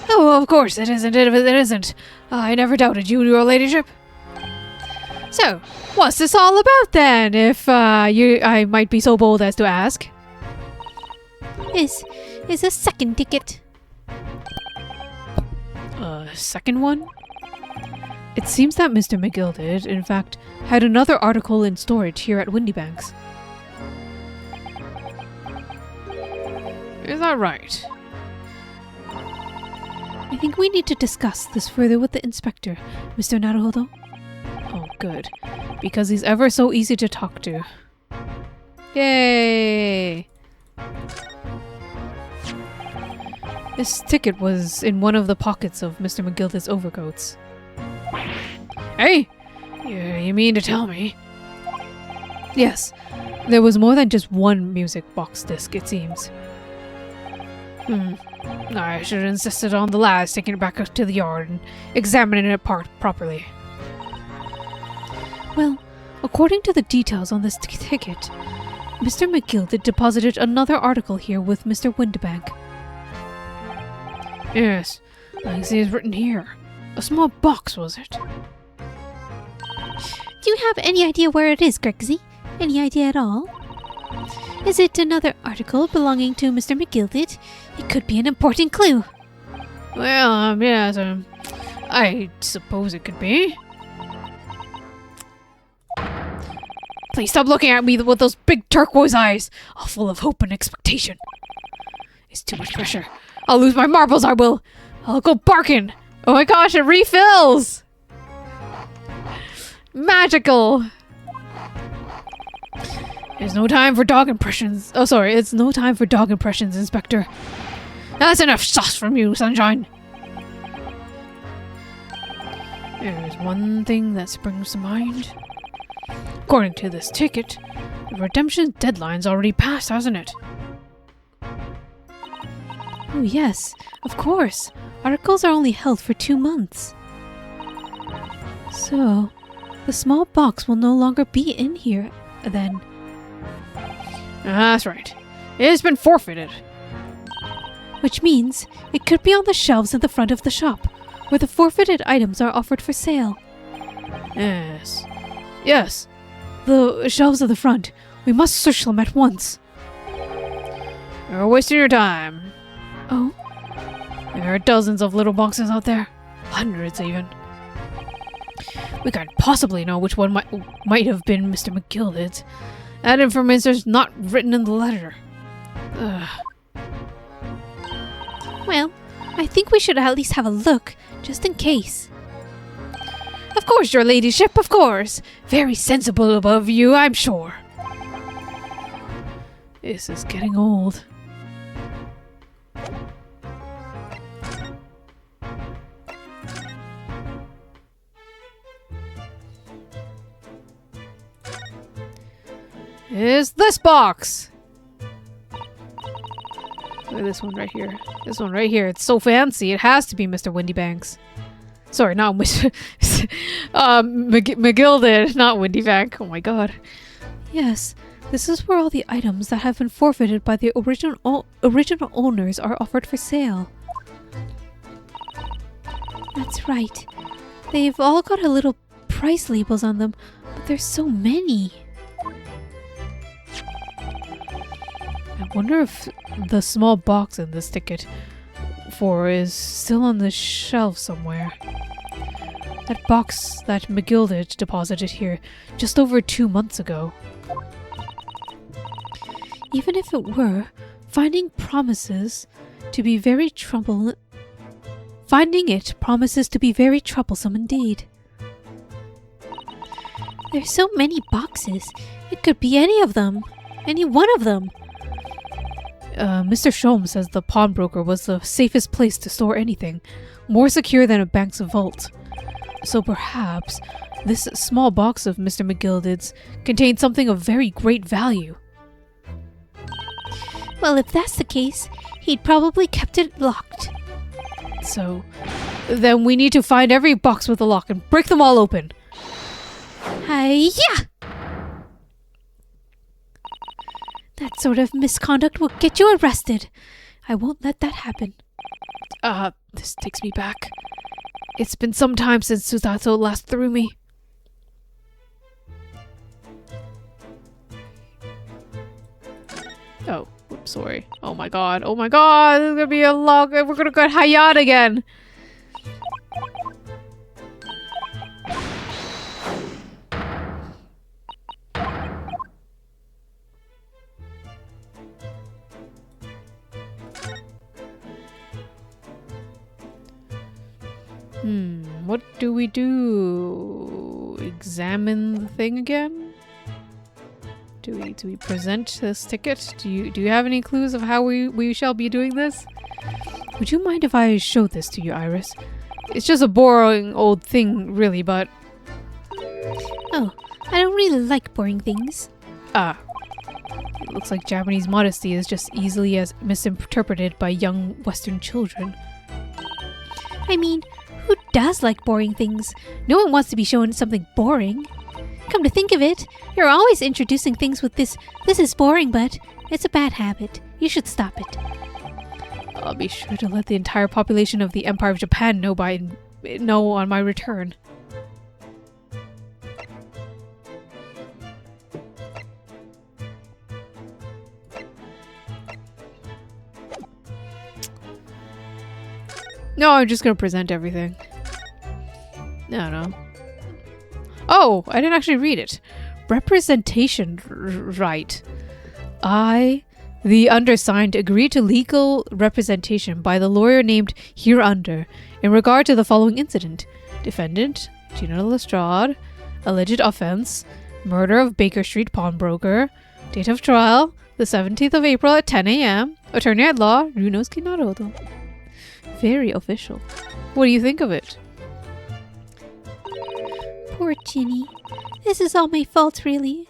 Oh, of course it isn't. It isn't. I never doubted you, your ladyship. So, what's this all about then, if I might be so bold as to ask? Is a second ticket. Second one? It seems that Mr. McGill did, in fact, had another article in storage here at Windybanks. Is that right? I think we need to discuss this further with the inspector, Mr. Naruhodo. Oh, good. Because he's ever so easy to talk to. Yay! This ticket was in one of the pockets of Mr. McGilda's overcoats. Hey! You mean to tell me? Yes. There was more than just one music box disc, it seems. I should have insisted on the lads taking it back to the yard and examining it properly. Well, according to the details on this ticket, Mr. McGill deposited another article here with Mr. Windybank. Yes, I see it's written here. A small box, was it? Do you have any idea where it is, Grexy? Any idea at all? Is it another article belonging to Mr. McGilded? It could be an important clue. Well, yes, I suppose it could be. Please stop looking at me with those big turquoise eyes, all full of hope and expectation. It's too much pressure. I'll lose my marbles, I will. I'll go barking. Oh my gosh, it refills! Magical! There's no time for dog impressions. Oh, sorry, it's no time for dog impressions, Inspector. That's enough sauce from you, Sunshine. There's one thing that springs to mind. According to this ticket, the redemption deadline's already passed, hasn't it? Oh yes, of course. Articles are only held for 2 months. So, the small box will no longer be in here, then. That's right. It's been forfeited. Which means it could be on the shelves at the front of the shop, where the forfeited items are offered for sale. Yes. Yes. The shelves at the front. We must search them at once. You're wasting your time. Oh? There are dozens of little boxes out there. Hundreds, even. We can't possibly know which one might have been Mr. McGilded's. That information's not written in the letter. Ugh. Well, I think we should at least have a look, just in case. Of course, your ladyship, of course. Very sensible of you, I'm sure. This is getting old. Is this box? Look at this one right here. This one right here. It's so fancy. It has to be Mr. Windybanks. Sorry, not Mr. McGilded, not Windybank. Oh my god. Yes, this is where all the items that have been forfeited by the original owners are offered for sale. That's right. They've all got a little price labels on them, but there's so many. I wonder if the small box in this ticket is still on the shelf somewhere. That box that McGilded deposited here just over 2 months ago. Even if it were, finding it promises to be very troublesome indeed. There's so many boxes. It could be any of them. Any one of them. Mr. Shom says the pawnbroker was the safest place to store anything. more secure than a bank's vault. So perhaps this small box of Mr. McGilded's contains something of very great value. Well, if that's the case, he'd probably kept it locked. So, then we need to find every box with a lock and break them all open. Hi-ya! That sort of misconduct will get you arrested. I won't let that happen. This takes me back. It's been some time since Susato last threw me. Oh, oops, sorry. Oh my god, there's gonna be a log. We're gonna get Hayat again. What do we do? Examine the thing again? Do we present this ticket? Do you have any clues of how we shall be doing this? Would you mind if I showed this to you, Iris? It's just a boring old thing, really, but... Oh, I don't really like boring things. It looks like Japanese modesty is just easily as misinterpreted by young Western children. I mean, who does like boring things? No one wants to be shown something boring. Come to think of it, you're always introducing things with this is boring, but it's a bad habit. You should stop it. I'll be sure to let the entire population of the Empire of Japan know on my return. No, I'm just gonna present everything. No. Oh, I didn't actually read it. Representation right. I, the undersigned, agree to legal representation by the lawyer named hereunder in regard to the following incident. Defendant, Gina Lestrade. Alleged offense, murder of Baker Street pawnbroker. Date of trial, the 17th of April at 10 a.m. Attorney at law, Runosuke Naruto. Very official. What do you think of it? Poor Ginny. This is all my fault, really.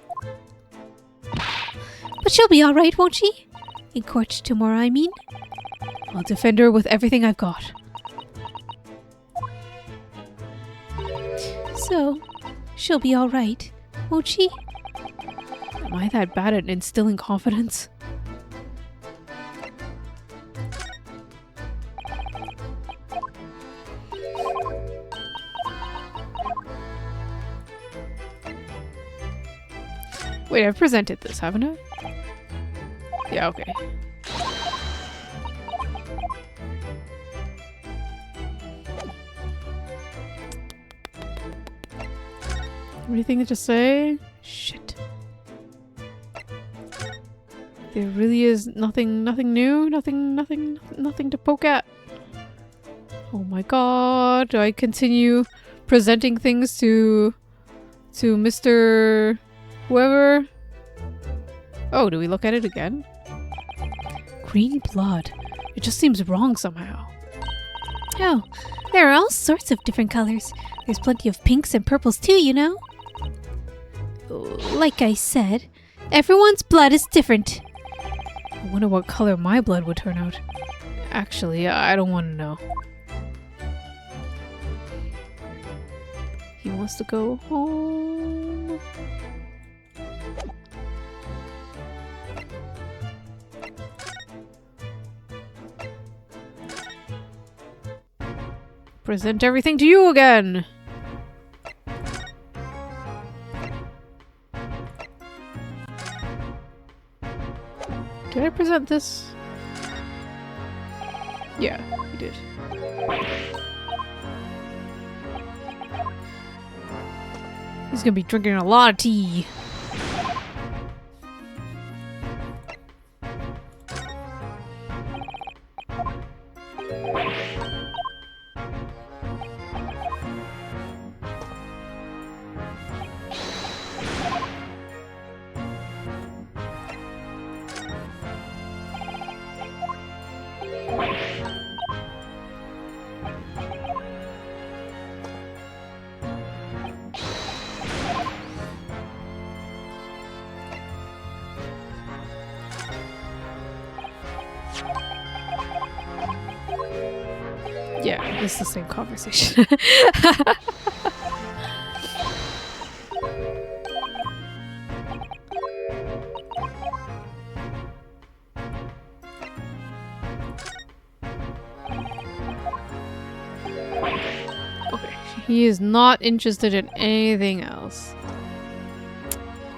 But she'll be alright, won't she? In court tomorrow, I mean. I'll defend her with everything I've got. So, she'll be alright, won't she? Am I that bad at instilling confidence? Wait, I've presented this, haven't I? Yeah, okay. Anything to say? Shit. There really is nothing new? Nothing to poke at? Oh my god, do I continue presenting things to Mr. whoever? Oh, do we look at it again? Green blood. It just seems wrong somehow. Oh, there are all sorts of different colors. There's plenty of pinks and purples too, you know? Like I said, everyone's blood is different. I wonder what color my blood would turn out. Actually, I don't want to know. He wants to go home. Present everything to you again. Did I present this? Yeah, you did. He's gonna be drinking a lot of tea. Yeah, it's the same conversation. Okay, he is not interested in anything else.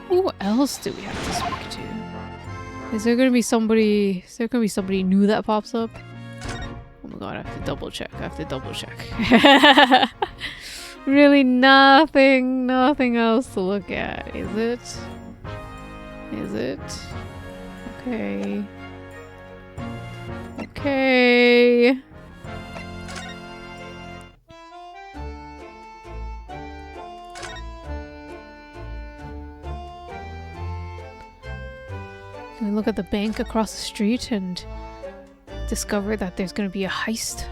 Who else do we have to speak to? Is there gonna be somebody? Is there gonna be somebody new that pops up? Oh my god, I have to double check. I have to double check. Really nothing else to look at, is it? Is it? Okay. Okay. Can we look at the bank across the street and discover that there's gonna be a heist?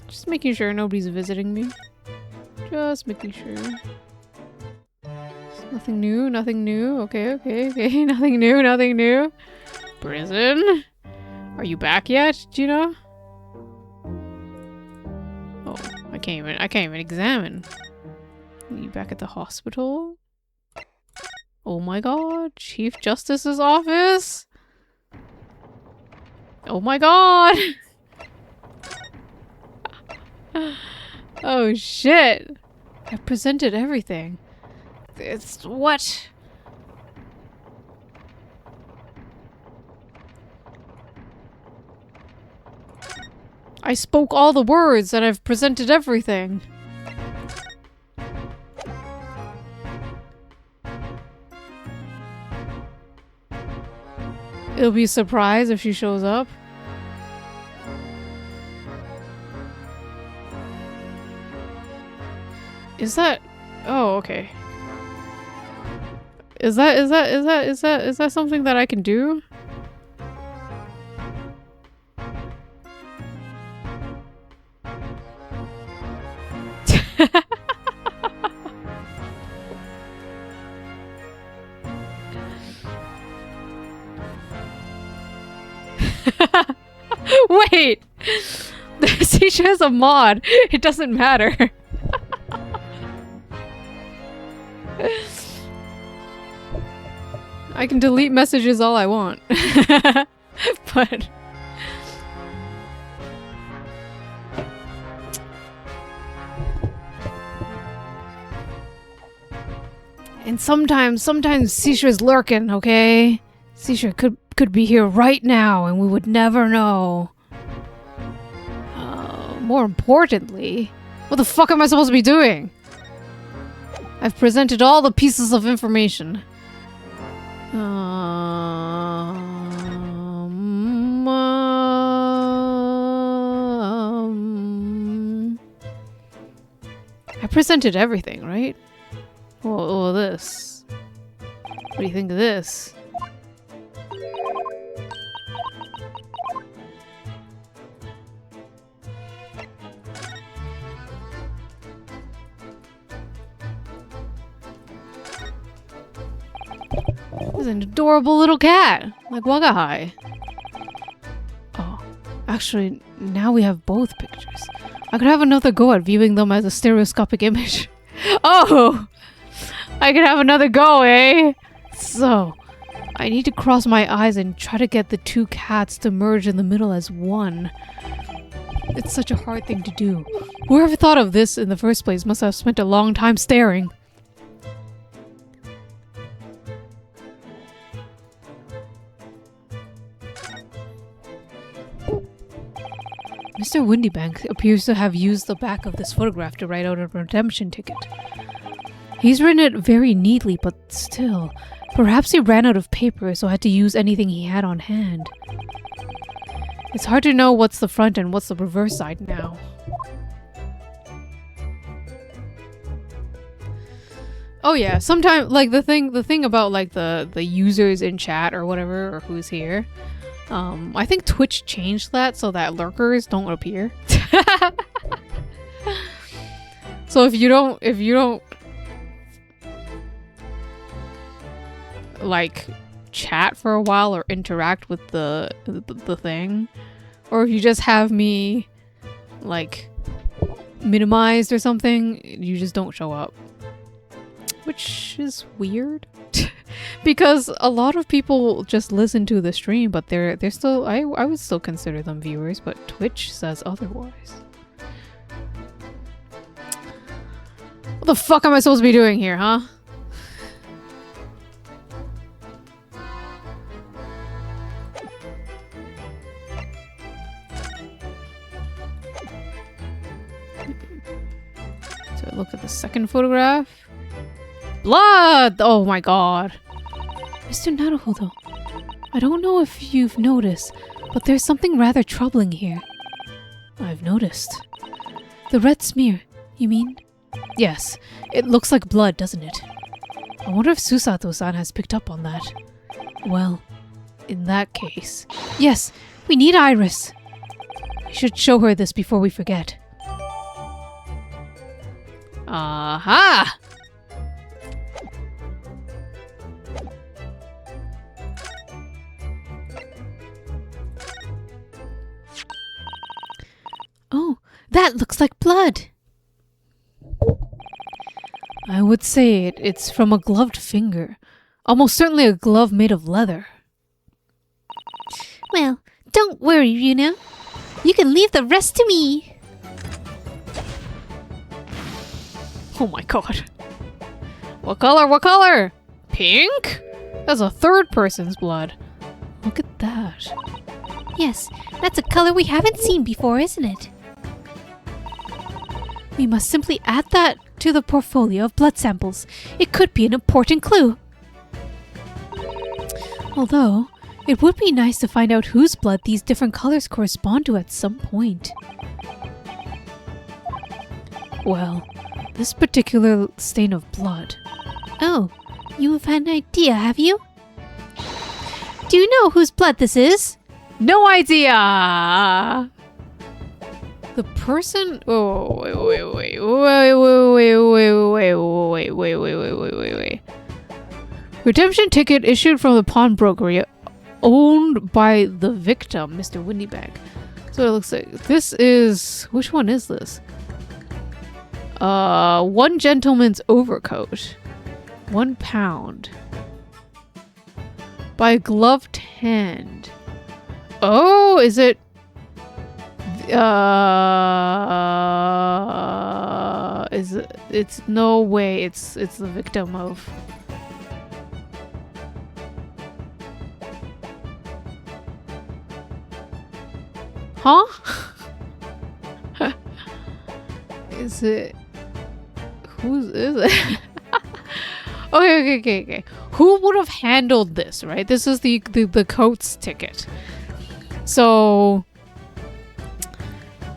Just making sure nobody's visiting me. Just making sure. Nothing new, nothing new. Okay, okay, okay. Nothing new, nothing new. Prison? Are you back yet, Gina? Oh, I can't even examine. Are you back at the hospital? Oh my god, Chief Justice's office? Oh my god! Oh shit! I presented everything. It's what? I spoke all the words and I've presented everything. It'll be a surprise if she shows up. Is that? Oh, okay. Is that something that I can do? Wait! See, she has a mod. It doesn't matter. I can delete messages all I want. But... And sometimes Cishra's lurking, okay? Cishra could be here right now and we would never know. More importantly, what the fuck am I supposed to be doing? I've presented all the pieces of information. I presented everything, right? Oh, this. What do you think of this? This is an adorable little cat, like Wagahai. Oh, actually, now we have both pictures. I could have another go at viewing them as a stereoscopic image. Oh! I could have another go, eh? So, I need to cross my eyes and try to get the two cats to merge in the middle as one. It's such a hard thing to do. Whoever thought of this in the first place must have spent a long time staring. Mr. Windybank appears to have used the back of this photograph to write out a redemption ticket. He's written it very neatly, but still. Perhaps he ran out of paper, so had to use anything he had on hand. It's hard to know what's the front and what's the reverse side now. Oh yeah, sometimes like the thing about like the users in chat or whatever or who's here. I think Twitch changed that so that lurkers don't appear. So if you don't like chat for a while or interact with the thing, or if you just have me like minimized or something, you just don't show up, which is weird. Because a lot of people just listen to the stream, but they're still, I would still consider them viewers, but Twitch says otherwise. What the fuck am I supposed to be doing here, huh? So I look at the second photograph. Blood! Oh my god. Mr. Naruhodo, I don't know if you've noticed, but there's something rather troubling here. I've noticed. The red smear, you mean? Yes, it looks like blood, doesn't it? I wonder if Susato-san has picked up on that. Well, in that case... Yes, we need Iris. We should show her this before we forget. Aha! Oh, that looks like blood. I would say it's from a gloved finger. Almost certainly a glove made of leather. Well, don't worry, Yuna. You can leave the rest to me. Oh my god. What color? What color? Pink? That's a third person's blood. Look at that. Yes, that's a color we haven't seen before, isn't it? We must simply add that to the portfolio of blood samples. It could be an important clue. Although, it would be nice to find out whose blood these different colors correspond to at some point. Well, this particular stain of blood. Oh, you've had an idea, have you? Do you know whose blood this is? No idea! The person... Oh, wait. Redemption ticket issued from the pawnbroker owned by the victim, Mr. Windybank. So it looks like this is... Which one is this? One gentleman's overcoat. £1. By a gloved hand. Oh, is it... It's no way it's the victim of... Huh? Is it... Whose is it? Okay. Who would have handled this, right? This is the coat's ticket. So...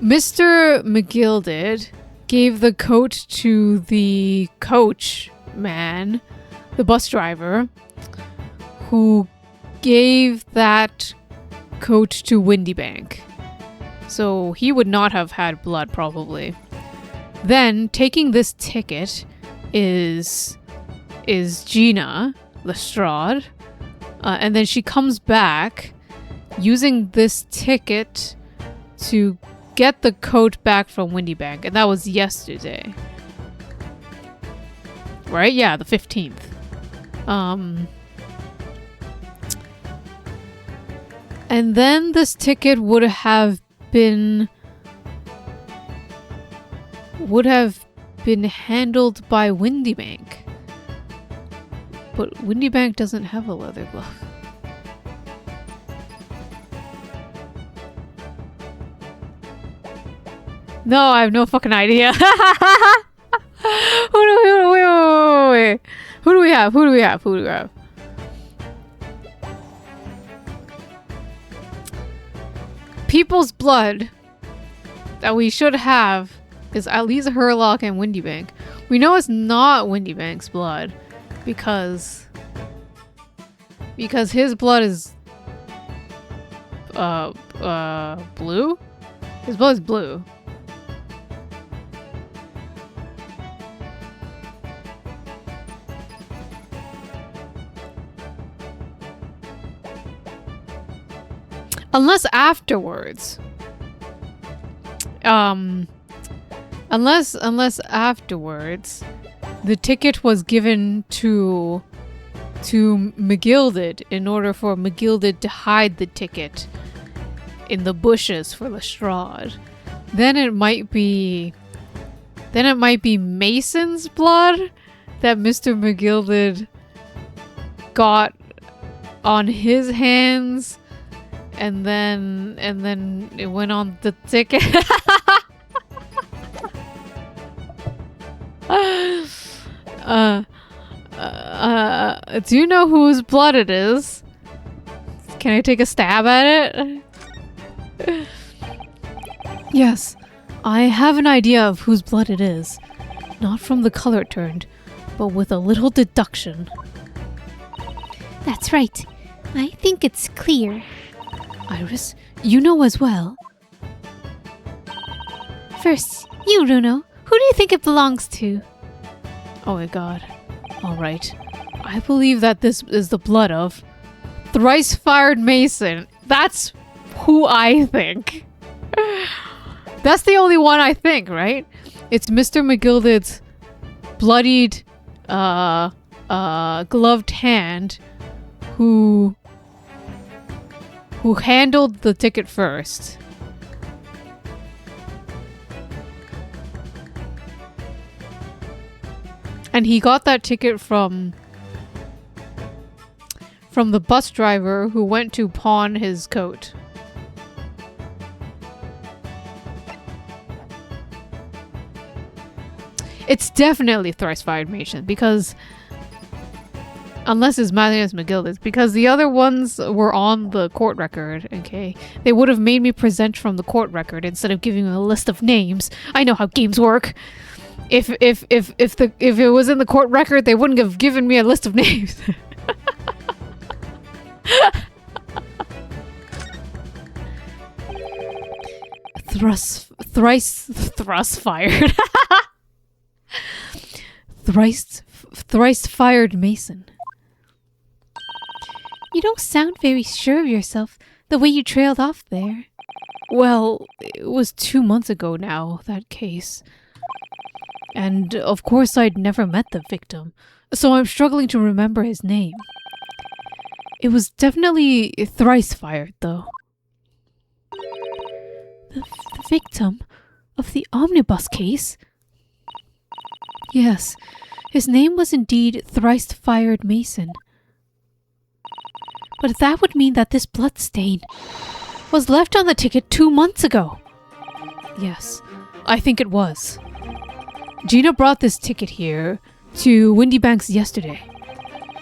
Mr. McGilded gave the coat to the coach man, the bus driver, who gave that coat to Windybank. So he would not have had blood, probably. Then, taking this ticket is Gina Lestrade. And then she comes back using this ticket to get the coat back from Windybank, and that was yesterday. Right? Yeah, the 15th. And then this ticket would have been handled by Windybank. But Windybank doesn't have a leather glove. No, I have no fucking idea. Wait. Who do we have? People's blood that we should have is at least Herlock and Windybank. We know it's not Windybank's blood because his blood is blue? His blood is blue. Unless afterwards. Unless afterwards the ticket was given to McGilded in order for McGilded to hide the ticket in the bushes for Lestrade. Then it might be Mason's blood that Mr. McGilded got on his hands, and then it went on the ticket. Do you know whose blood it is? Can I take a stab at it? Yes, I have an idea of whose blood it is. Not from the color it turned, but with a little deduction. That's right. I think it's clear. Iris, you know as well. First, you, Runo. Who do you think it belongs to? Oh my god. Alright. I believe that this is the blood of Thrice Fired Mason. That's who I think. That's the only one I think, right? It's Mr. McGilded's bloodied, gloved hand who handled the ticket first. And he got that ticket from the bus driver who went to pawn his coat. It's definitely Thrice Fired Mason, because unless it's Matthias McGilded, because the other ones were on the court record, okay? They would have made me present from the court record instead of giving me a list of names. I know how games work. If it was in the court record, they wouldn't have given me a list of names. Thrice fired. Thrice fired Mason. You don't sound very sure of yourself, the way you trailed off there. Well, it was 2 months ago now, that case. And of course I'd never met the victim, so I'm struggling to remember his name. It was definitely Thrice Fired, though. The victim of the omnibus case? Yes, his name was indeed Thrice Fired Mason. But that would mean that this bloodstain was left on the ticket 2 months ago. Yes, I think it was. Gina brought this ticket here to Windy Banks yesterday.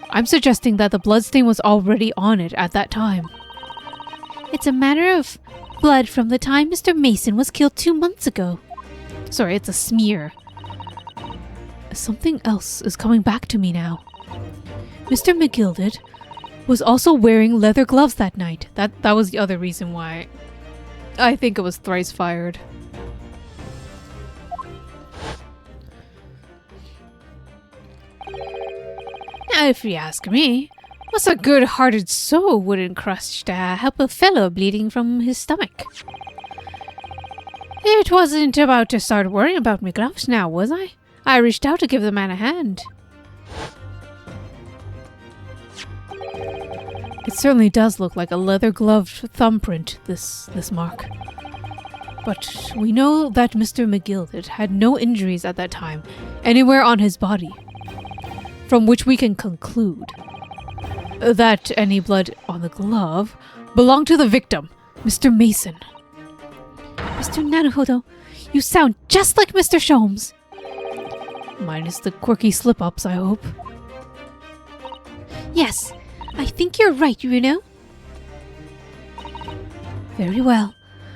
I'm suggesting that the bloodstain was already on it at that time. It's a matter of blood from the time Mr. Mason was killed 2 months ago. Sorry, it's a smear. Something else is coming back to me now. Mr. McGilded was also wearing leather gloves that night. That was the other reason why I think it was Thrice Fired. Now, if you ask me, what's a good-hearted soul wouldn't crush to help a fellow bleeding from his stomach? It wasn't about to start worrying about my gloves now, was I? I reached out to give the man a hand. It certainly does look like a leather-gloved thumbprint, this mark. But we know that Mr. McGilded had no injuries at that time, anywhere on his body, from which we can conclude that any blood on the glove belonged to the victim, Mr. Mason. Mr. Naruhodo, you sound just like Mr. Sholmes. Minus the quirky slip-ups, I hope. Yes, I think you're right, Runo. Very well.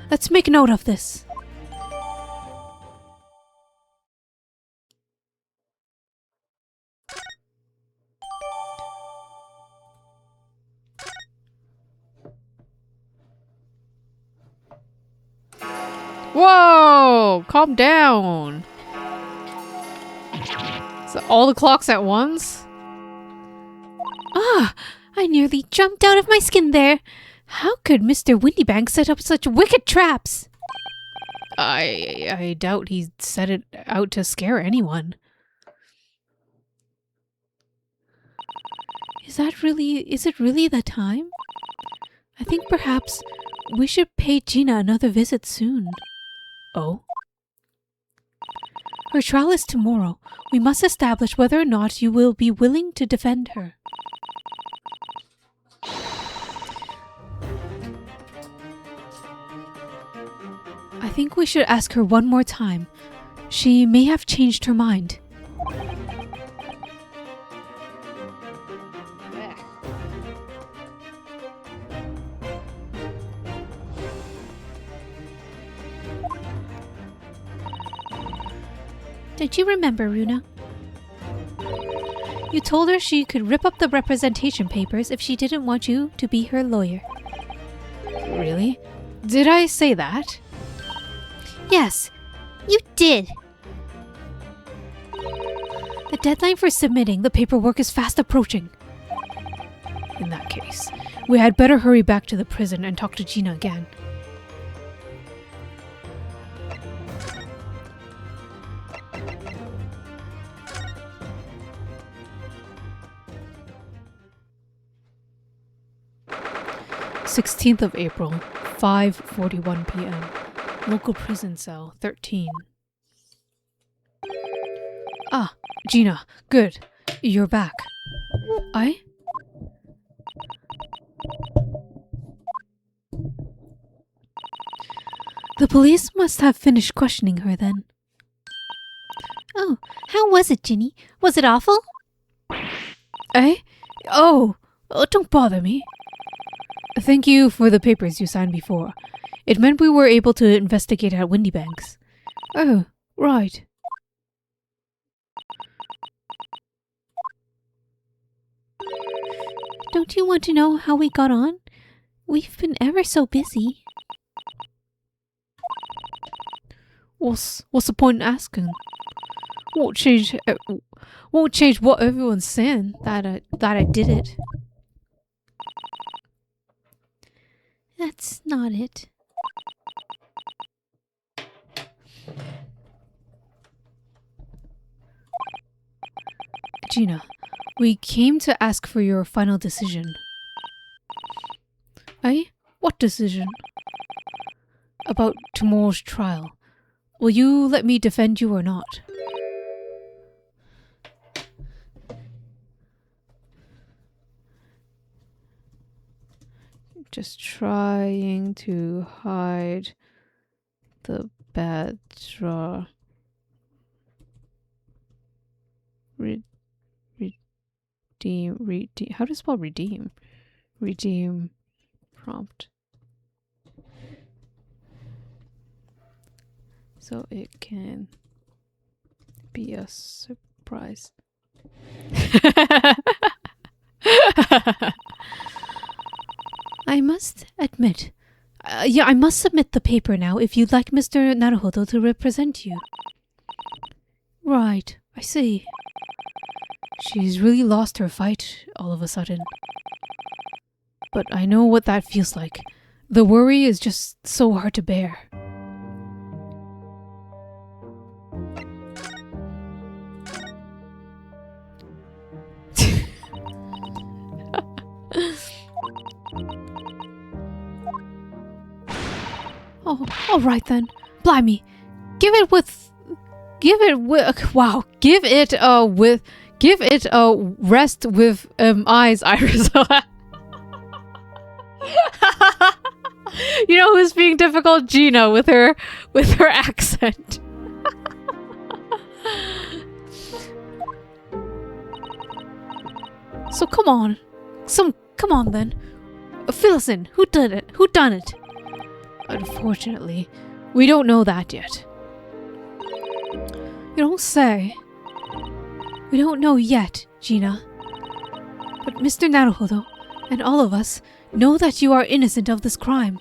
Let's make note of this. Whoa! Calm down. Is that all the clocks at once? Ah, I nearly jumped out of my skin there. How could Mr. Windybank set up such wicked traps? I doubt he set it out to scare anyone. Is it really the time? I think perhaps we should pay Gina another visit soon. Oh? Her trial is tomorrow. We must establish whether or not you will be willing to defend her. I think we should ask her one more time. She may have changed her mind. Don't you remember, Runa? You told her she could rip up the representation papers if she didn't want you to be her lawyer. Really? Did I say that? Yes, you did. The deadline for submitting the paperwork is fast approaching. In that case, we had better hurry back to the prison and talk to Gina again. April 16th, 5:41 p.m. Local prison cell 13. Ah, Gina, good. You're back. The police must have finished questioning her then. Oh, how was it, Ginny? Was it awful? Oh, don't bother me. Thank you for the papers you signed before. It meant we were able to investigate at Windybank's. Oh, right. Don't you want to know how we got on? We've been ever so busy. What's the point in asking? Won't change what everyone's saying that I did it. That's not it. Gina, we came to ask for your final decision. What decision? About tomorrow's trial. Will you let me defend you or not? Just trying to hide the bad draw. Redeem. How to spell redeem? Redeem prompt. So it can be a surprise. I must admit. I must submit the paper now if you'd like Mr. Naruhodo to represent you. Right, I see. She's really lost her fight all of a sudden. But I know what that feels like. The worry is just so hard to bear. Oh, all right then. Blimey. Give it a rest with eyes, Iris. You know who's being difficult? Gina with her accent. So come on then. Fill us in. Who done it? Unfortunately, we don't know that yet. You don't say. We don't know yet, Gina. But Mr. Naruhodo and all of us know that you are innocent of this crime.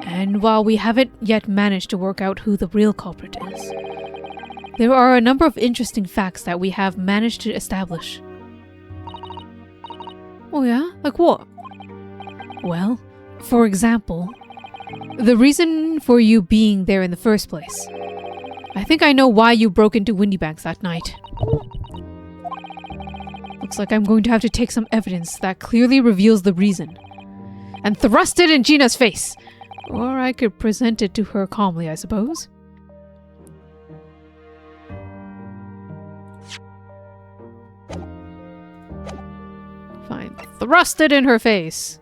And while we haven't yet managed to work out who the real culprit is, there are a number of interesting facts that we have managed to establish. Oh yeah? Like what? Well, for example, the reason for you being there in the first place. I think I know why you broke into Windybanks that night. Looks like I'm going to have to take some evidence that clearly reveals the reason. And thrust it in Gina's face! Or I could present it to her calmly, I suppose. Fine. Thrust it in her face!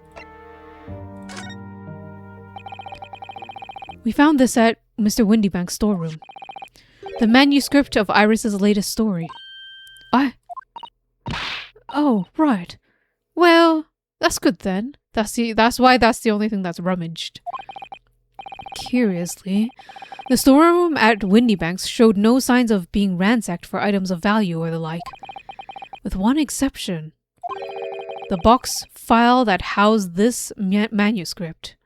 We found this at Mr. Windybank's storeroom. The manuscript of Iris's latest story. Oh, right. Well, that's good then. That's why that's the only thing that's rummaged. Curiously, the storeroom at Windybanks showed no signs of being ransacked for items of value or the like. With one exception. The box file that housed this manuscript.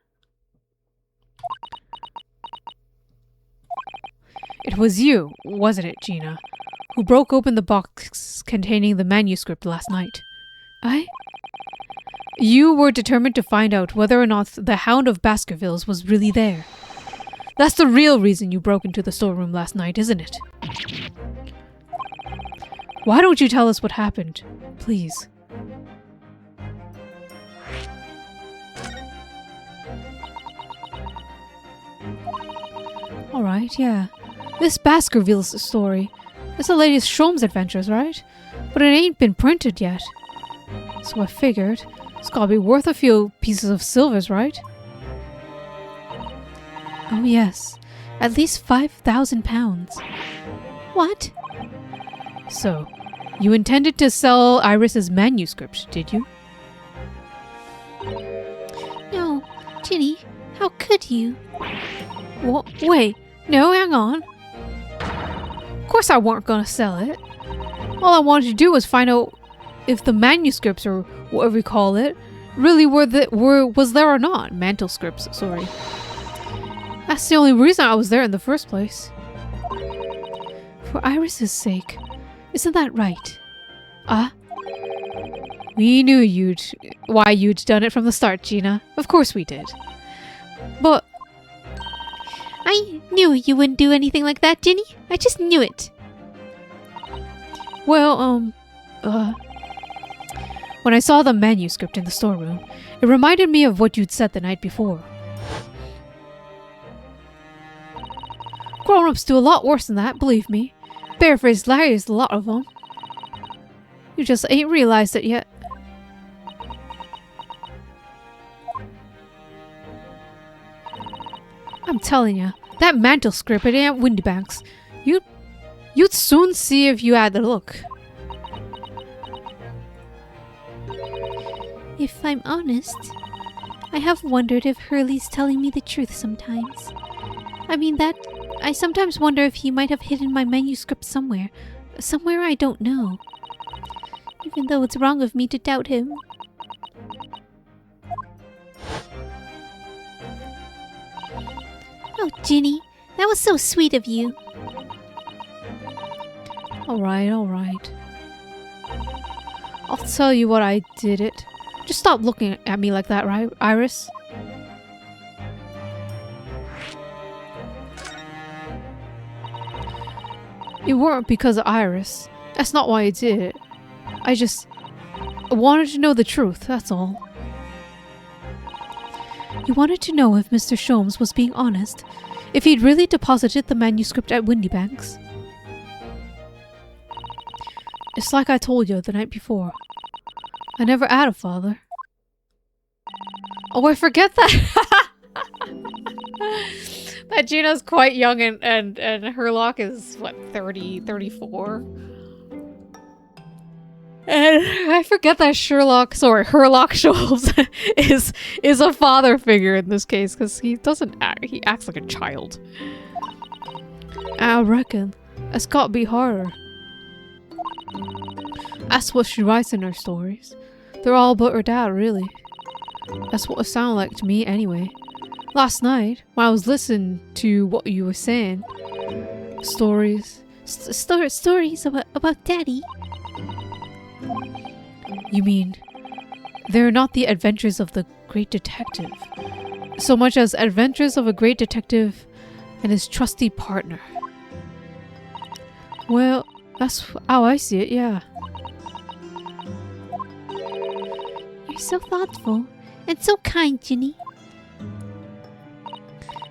It was you, wasn't it, Gina, who broke open the box containing the manuscript last night? You were determined to find out whether or not the Hound of Baskervilles was really there. That's the real reason you broke into the storeroom last night, isn't it? Why don't you tell us what happened, please? Alright, yeah. This Baskervilles story. It's the latest Sholmes adventures, right? But it ain't been printed yet. So I figured, it's gotta be worth a few pieces of silvers, right? Oh yes, at least 5,000 pounds. What? So, you intended to sell Iris's manuscript, did you? No, Ginny, how could you? Wait, no, hang on. Of course I weren't gonna sell it. All I wanted to do was find out if the manuscripts, or whatever you call it, really was there or not. Manuscripts, sorry. That's the only reason I was there in the first place. For Iris's sake, isn't that right? We knew why you'd done it from the start, Gina. Of course we did. But I knew you wouldn't do anything like that, Ginny. I just knew it. Well, when I saw the manuscript in the storeroom, it reminded me of what you'd said the night before. Grown-ups do a lot worse than that, believe me. Barefaced liars, a lot of them. You just ain't realized it yet. I'm telling you, that manuscript at Aunt Windybanks, you'd soon see if you had the look. If I'm honest, I have wondered if Hurley's telling me the truth sometimes. I sometimes wonder if he might have hidden my manuscript somewhere I don't know. Even though it's wrong of me to doubt him. Oh, Ginny, that was so sweet of you. Alright. I'll tell you what I did it. Just stop looking at me like that, right, Iris? It weren't because of Iris. That's not why I did it. I wanted to know the truth, that's all. You wanted to know if Mr. Sholmes was being honest, if he'd really deposited the manuscript at Windybanks. It's like I told you the night before. I never had a father. Oh, I forget that! That Gina's quite young and Herlock is, what, 30, 34? And I forget that Herlock Sholmes is a father figure in this case, because he acts like a child. I reckon it's gotta be harder. That's what she writes in her stories. They're all about her dad, really. That's what it sounded like to me, anyway. Last night, when I was listening to what you were saying, stories Stories about Daddy? You mean They're not the adventures of the great detective, so much as adventures of a great detective and his trusty partner. Well, that's how I see it, yeah. You're so thoughtful and so kind, Ginny.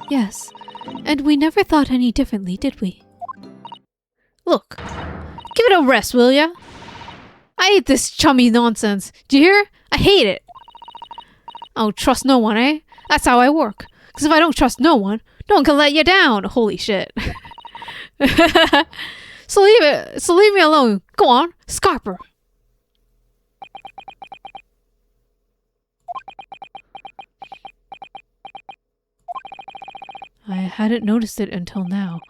Yes, and we never thought any differently, did we? Look, give it a rest, will ya? I hate this chummy nonsense. Do you hear? I hate it. I don't trust no one, eh? That's how I work. Because if I don't trust no one can let you down. Holy shit. So leave me alone. Go on, Scarper. I hadn't noticed it until now,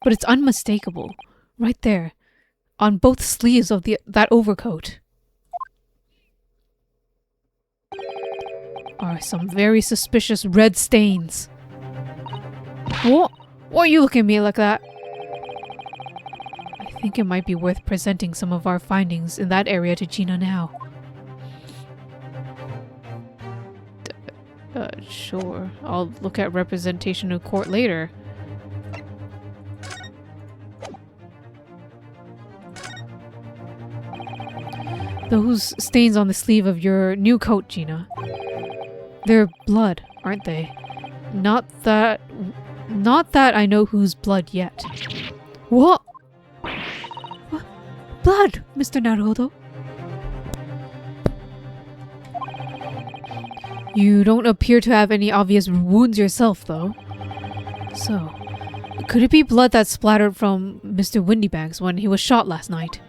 but it's unmistakable. Right there, on both sleeves of that overcoat, are some very suspicious red stains. What? Why are you looking at me like that? I think it might be worth presenting some of our findings in that area to Gina now. Sure. I'll look at representation in court later. Those stains on the sleeve of your new coat, Gina. They're blood, aren't they? Not that I know whose blood yet. What? Blood, Mr. Naruhodo. You don't appear to have any obvious wounds yourself, though. So, could it be blood that splattered from Mr. Windybanks when he was shot last night?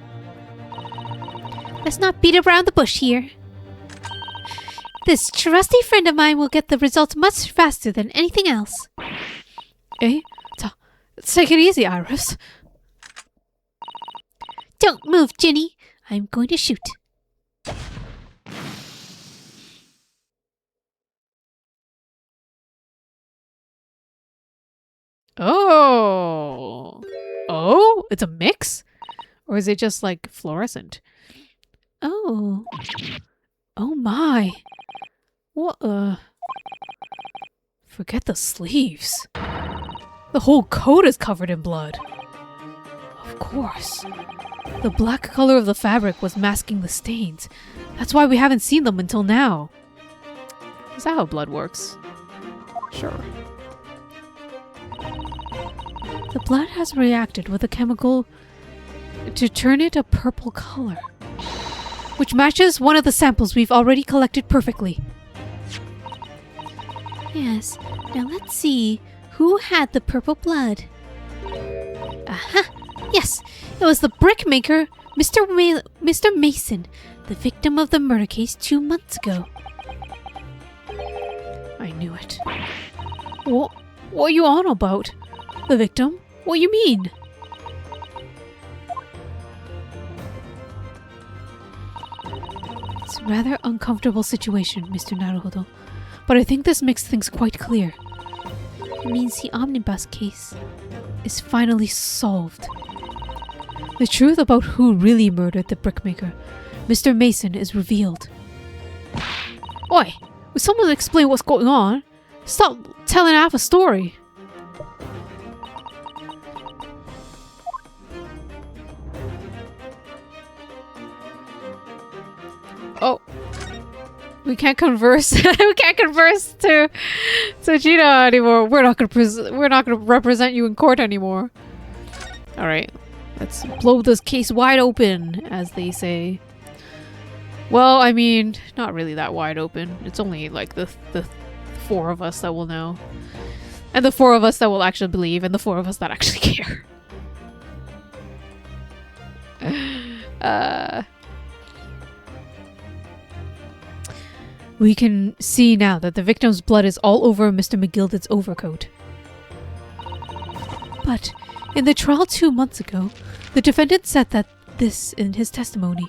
Let's not beat around the bush here. This trusty friend of mine will get the results much faster than anything else. Eh? Take it easy, Iris. Don't move, Ginny. I'm going to shoot. Oh. Oh? It's a mix? Or is it just like fluorescent? Oh. Oh my. What Forget the sleeves. The whole coat is covered in blood. Of course. The black color of the fabric was masking the stains. That's why we haven't seen them until now. Is that how blood works? Sure. The blood has reacted with a chemical to turn it a purple color, which matches one of the samples we've already collected perfectly. Yes, now let's see. Who had the purple blood? Aha! Yes, it was the brickmaker, Mr. Mason, the victim of the murder case 2 months ago. I knew it. What are you on about? The victim? What do you mean? It's a rather uncomfortable situation, Mr. Naruhodo, but I think this makes things quite clear. It means the omnibus case is finally solved. The truth about who really murdered the brickmaker, Mr. Mason, is revealed. Oi! Will someone explain what's going on? Stop telling half a story. Oh. We can't converse. We can't converse to Gina anymore. We're not gonna represent you in court anymore. All right, let's blow this case wide open, as they say. Well, I mean, not really that wide open. It's only like the 4 of us that will know, and the 4 of us that will actually believe, and the 4 of us that actually care. We can see now that the victim's blood is all over Mr. McGilded's overcoat. But in the trial 2 months ago, the defendant said that this in his testimony.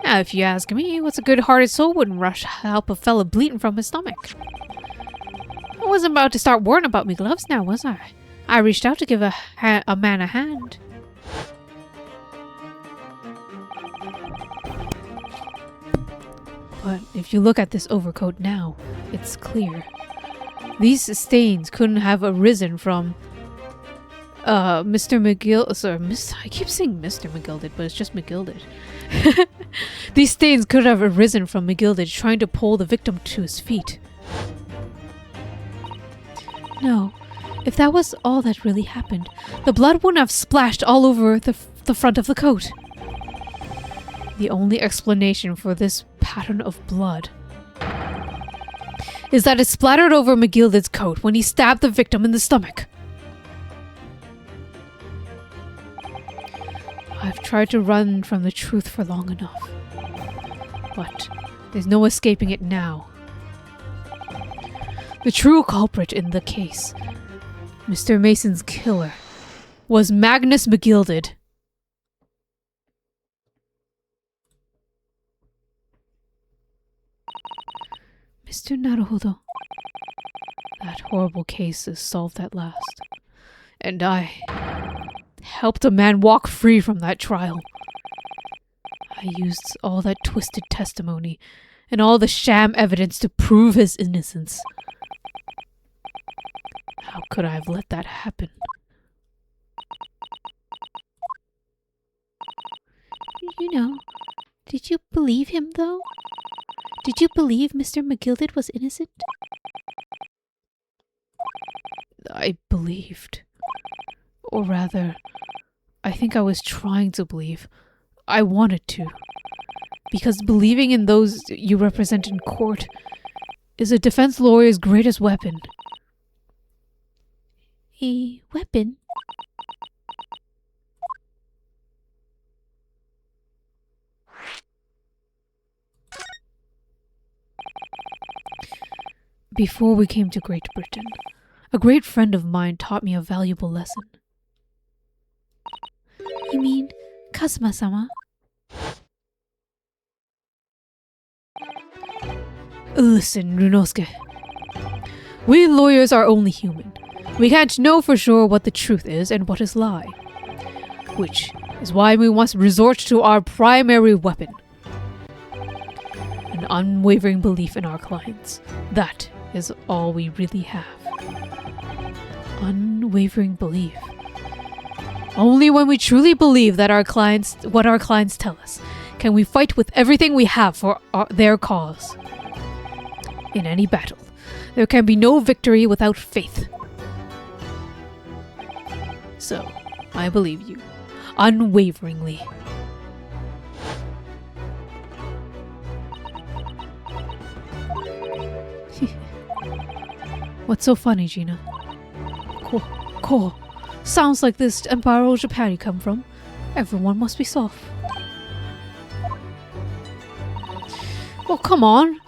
Now, if you ask me, what's a good-hearted soul wouldn't rush to help a fella bleeding from his stomach? I wasn't about to start worrying about me gloves now, was I? I reached out to give a man a hand. But if you look at this overcoat now, it's clear. These stains couldn't have arisen from Mr. McGill. Sorry, I keep saying Mr. McGilded, but it's just McGilded. These stains could have arisen from McGilded trying to pull the victim to his feet. No, if that was all that really happened, the blood wouldn't have splashed all over the front of the coat. The only explanation for this pattern of blood is that it splattered over McGilded's coat when he stabbed the victim in the stomach. I've tried to run from the truth for long enough, but there's no escaping it now. The true culprit in the case, Mr. Mason's killer, was Magnus McGilded. Mr. Naruhodo. That horrible case is solved at last. And I helped a man walk free from that trial. I used all that twisted testimony and all the sham evidence to prove his innocence. How could I have let that happen? You know, did you believe him, though? Did you believe Mr. McGilded was innocent? I believed. Or rather, I think I was trying to believe. I wanted to. Because believing in those you represent in court is a defense lawyer's greatest weapon. A weapon? Before we came to Great Britain, a great friend of mine taught me a valuable lesson. You mean Kazuma-sama? Listen, Runosuke. We lawyers are only human. We can't know for sure what the truth is and what is lie. Which is why we must resort to our primary weapon. An unwavering belief in our clients. That is all we really have. Unwavering belief. Only when we truly believe that what our clients tell us, can we fight with everything we have for their cause. In any battle, there can be no victory without faith. So, I believe you, unwaveringly. What's so funny, Gina? Cool. Sounds like this Empire Japan you come from. Everyone must be soft. Well, come on.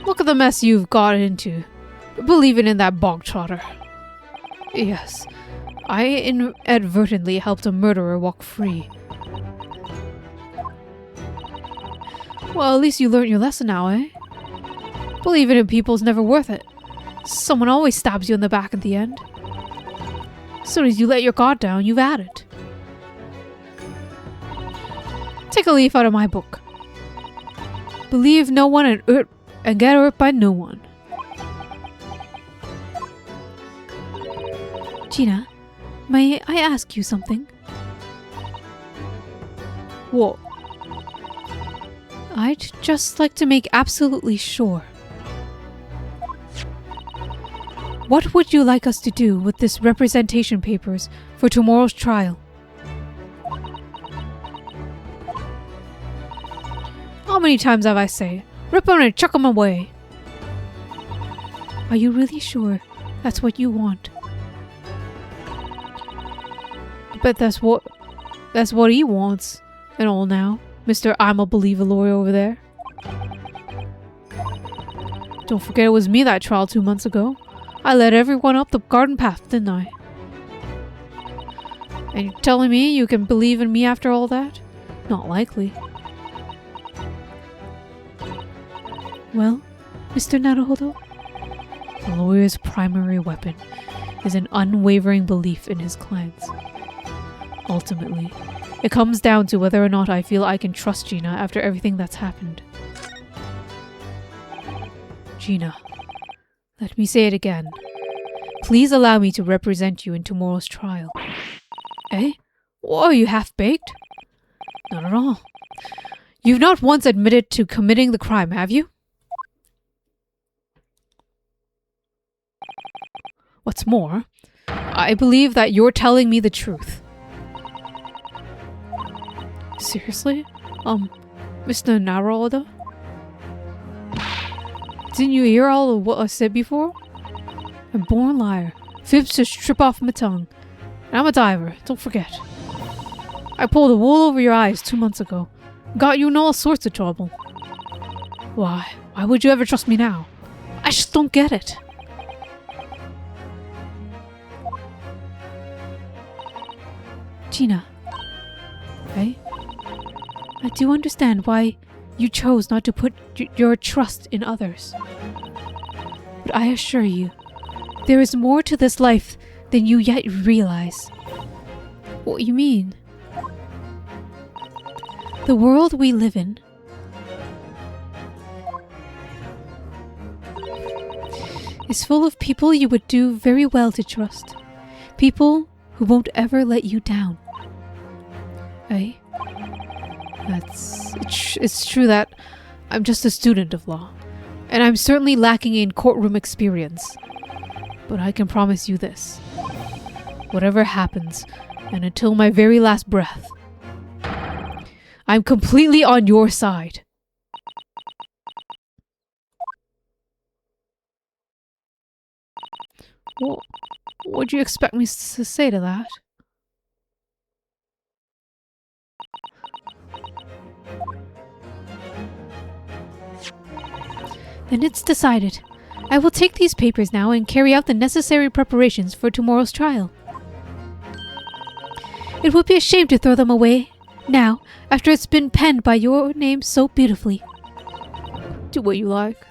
Look at the mess you've got into. Believing in that bog trotter. Yes, I inadvertently helped a murderer walk free. Well, at least you learned your lesson now, eh? Believing in people's never worth it. Someone always stabs you in the back at the end. As soon as you let your guard down, you've had it. Take a leaf out of my book. Believe no one and get hurt by no one. Gina, may I ask you something? What? I'd just like to make absolutely sure. What would you like us to do with this representation papers for tomorrow's trial? How many times have I said, rip them and chuck them away? Are you really sure that's what you want? But that's what he wants and all now, Mr. I'm a believer lawyer over there. Don't forget it was me that trial 2 months ago. I led everyone up the garden path, didn't I? And you're telling me you can believe in me after all that? Not likely. Well, Mr. Naruhodo? The lawyer's primary weapon is an unwavering belief in his clients. Ultimately, it comes down to whether or not I feel I can trust Gina after everything that's happened. Gina, let me say it again. Please allow me to represent you in tomorrow's trial. Eh? What, are you half-baked? Not at all. You've not once admitted to committing the crime, have you? What's more, I believe that you're telling me the truth. Seriously? Mr. Naroda? Didn't you hear all of what I said before? I'm a born liar. Fibs just trip off my tongue. And I'm a diver, don't forget. I pulled the wool over your eyes 2 months ago. Got you in all sorts of trouble. Why would you ever trust me now? I just don't get it. Gina, right? I do understand why you chose not to put your trust in others. But I assure you, there is more to this life than you yet realize. What you mean? The world we live in is full of people you would do very well to trust. People who won't ever let you down. Eh? It's true that I'm just a student of law, and I'm certainly lacking in courtroom experience. But I can promise you this. Whatever happens, and until my very last breath, I'm completely on your side. What would you expect me to say to that? Then it's decided. I will take these papers now and carry out the necessary preparations for tomorrow's trial. It would be a shame to throw them away now, after it's been penned by your name so beautifully. Do what you like.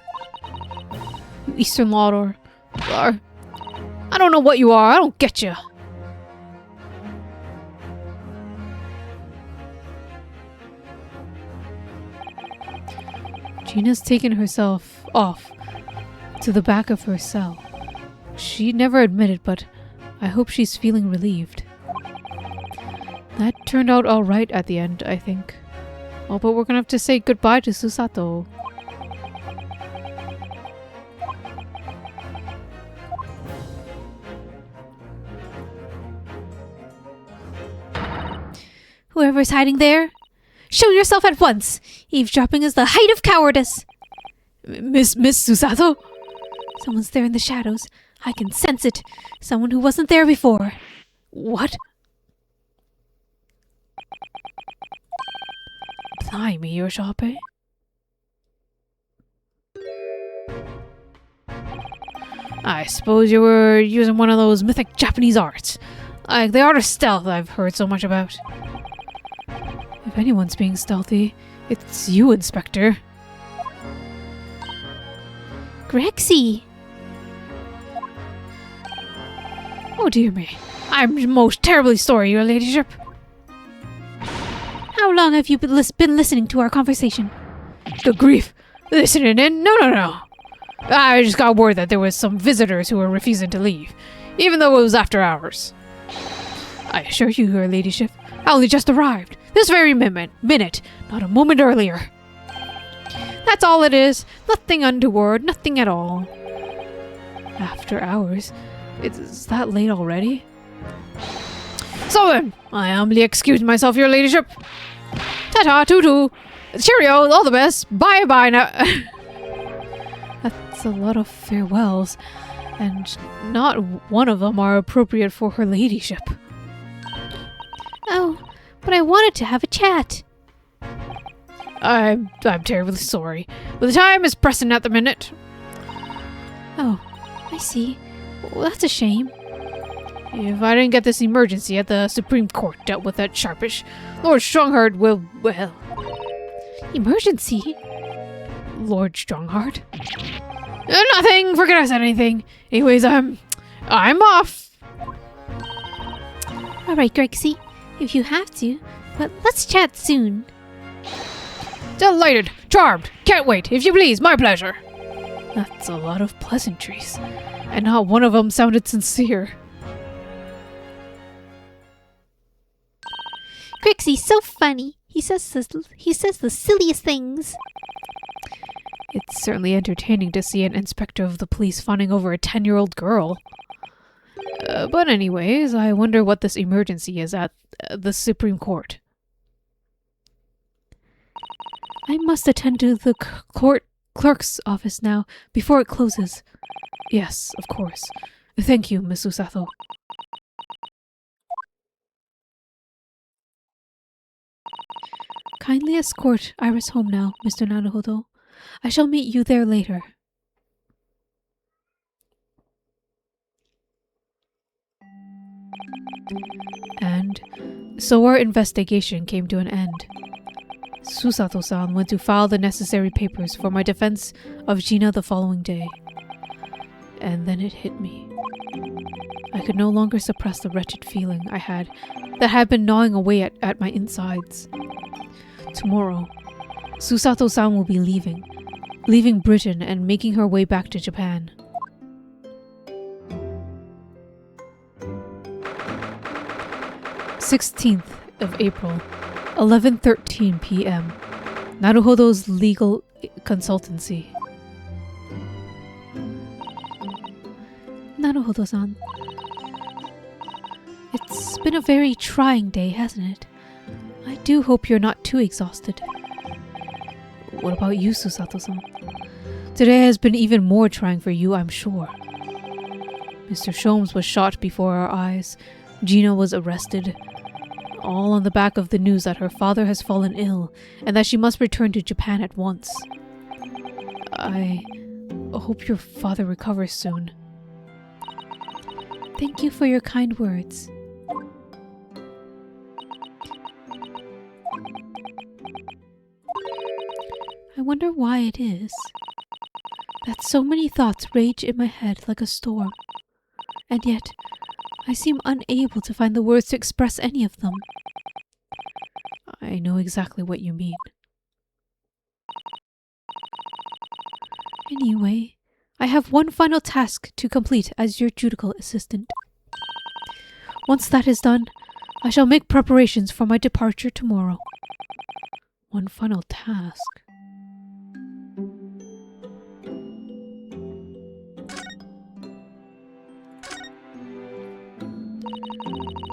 You Eastern Law or I don't know what you are. I don't get you. Gina's taken herself off to the back of her cell. She never admitted, but I hope she's feeling relieved. That turned out alright at the end, I think. Oh, but we're gonna have to say goodbye to Susato. Whoever's hiding there, show yourself at once! Eavesdropping is the height of cowardice! Miss Susato? Someone's there in the shadows. I can sense it. Someone who wasn't there before. What? Blimey, Yoshape. I suppose you were using one of those mythic Japanese arts. Like the art of stealth I've heard so much about. If anyone's being stealthy, it's you, Inspector. Grexy! Oh dear me. I'm most terribly sorry, your ladyship. How long have you been listening to our conversation? Good grief. Listening in? No. I just got word that there was some visitors who were refusing to leave, even though it was after hours. I assure you, your ladyship, I only just arrived. This very minute, not a moment earlier. That's all it is. Nothing untoward, nothing at all. After hours? It's that late already? So then, I humbly excuse myself, your ladyship. Ta-ta, toot-toot. Cheerio, all the best. Bye-bye now. That's a lot of farewells, and not one of them are appropriate for her ladyship. Oh, but I wanted to have a chat. I'm terribly sorry, but the time is pressing at the minute. Oh, I see. Well, that's a shame. If I didn't get this emergency at the Supreme Court dealt with that sharpish, Lord Strongheart will, well... Emergency? Lord Strongheart? Nothing! Forget I said anything. Anyways, I'm off! Alright, Grexy. If you have to, but let's chat soon. Delighted! Charmed! Can't wait! If you please, my pleasure! That's a lot of pleasantries, and not one of them sounded sincere. Grixie's so funny. He says the silliest things. It's certainly entertaining to see an inspector of the police fawning over a 10-year-old girl. But anyways, I wonder what this emergency is at the Supreme Court. I must attend to the court clerk's office now, before it closes. Yes, of course. Thank you, Miss Usato. Kindly escort Iris home now, Mr. Naruhodo. I shall meet you there later. And so our investigation came to an end. Susato-san went to file the necessary papers for my defense of Gina the following day. And then it hit me. I could no longer suppress the wretched feeling I had that had been gnawing away at my insides. Tomorrow, Susato-san will be leaving Britain and making her way back to Japan. "16th of April, 11:13 p.m. Naruhodo's legal consultancy." Naruhodo-san. It's been a very trying day, hasn't it? I do hope you're not too exhausted. What about you, Susato-san? Today has been even more trying for you, I'm sure. Mr. Sholmes was shot before our eyes. Gina was arrested. All on the back of the news that her father has fallen ill and that she must return to Japan at once. I hope your father recovers soon. Thank you for your kind words. I wonder why it is that so many thoughts rage in my head like a storm, and yet I seem unable to find the words to express any of them. I know exactly what you mean. Anyway, I have one final task to complete as your judicial assistant. Once that is done, I shall make preparations for my departure tomorrow. One final task?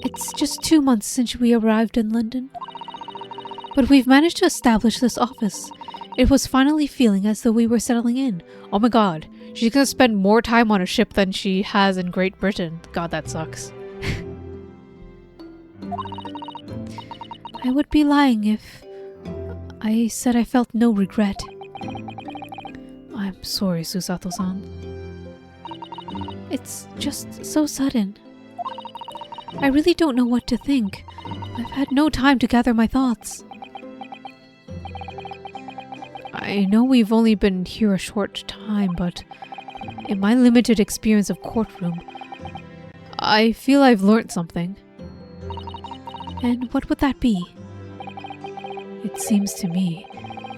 It's just 2 months since we arrived in London. But we've managed to establish this office. It was finally feeling as though we were settling in. Oh my god, she's gonna spend more time on a ship than she has in Great Britain. God, that sucks. I would be lying if I said I felt no regret. I'm sorry, Susato-san. It's just so sudden. I really don't know what to think. I've had no time to gather my thoughts. I know we've only been here a short time, but in my limited experience of courtroom, I feel I've learned something. And what would that be? It seems to me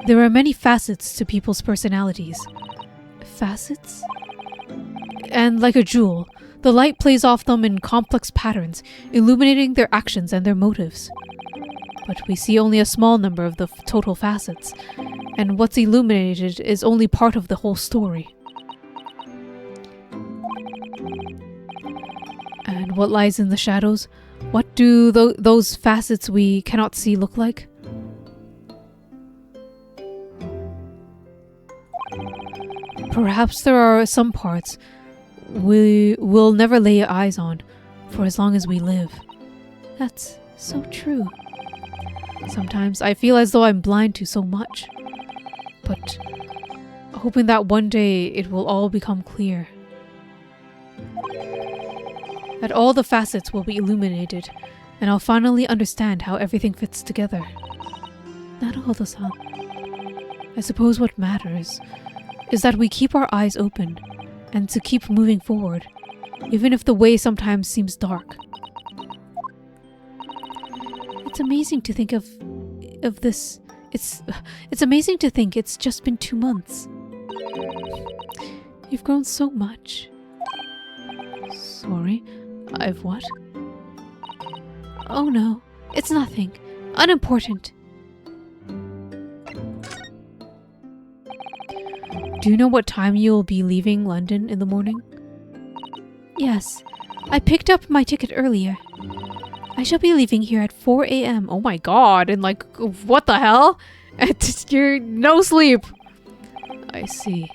there are many facets to people's personalities. Facets? And like a jewel, the light plays off them in complex patterns, illuminating their actions and their motives. But we see only a small number of the total facets, and what's illuminated is only part of the whole story. And what lies in the shadows? What do those facets we cannot see look like? Perhaps there are some parts we will never lay eyes on for as long as we live. That's so true. Sometimes I feel as though I'm blind to so much, but hoping that one day it will all become clear. That all the facets will be illuminated, and I'll finally understand how everything fits together. Naruhodo-san. I suppose what matters is that we keep our eyes open, and to keep moving forward, even if the way sometimes seems dark. It's amazing to think of this. It's amazing to think it's just been 2 months. You've grown so much. Sorry, I've what? Oh no, it's nothing. Unimportant. Do you know what time you'll be leaving London in the morning? Yes, I picked up my ticket earlier. I shall be leaving here at 4 a.m. Oh my god, and like, what the hell? You're no sleep. I see.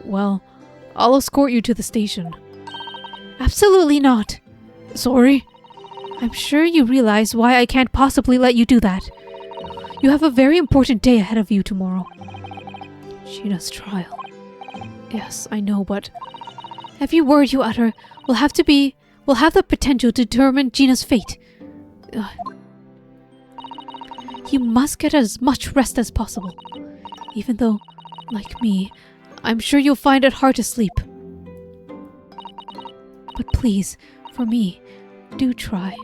Well, I'll escort you to the station. Absolutely not. Sorry? I'm sure you realize why I can't possibly let you do that. You have a very important day ahead of you tomorrow. Gina's trial. Yes, I know, but every word you utter will have the potential to determine Gina's fate. You must get as much rest as possible. Even though, like me, I'm sure you'll find it hard to sleep. But please, for me, do try.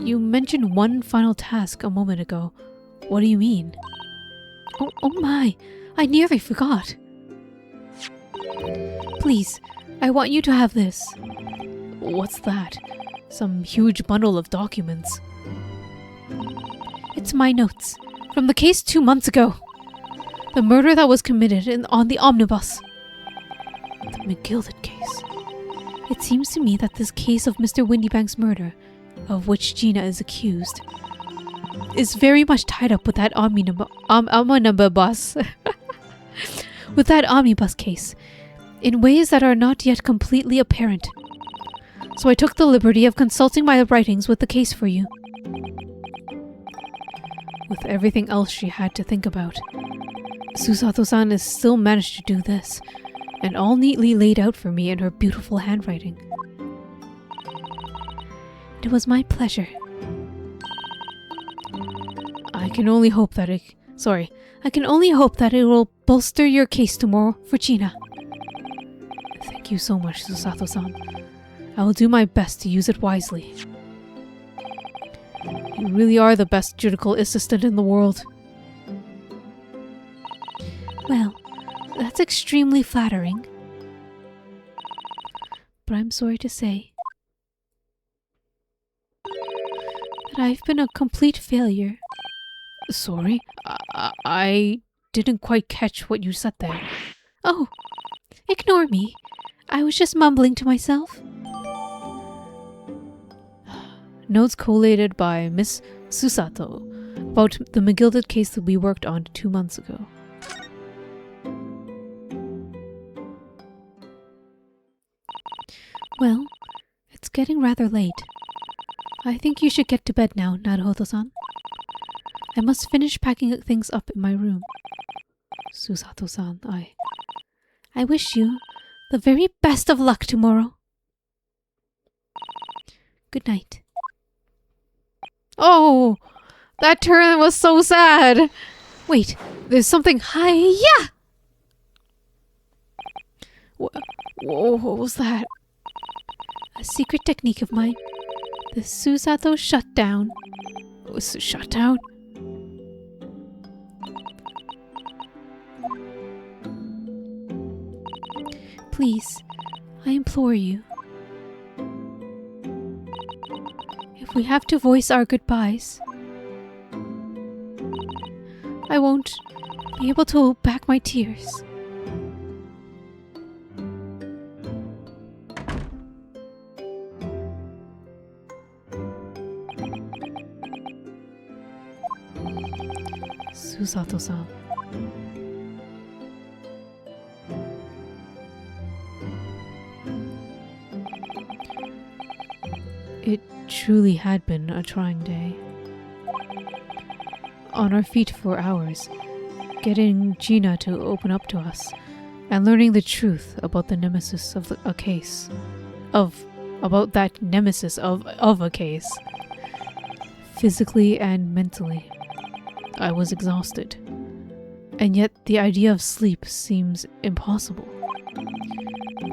You mentioned one final task a moment ago. What do you mean? Oh my, I nearly forgot. Please, I want you to have this. What's that? Some huge bundle of documents. It's my notes from the case 2 months ago. The murder that was committed on the omnibus. The McGilded case. It seems to me that this case of Mr. Windybank's murder, of which Gina is accused, is very much tied up with that omnibus with that omnibus case, in ways that are not yet completely apparent. So I took the liberty of consulting my writings with the case for you. With everything else she had to think about, Susato-san has still managed to do this, and all neatly laid out for me in her beautiful handwriting. It was my pleasure. I can only hope that it will bolster your case tomorrow for Gina. Thank you so much, Susato-san. I will do my best to use it wisely. You really are the best judicial assistant in the world. Well, that's extremely flattering. But I'm sorry to say that I've been a complete failure. Sorry? I didn't quite catch what you said there. Oh, ignore me. I was just mumbling to myself. Notes collated by Miss Susato about the McGilded case that we worked on 2 months ago. Well, it's getting rather late. I think you should get to bed now, Naruhodo-san. I must finish packing things up in my room. Susato-san, I wish you the very best of luck tomorrow. Good night. Oh! That turn was so sad! Wait, there's something... Hi-ya! What was that? A secret technique of mine. The Susato shutdown. Was it shut down? Please, I implore you. If we have to voice our goodbyes, I won't be able to hold back my tears. Susato-san. It truly had been a trying day. On our feet for hours, getting Gina to open up to us, and learning the truth about the nemesis of a case. About that nemesis of a case. Physically and mentally, I was exhausted. And yet the idea of sleep seems impossible.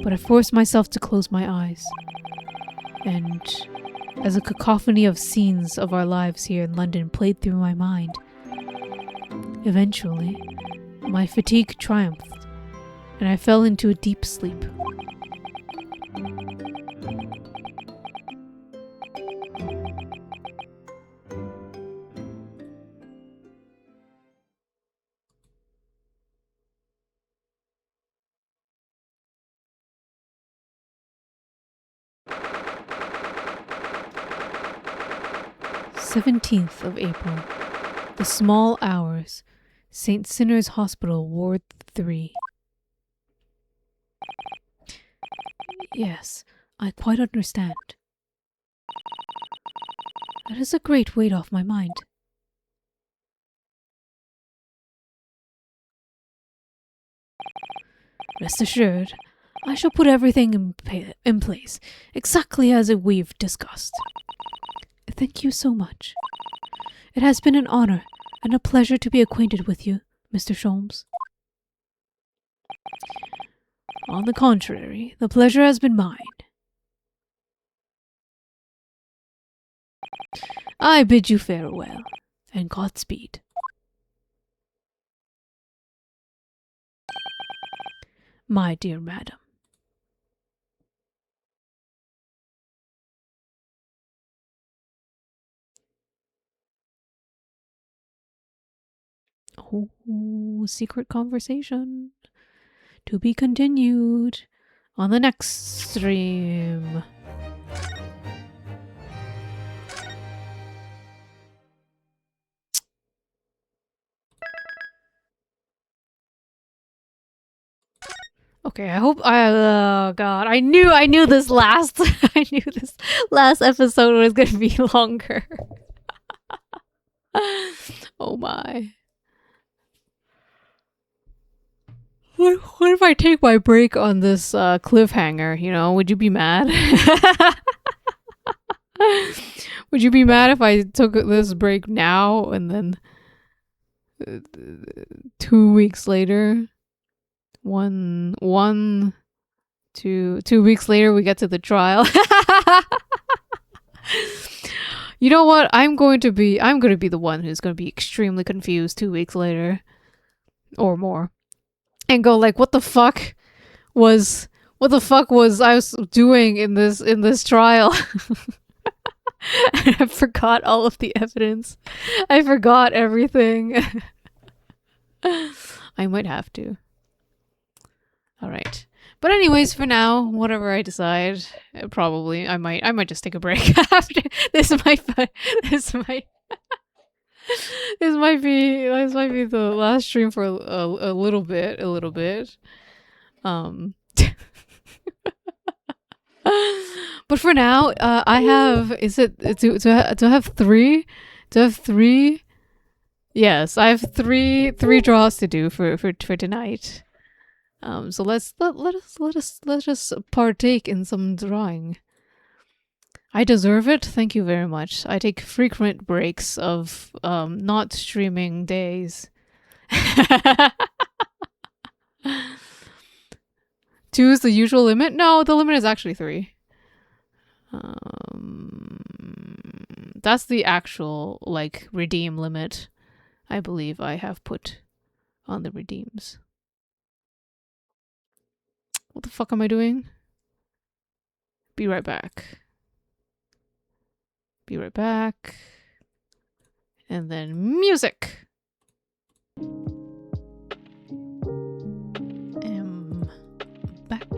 But I forced myself to close my eyes. And as a cacophony of scenes of our lives here in London played through my mind, Eventually, my fatigue triumphed, and I fell into a deep sleep. "17th of April. The small hours. St. Sinner's Hospital, Ward 3. Yes, I quite understand. That is a great weight off my mind. Rest assured, I shall put everything in place, exactly as we've discussed. Thank you so much. It has been an honor and a pleasure to be acquainted with you, Mr. Sholmes. On the contrary, the pleasure has been mine. I bid you farewell, and Godspeed. My dear madam." Oh, secret conversation. To be continued on the next stream. Okay, I hope oh god, I knew this last I knew this last episode was gonna be longer. Oh my. What if I take my break on this cliffhanger, you know? Would you be mad? Would you be mad if I took this break now and then 2 weeks later? 2 weeks later we get to the trial. You know what? I'm going to be the one who's going to be extremely confused 2 weeks later or more. And go like, what the fuck was I was doing in this trial? I forgot all of the evidence. I forgot everything. I might have to. All right. But anyways, for now, whatever I decide, probably I might just take a break after this might be the last stream for a little bit. But for now, I have do I have three? Do I have three? Yes, I have three draws to do for tonight. So let us partake in some drawing. I deserve it. Thank you very much. I take frequent breaks of not streaming days. 2 is the usual limit? No, the limit is actually 3. That's the actual like redeem limit. I believe I have put on the redeems. What the fuck am I doing? Be right back. Be right back. And then music. Am back.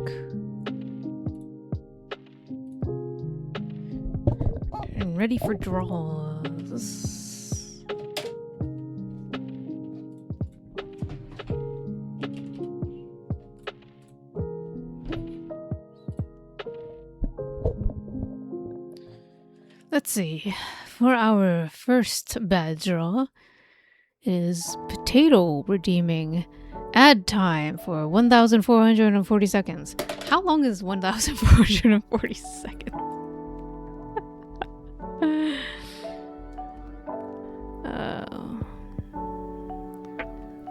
And ready for draws. Let's see. For our first bad draw is potato redeeming. Ad time for 1,440 seconds. How long is 1,440 seconds?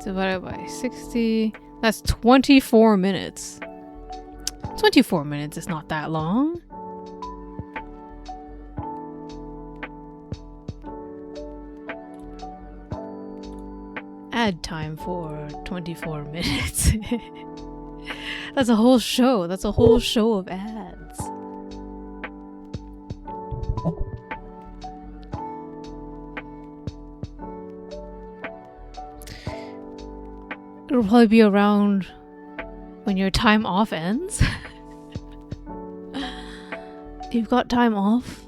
Divided by 60. That's 24 minutes. 24 minutes is not that long. ad time for 24 minutes. That's a whole show. That's a whole show of ads. It'll probably be around when your time off ends. You've got time off.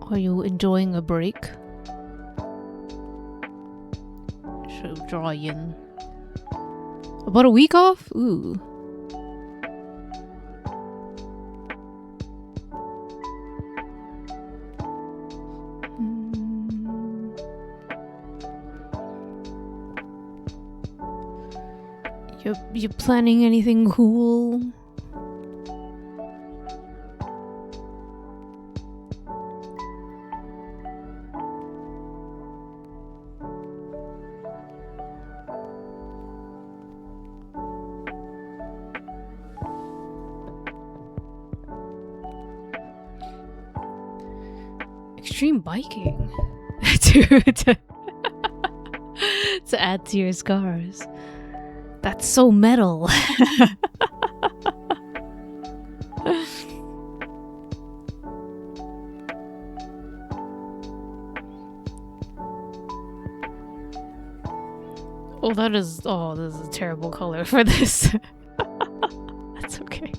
Are you enjoying a break? Should draw you in. About a week off? Ooh. You planning anything cool? Extreme biking to add to your scars. That's so metal. Oh, this is a terrible color for this. That's okay.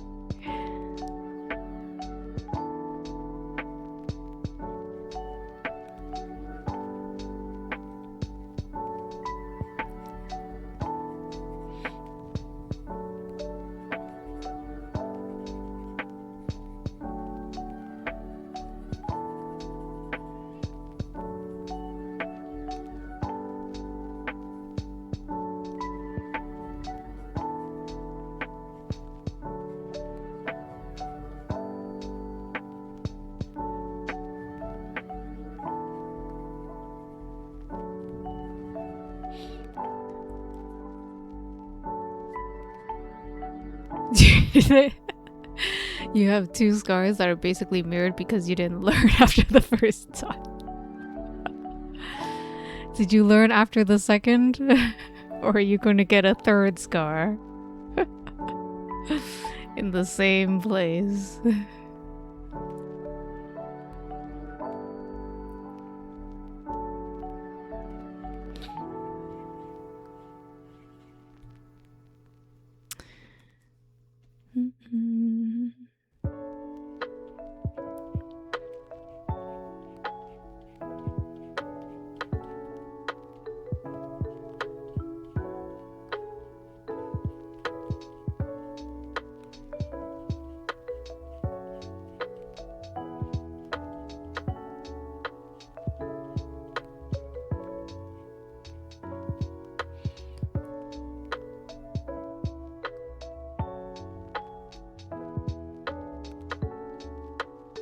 You have two scars that are basically mirrored because you didn't learn after the first time. Did you learn after the second? Or are you going to get a third scar? In the same place.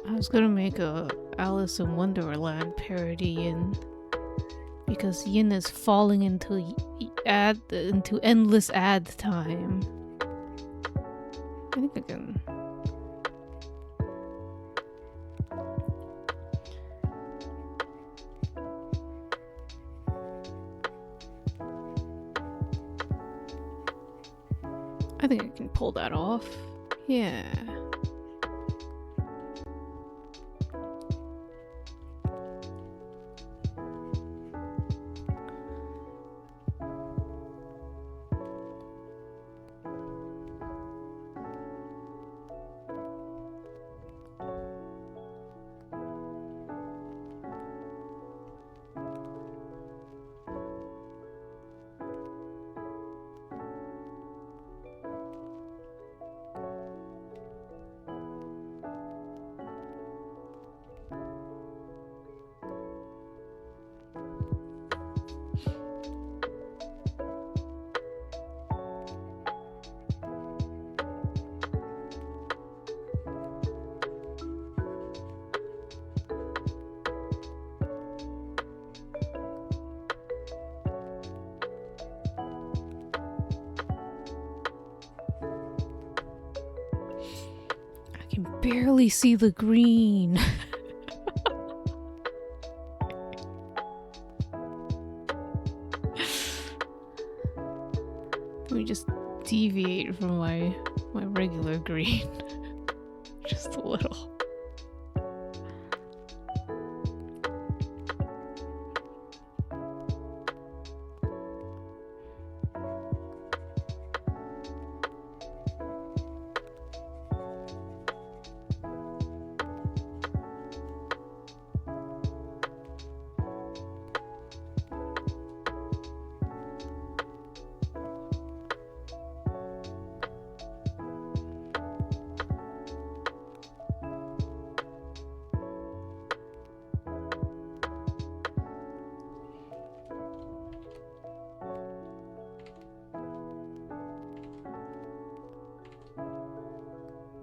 I was gonna make a Alice in Wonderland parody because Yin is falling into endless ad time. I think I can. I think I can pull that off. Yeah. Barely see the green. Let me just deviate from my regular green. Just a little.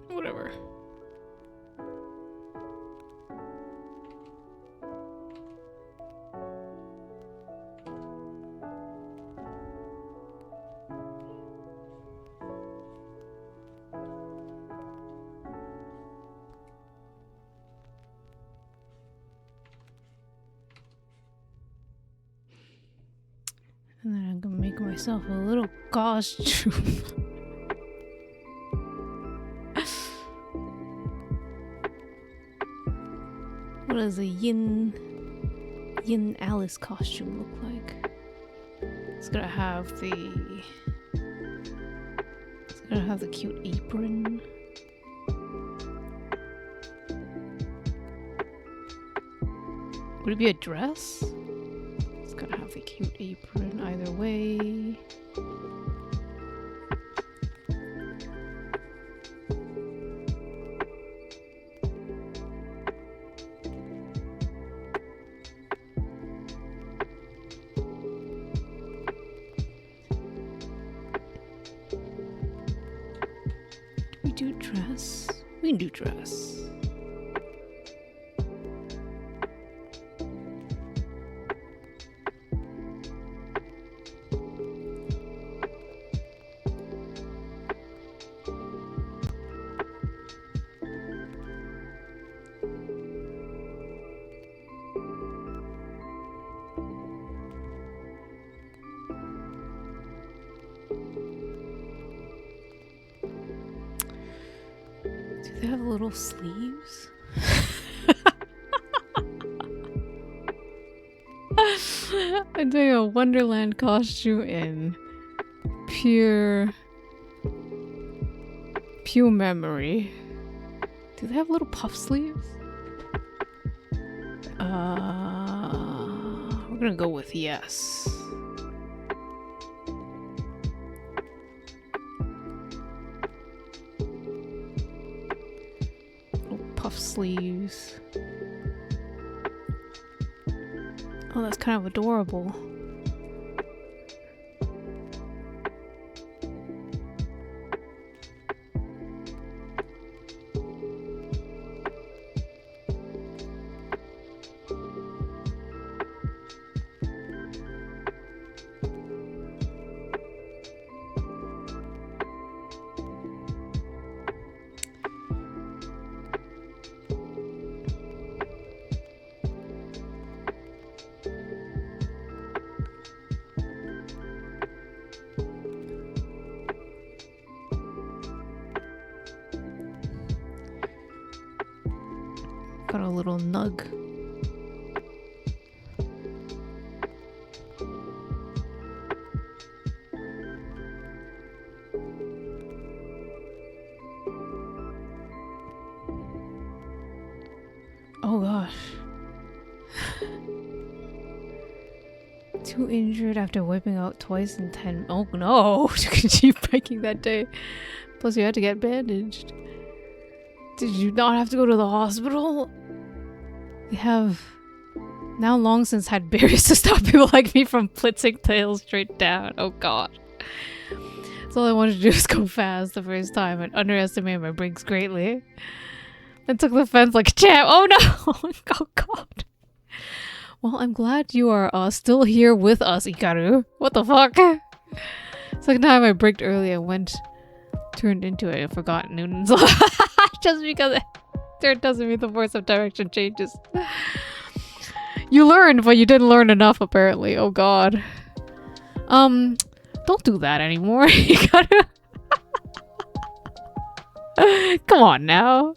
Whatever. And then I'm gonna make myself a little costume. What does a yin Alice costume look like? It's gonna have the cute apron. Would it be a dress? It's gonna have the cute apron either way. Do dress? We can do dress. They have little sleeves. I'm doing a Wonderland costume in pure memory. Do they have little puff sleeves? We're gonna go with yes. Puff sleeves. Oh, that's kind of adorable. Got a little nug. Oh gosh. 2 injured after wiping out twice in 10. Oh no! You can keep biking that day. Plus you had to get bandaged. Did you not have to go to the hospital? They have now long since had barriers to stop people like me from blitzing tails straight down. Oh god. So all I wanted to do was go fast the first time and underestimate my brakes greatly. Then took the fence like a champ. Oh no! Oh god. Well, I'm glad you are still here with us, Ikaru. What the fuck? Second time I braked early and turned into it and forgot Newton's law. Just because it doesn't mean the force of direction changes. You learned, but you didn't learn enough apparently. Oh god. Don't do that anymore. You gotta... Come on now.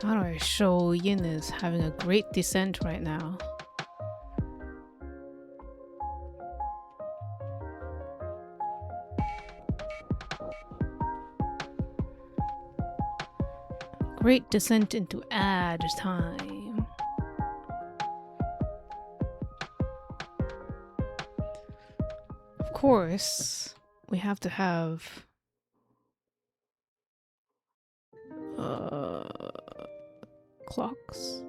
How do I show Yin is having a great descent right now? Great descent into ad time. Of course, we have to have clocks.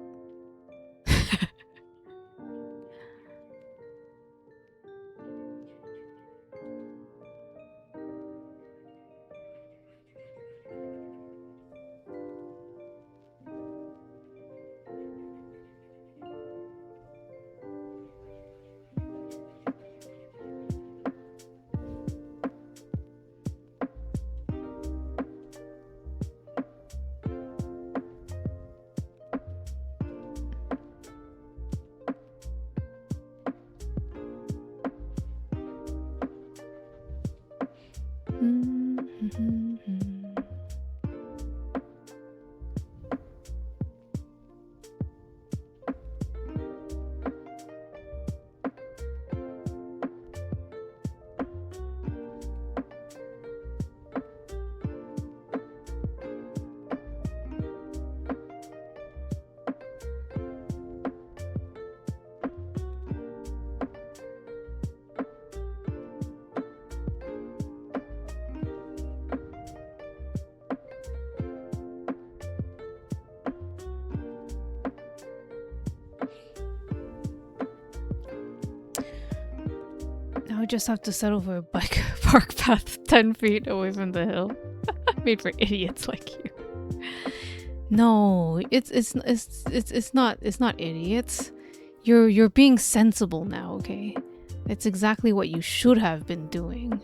Now we just have to settle for a bike park path 10 feet away from the hill. Made for idiots like you. No, it's not idiots. You're being sensible now, okay? It's exactly what you should have been doing.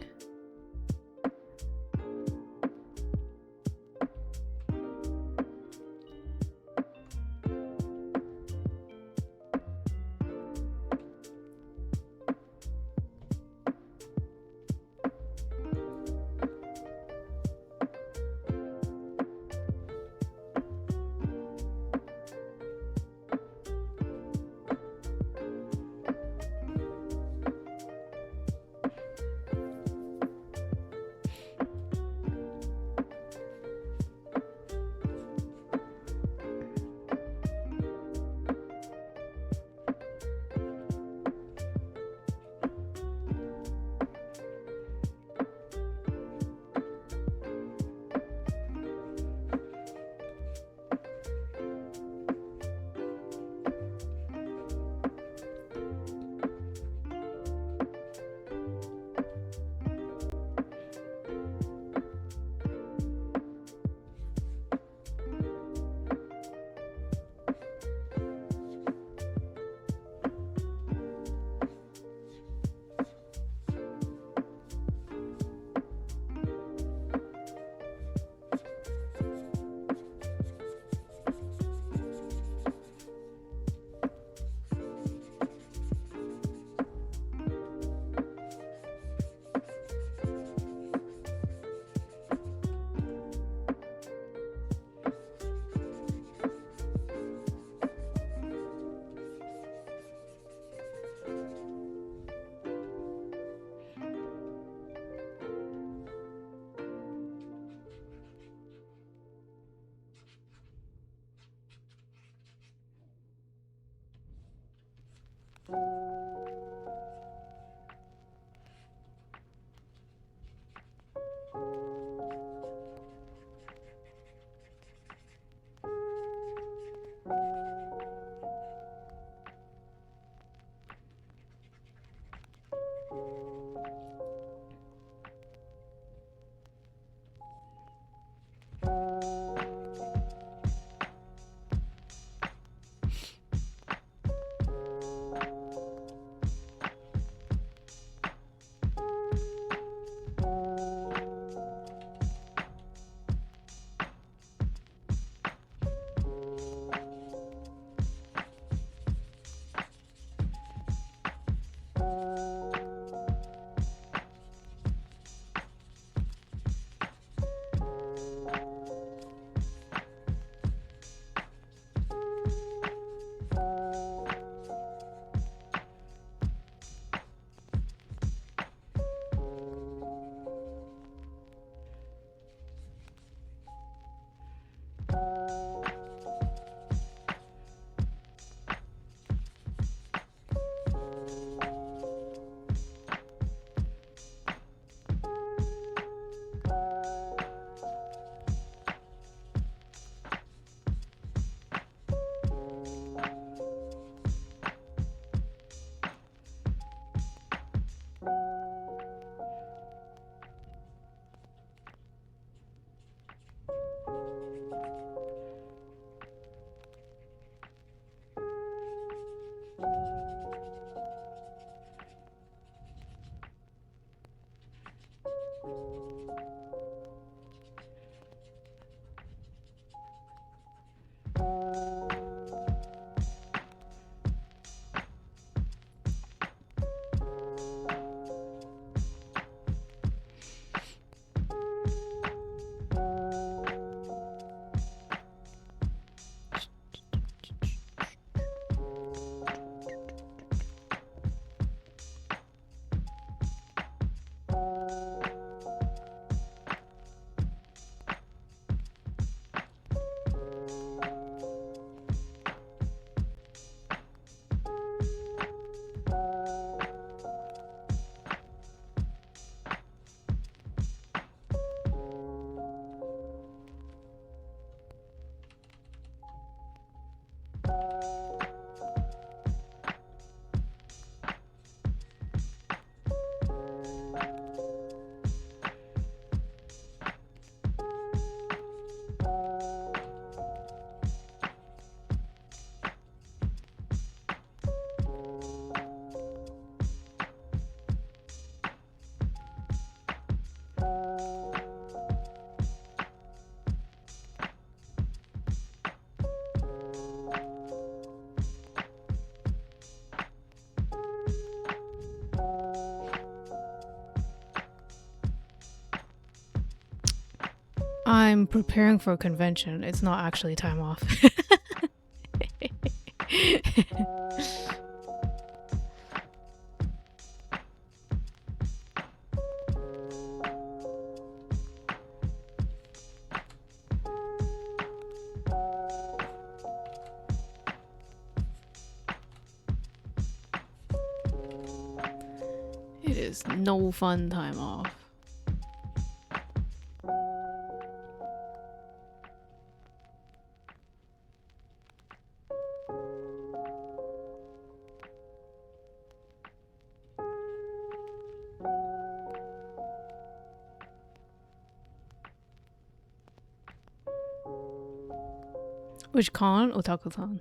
I'm preparing for a convention. It's not actually time off. It is no fun time off. Which con? Otaku-san.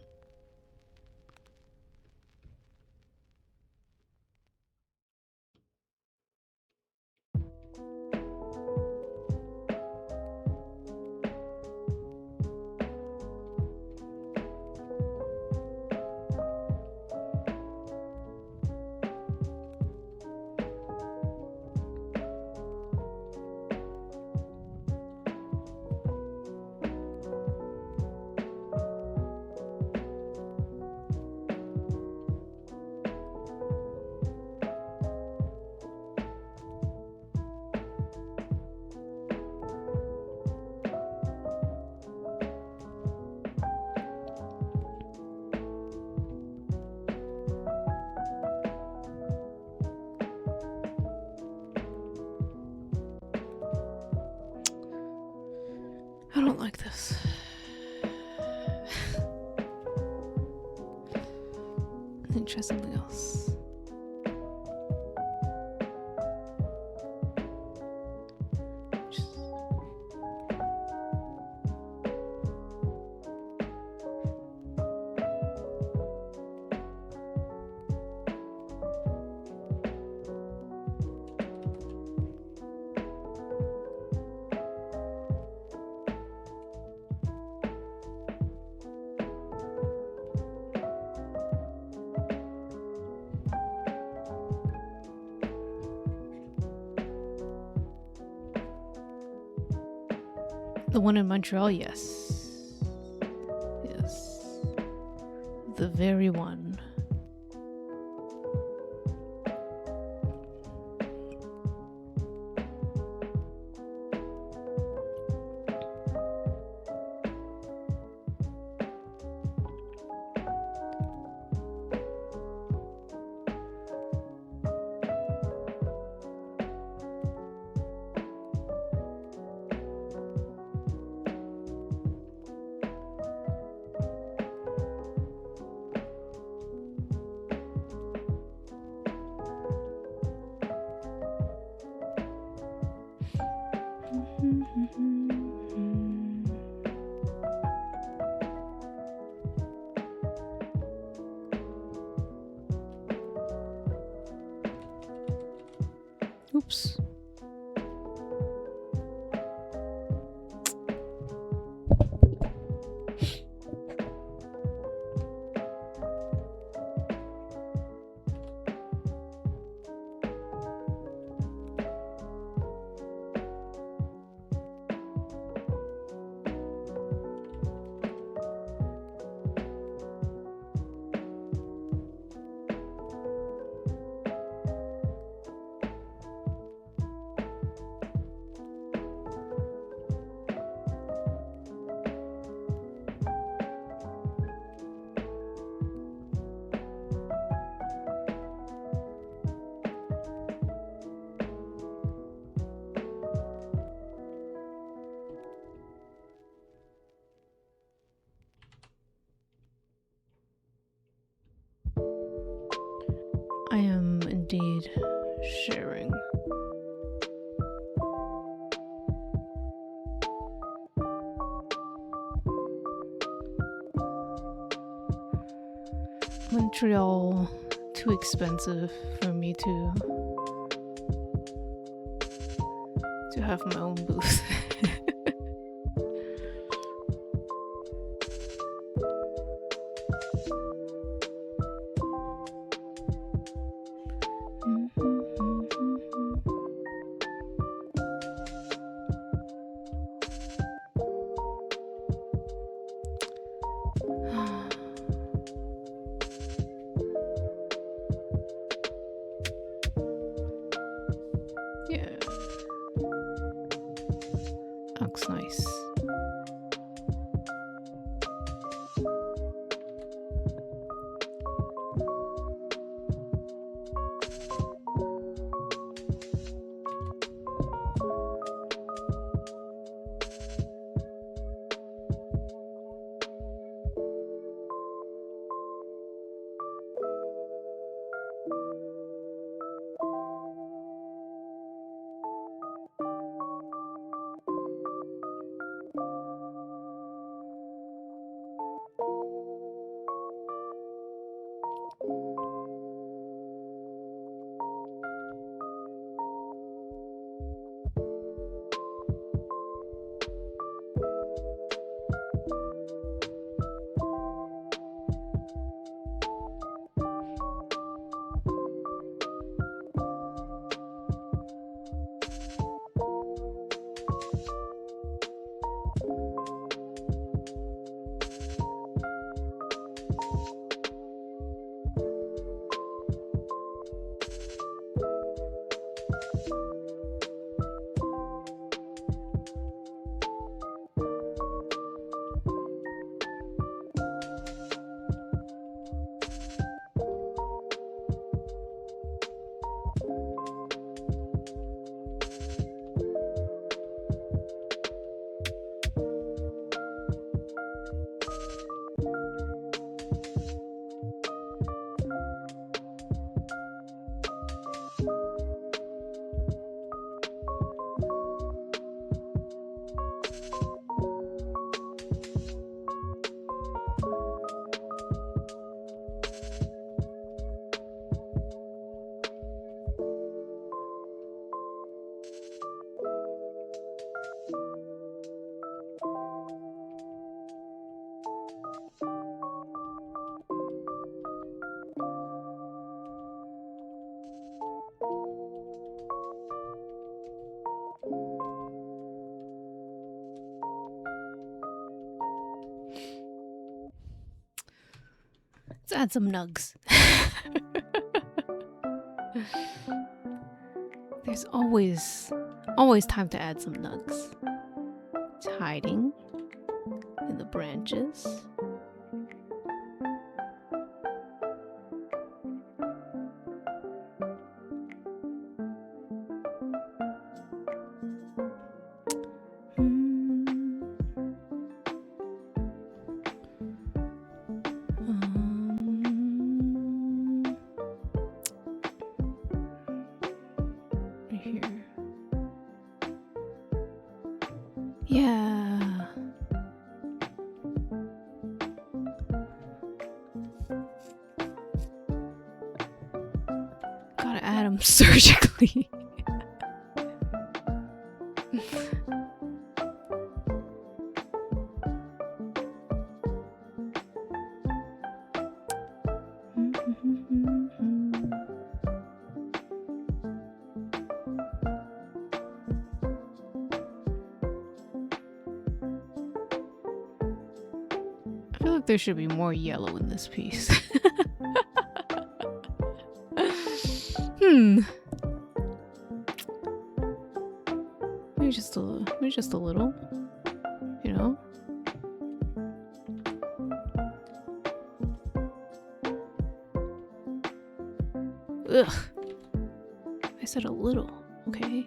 I don't like this. Try something else. The one in Montreal, yes. Yes. The very one. Oops. I am indeed sharing. Montreal, too expensive for me to have my own booth. Yeah. Looks nice. Let's add some nugs. There's always time to add some nugs. It's hiding in the branches. Here. Yeah. Gotta add them surgically. I feel like there should be more yellow in this piece. Maybe just a little, you know? Ugh. I said a little, okay?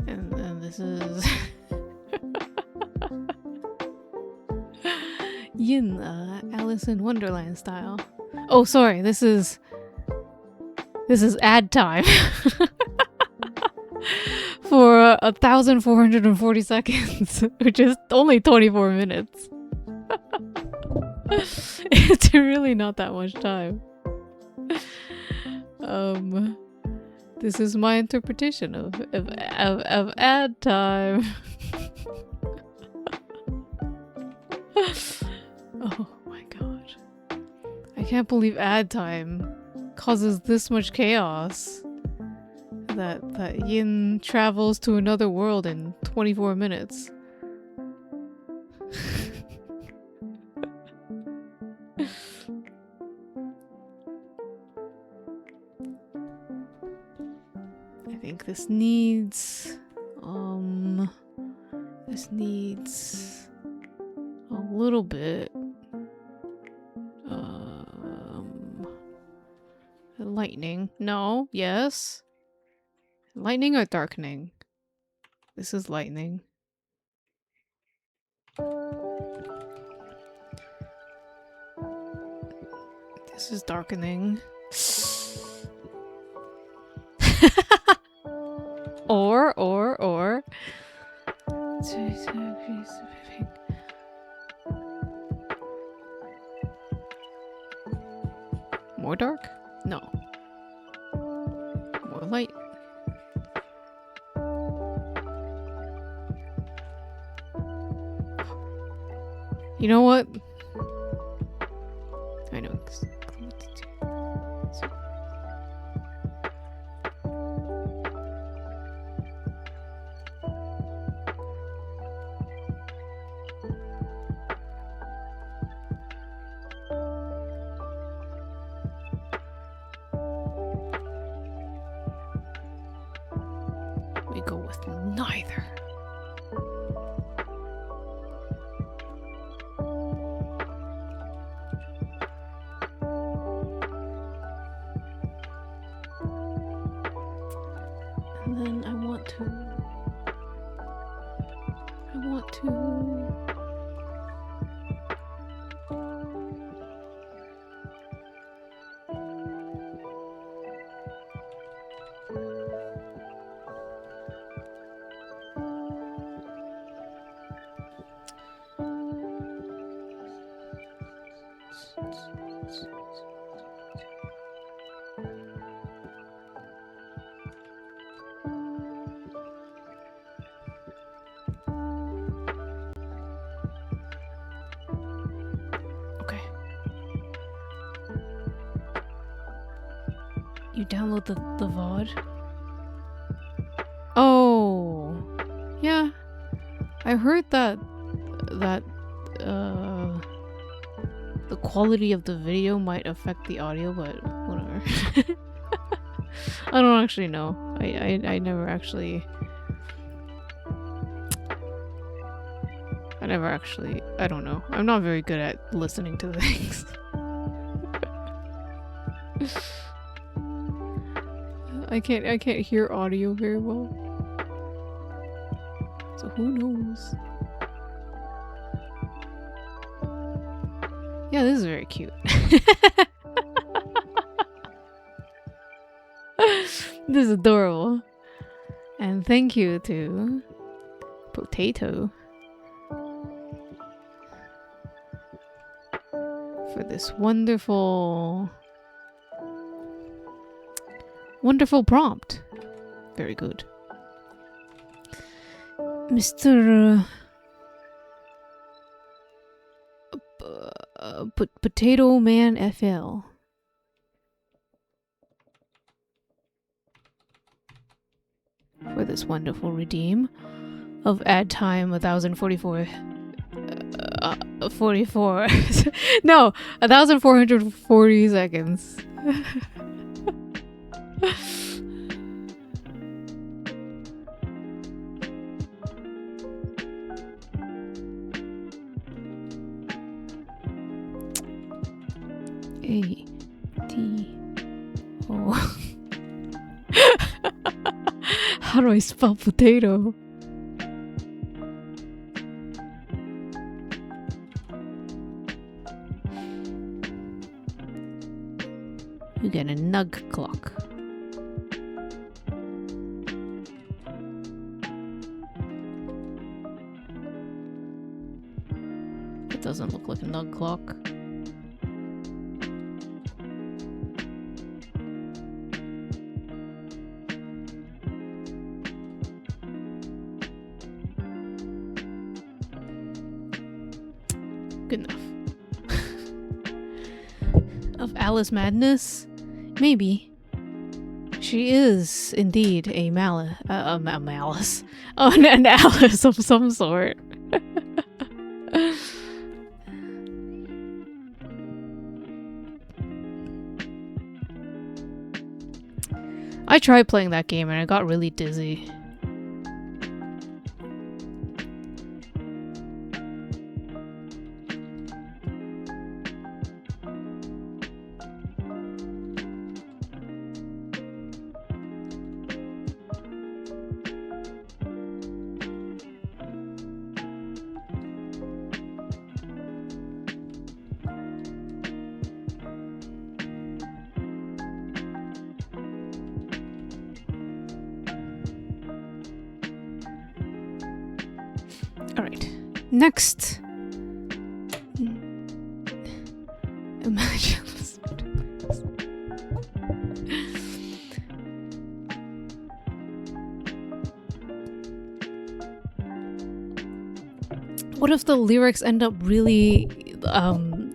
And this is Yin, Alice in Wonderland style. Oh, sorry, this is ad time. For 1,440 seconds, which is only 24 minutes. It's really not that much time. This is my interpretation of ad time. Oh my god. I can't believe ad time causes this much chaos. That Yin travels to another world in 24 minutes. I think this needs a little bit lightning. No, yes. Lightning or darkening? This is lightning. This is darkening. or more dark? No. More light. You know what? I know. We go with neither. And then I want to You download the VOD? Oh, yeah. I heard that the quality of the video might affect the audio, but whatever. I don't actually know. I never actually. I don't know. I'm not very good at listening to things. I can't hear audio very well. So who knows? Yeah, this is very cute. This is adorable. And thank you to Potato for this wonderful prompt. Very good. Mr. Potato Man FL. For this wonderful redeem of ad time 1044. 44. No, 1440 seconds. A-T-O. How do I spell potato? You get a nug clock. It doesn't look like a nug clock. Good enough. Of Alice Madness? Maybe. She is indeed a malice. Oh, an Alice of some sort. I tried playing that game and I got really dizzy. Alright, next. Imagine this. What if the lyrics end up really,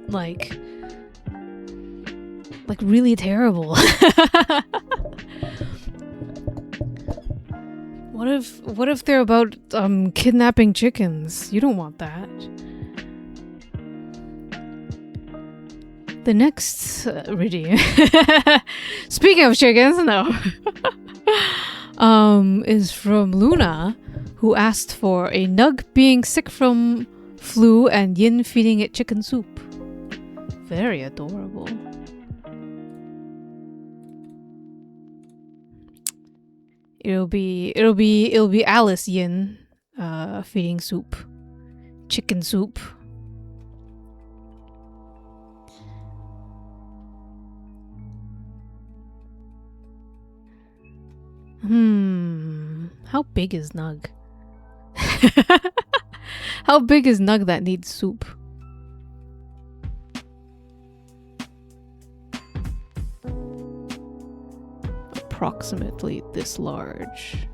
like really terrible? What if they're about kidnapping chickens? You don't want that. The next redeem. Speaking of chickens, no. Is from Luna, who asked for a nug being sick from flu and Yin feeding it chicken soup. Very adorable. It'll be Alice Yin feeding soup. Chicken soup. How big is Nug? How big is Nug that needs soup? Approximately this large.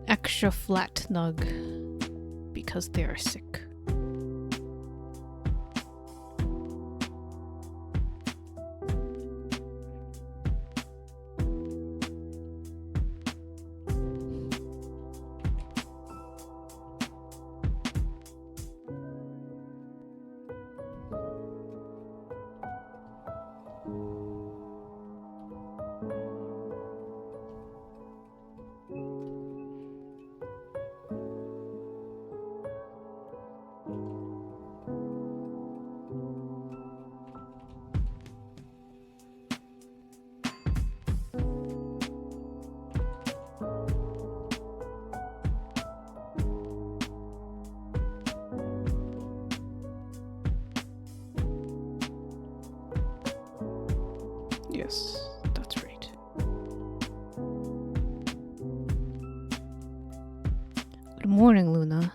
extra flat snug because they are sick. Yes, that's right. Good morning, Luna.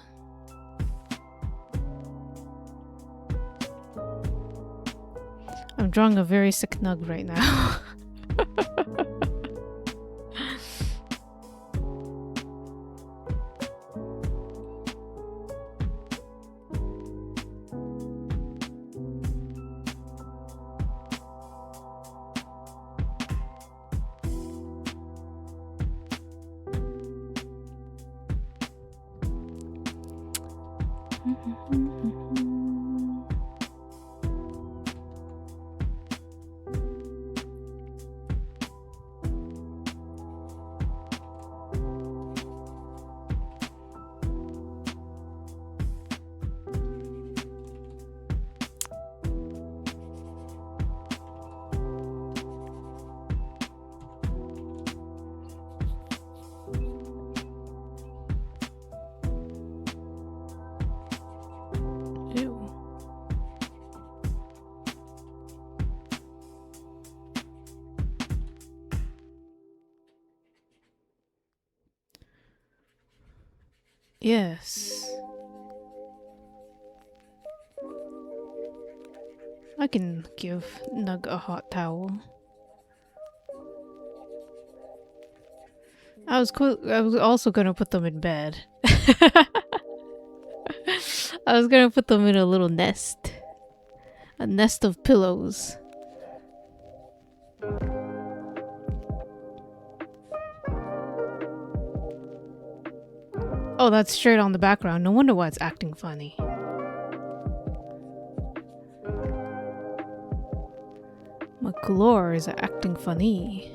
I'm drawing a very sick nug right now. Ew. Yes. I can give Nug a hot towel. I was also gonna put them in bed. I was gonna put them in a little nest. A nest of pillows. Oh, that's straight on the background. No wonder why it's acting funny. McClure is acting funny.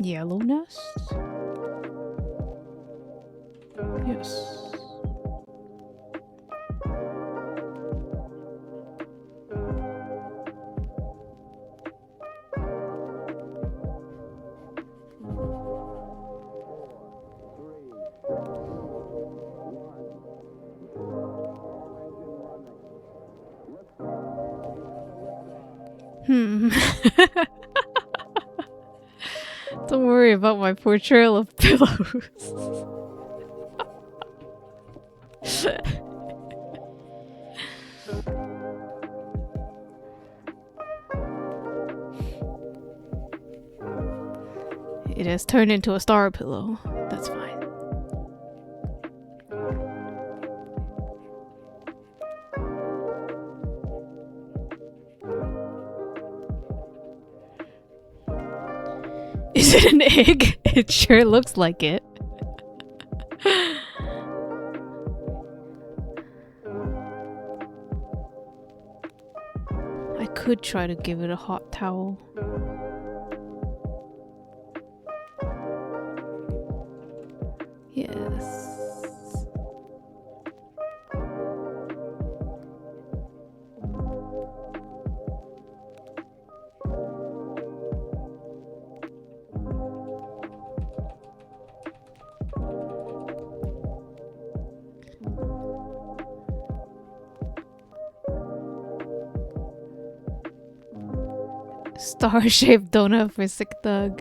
Yellow nest? Yes. Don't worry about my portrayal of pillows. It has turned into a star pillow. That's fine. Is it an egg? It sure looks like it. I could try to give it a hot towel. Yes. Star-shaped donut for sick dog.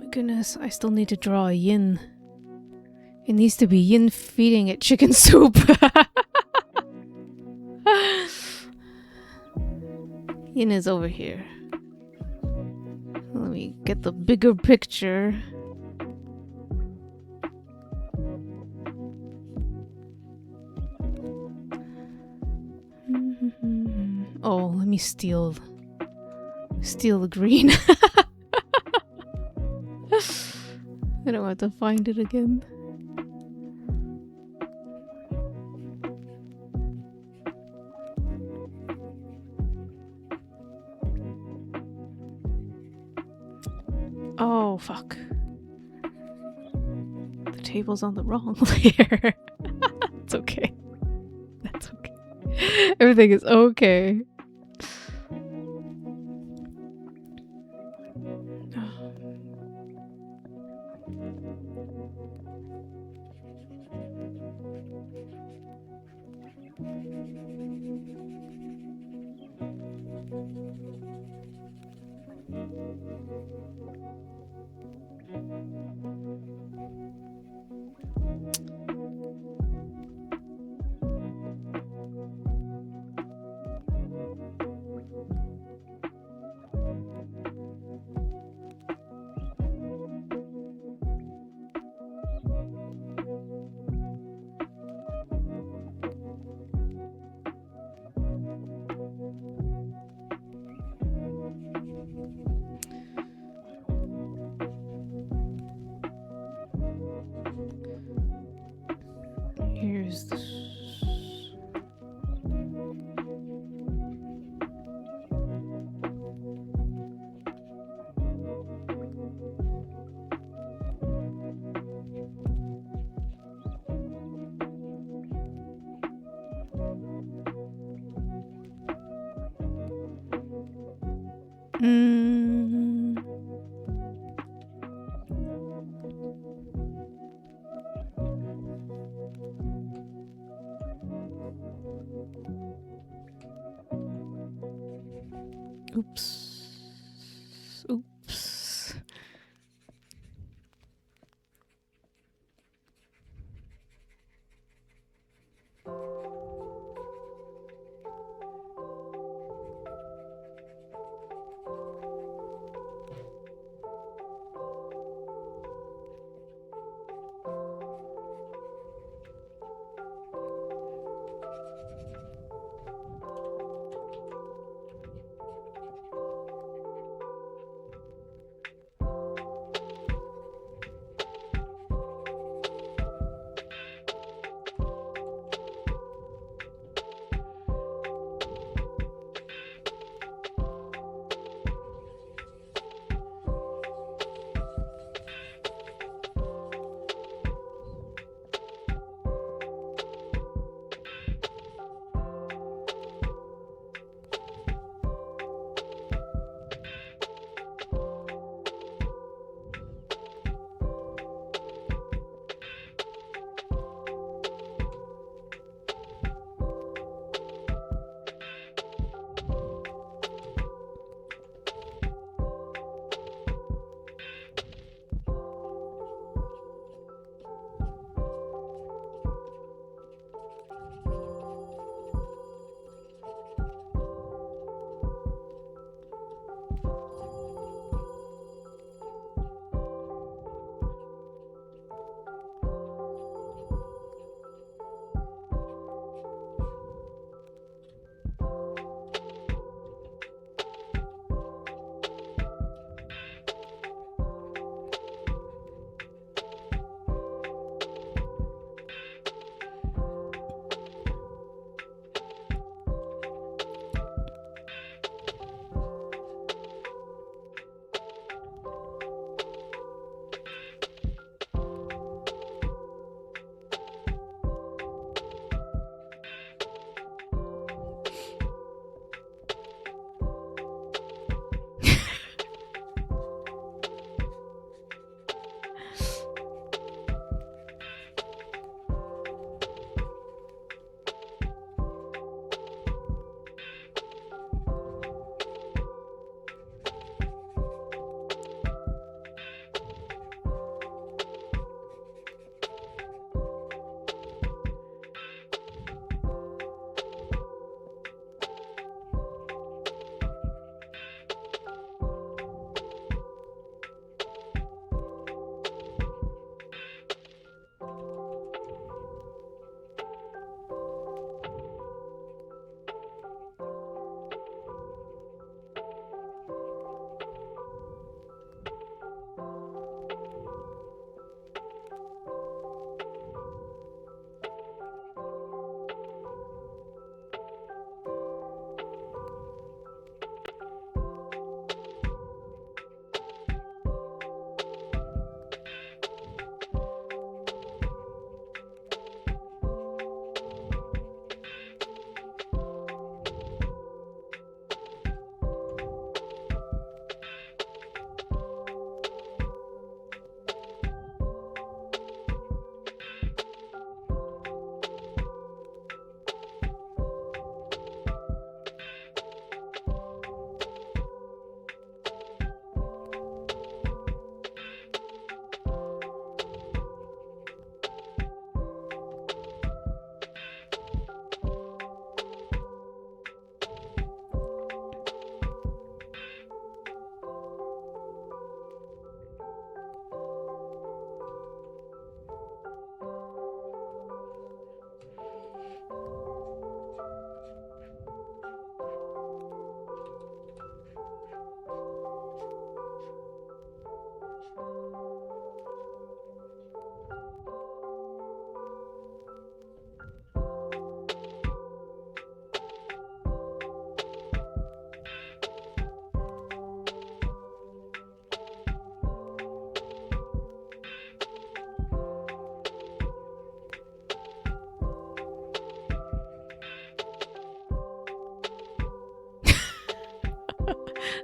goodness, I still need to draw a yin. It needs to be yin feeding it chicken soup. Yin is over here. Let me get the bigger picture. Oh, let me steal the green. I don't have to find it again. Oh, fuck. The table's on the wrong layer. It's okay. That's okay. Everything is okay. Here's this. Oops. Oops.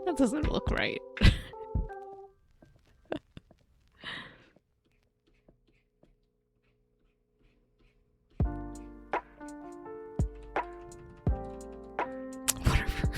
That doesn't look right. Whatever.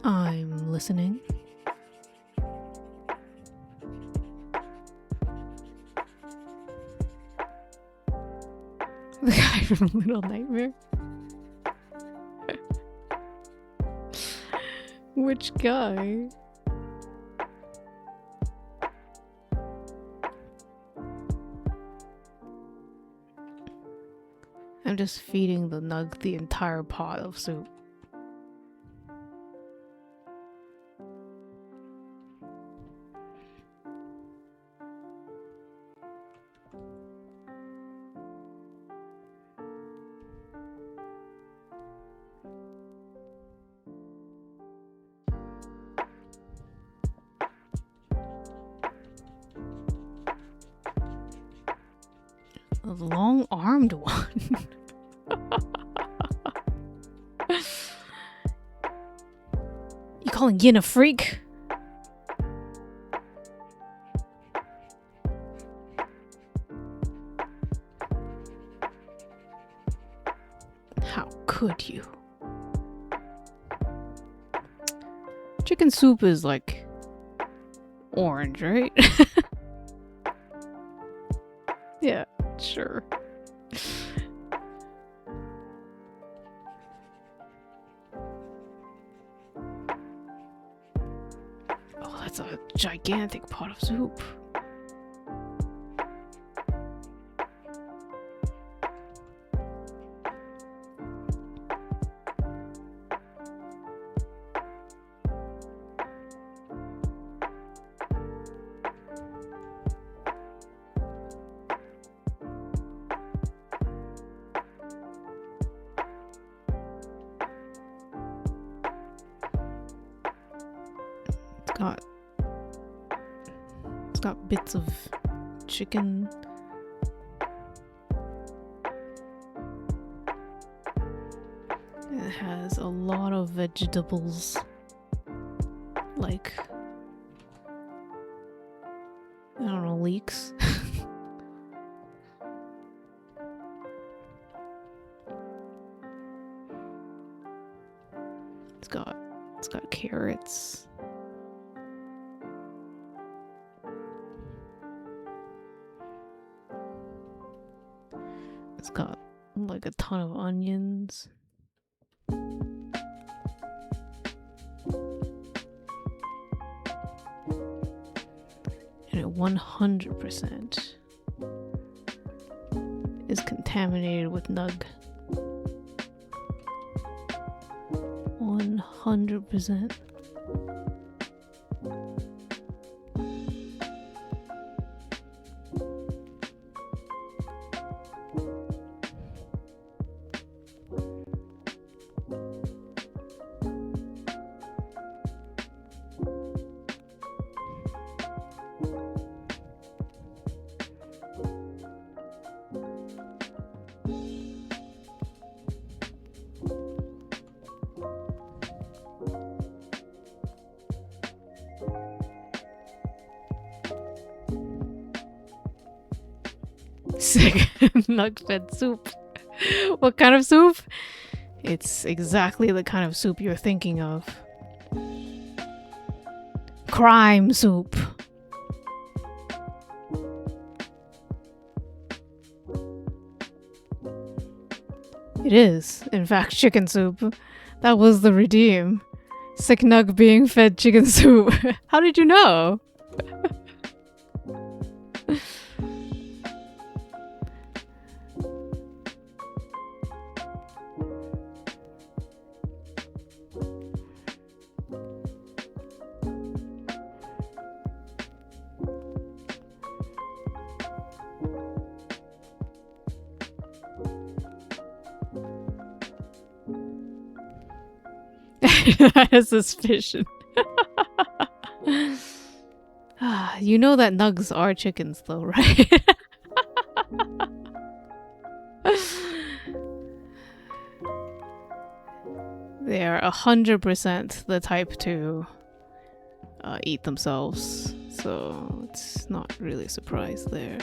I'm listening. The guy from Little Nightmare. Which guy? I'm just feeding the nug the entire pot of soup. A long-armed one. You calling Yin a freak? How could you? Chicken soup is like orange, right? Yeah, sure. Oh, that's a gigantic pot of soup. It's got bits of chicken. It has a lot of vegetables, like, I don't know, leeks. It's got carrots. It's got like a ton of onions. And it 100% is contaminated with nug. 100%. Sick. Nug fed soup. What kind of soup? It's exactly the kind of soup you're thinking of. Crime soup. It is, in fact, chicken soup. That was the redeem. Sick Nug being fed chicken soup. How did you know? I had a suspicion. You know that nugs are chickens though, right? They are 100% the type to eat themselves, so it's not really a surprise there.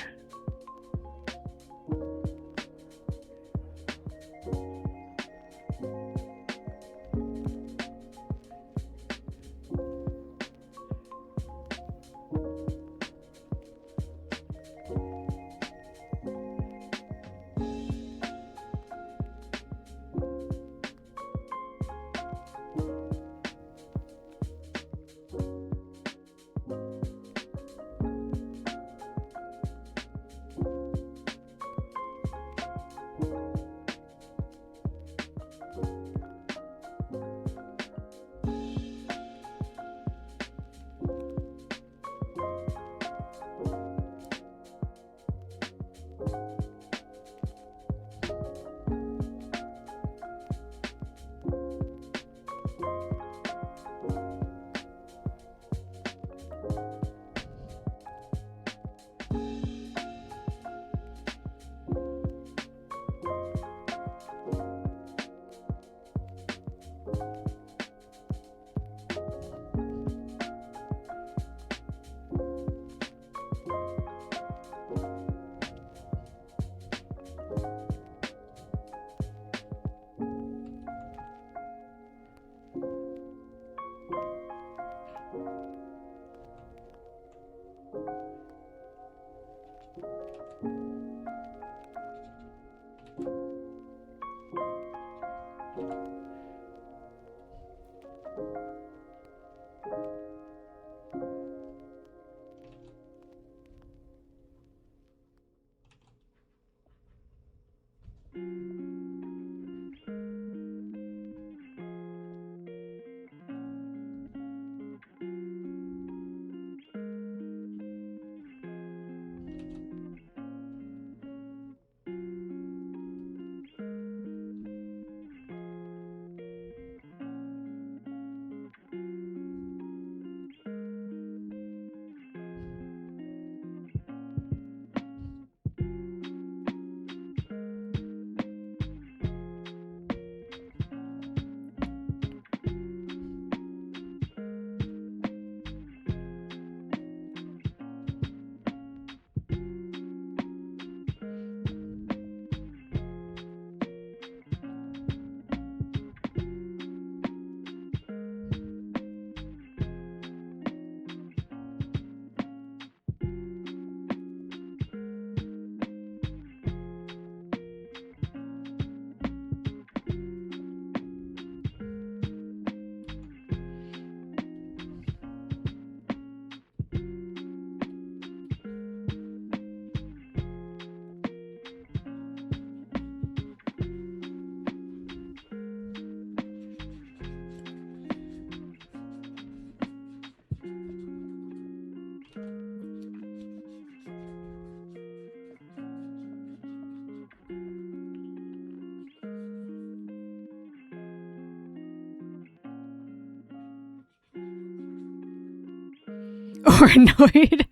Or annoyed.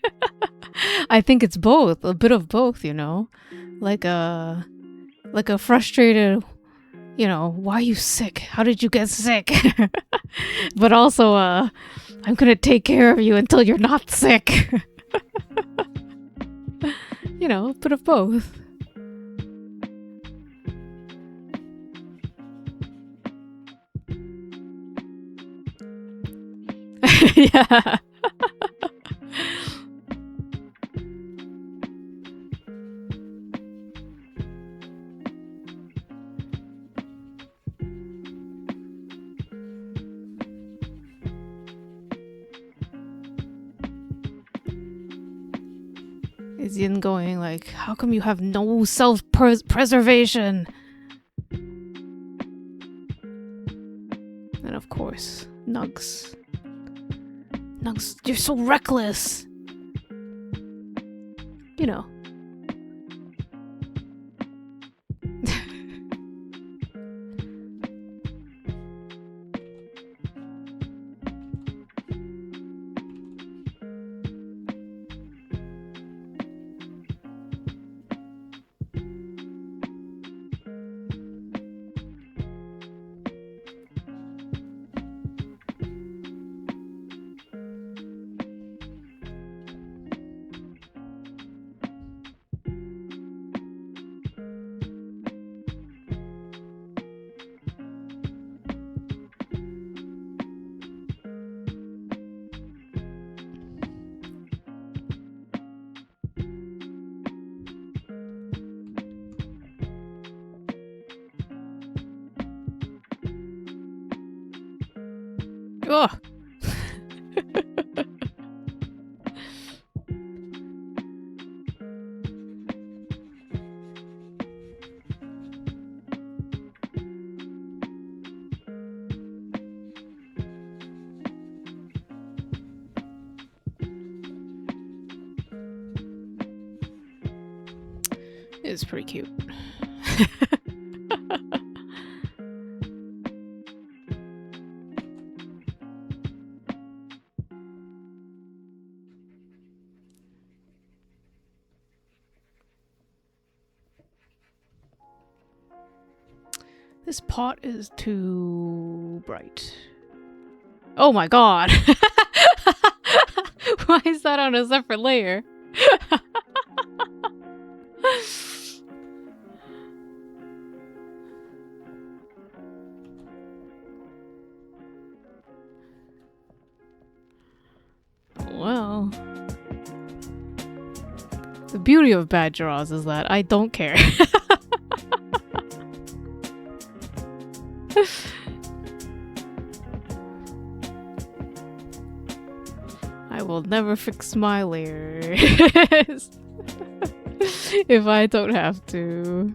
I think it's both, a bit of both, you know, like a frustrated, you know, why are you sick? How did you get sick? But also, I'm gonna take care of you until you're not sick. You know, a bit of both. Yeah. Is Yin going like, how come you have no self-preservation? And of course, Nugs. Nugs, you're so reckless! You know. Ugh. It's pretty cute. This pot is too bright. Oh my god! Why is that on a separate layer? Well, the beauty of bad draws is that I don't care. I will never fix my layers if I don't have to.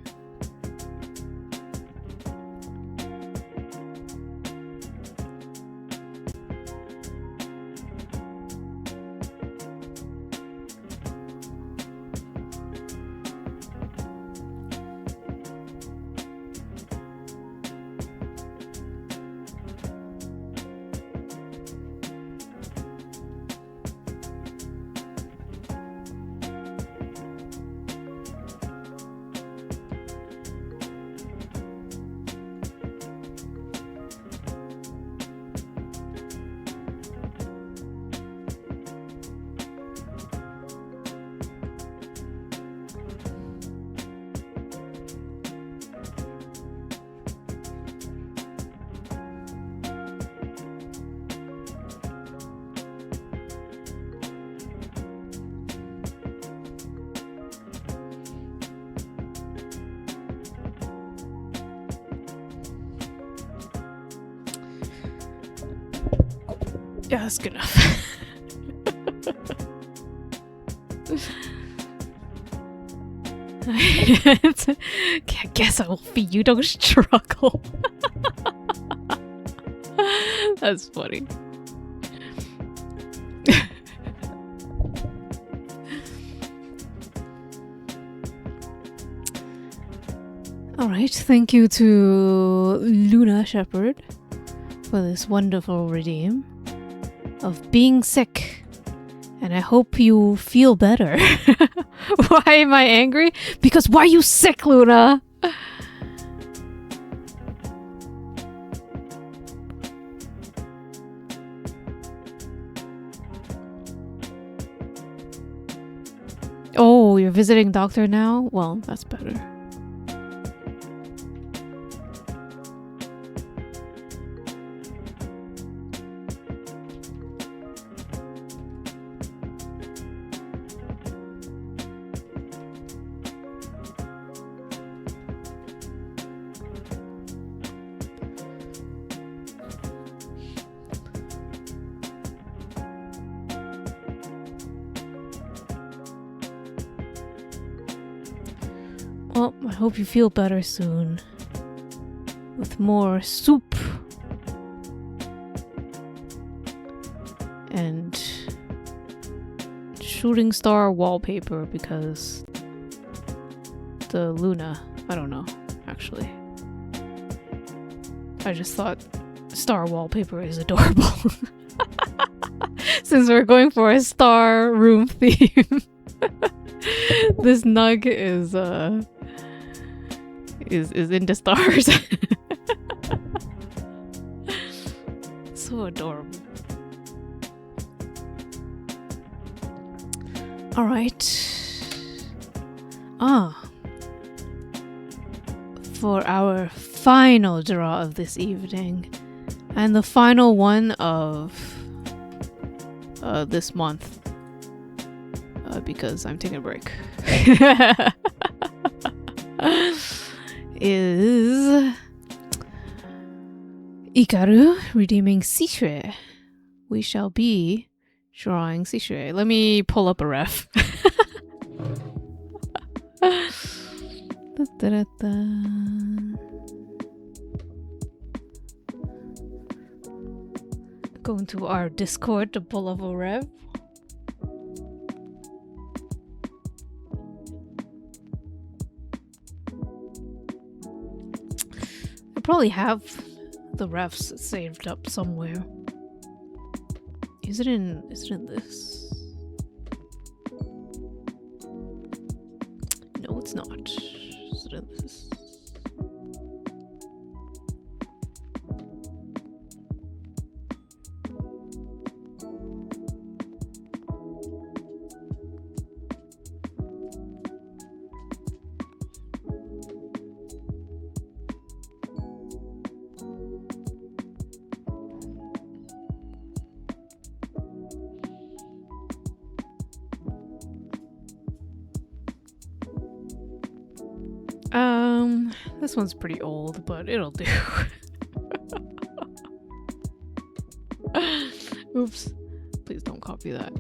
Yeah, that's good enough. I guess I will feed you, don't struggle. That's funny. Alright, thank you to Luna Shepherd for this wonderful redeem of being sick. And I hope you feel better. Why am I angry? Because why are you sick, Luna? Oh, you're visiting doctor now? Well, that's better. Well, I hope you feel better soon. With more soup. And shooting star wallpaper because the Luna, I don't know, actually. I just thought star wallpaper is adorable. Since we're going for a star room theme. This nug is into stars. So adorable. All right. For our final draw of this evening, and the final one of this month, because I'm taking a break, is Ikaru redeeming Sishure. We shall be drawing Sishure. Let me pull up a ref. Go into our Discord to pull up a ref. I probably have the refs saved up somewhere. Is it in this? No, it's not. Is it in this? This one's pretty old, but it'll do. Oops. Please don't copy that.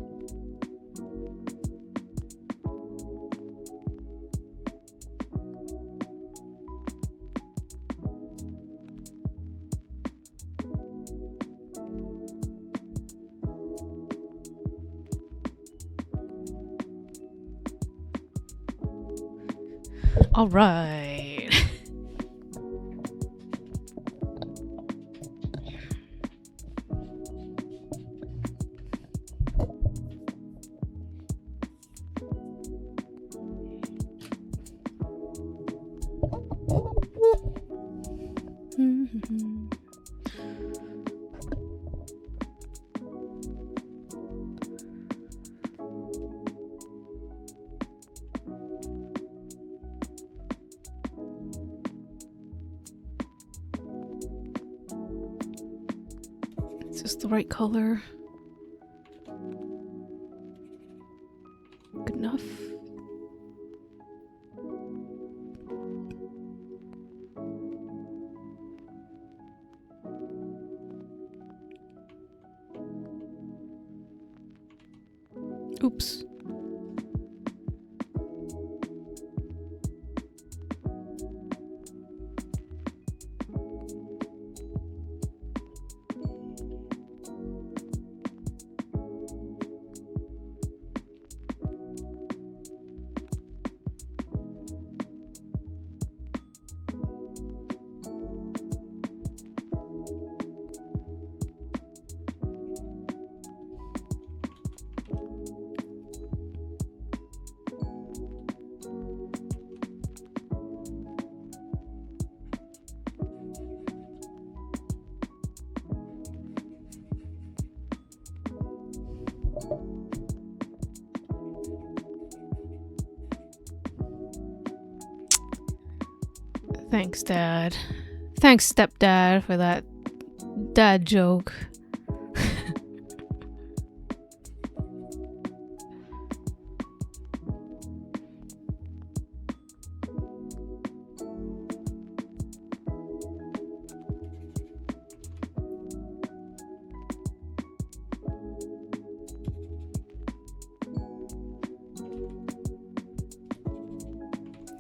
All right. Is this the right color? Good enough. Oops. Thanks, Dad. Thanks, Stepdad, for that dad joke.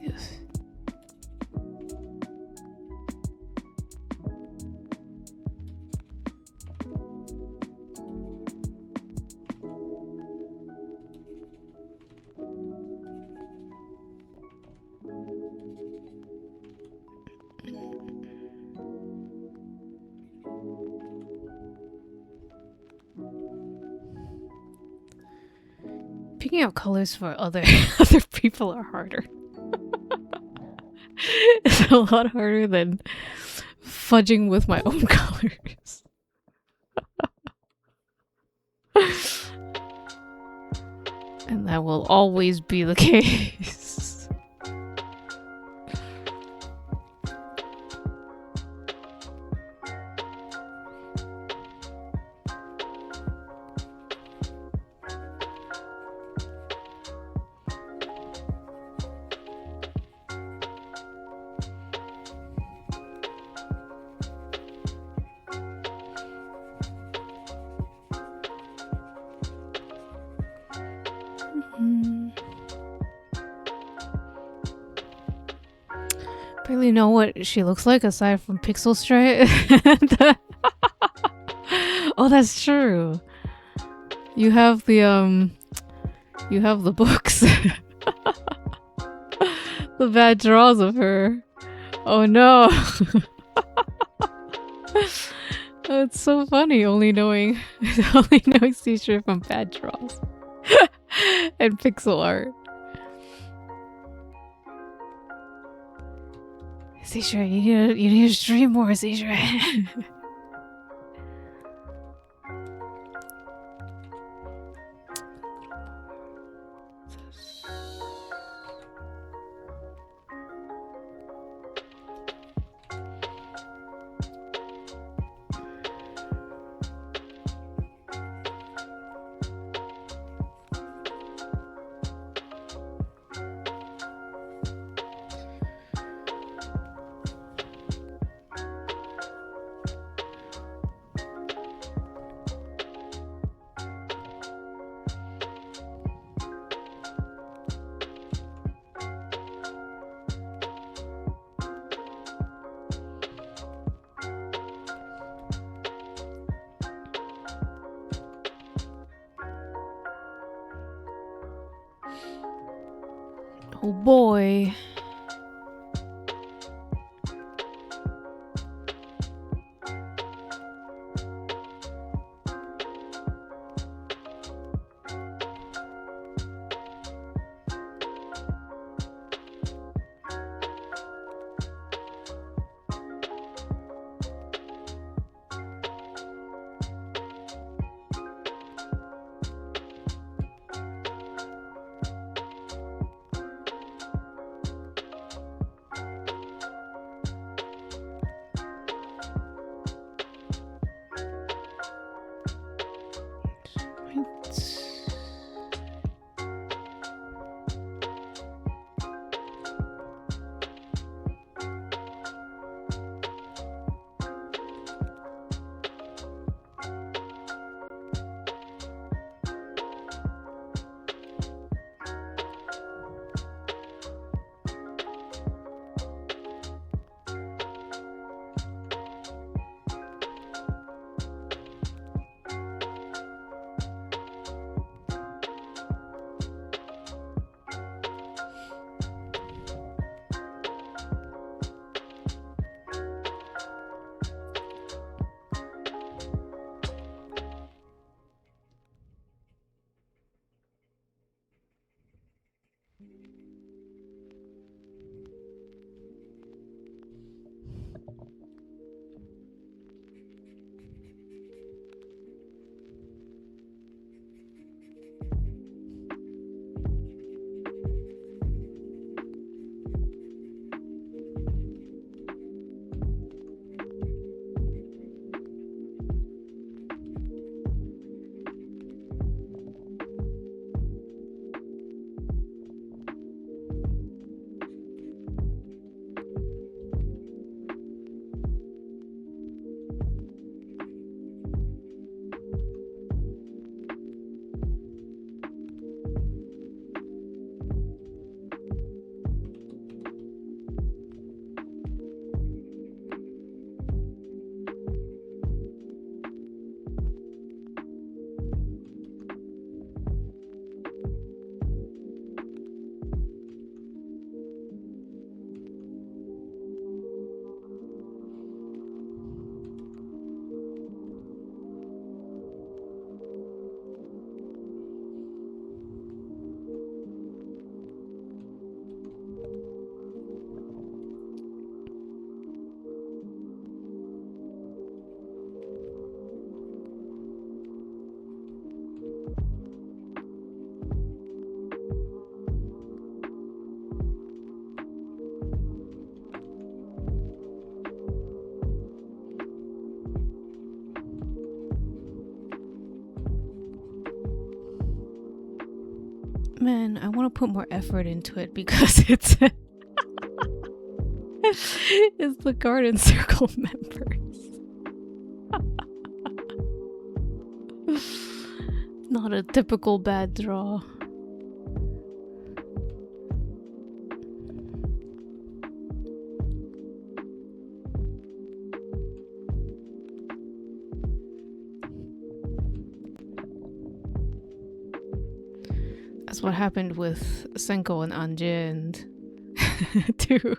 Yes. picking out colors for other other people are harder. It's a lot harder than fudging with my own colors. And that will always be the case. Barely know what she looks like aside from Pixel Stripe. Oh, that's true. You have the books. The bad draws of her. Oh no. Oh, it's so funny only knowing Seashore from bad draws and pixel art. Seashore, you need to stream more, Seashore. Oh boy. Man, I want to put more effort into it because it's it's the garden circle members. Not a typical bad draw. That's what happened with Senko and Anje and too.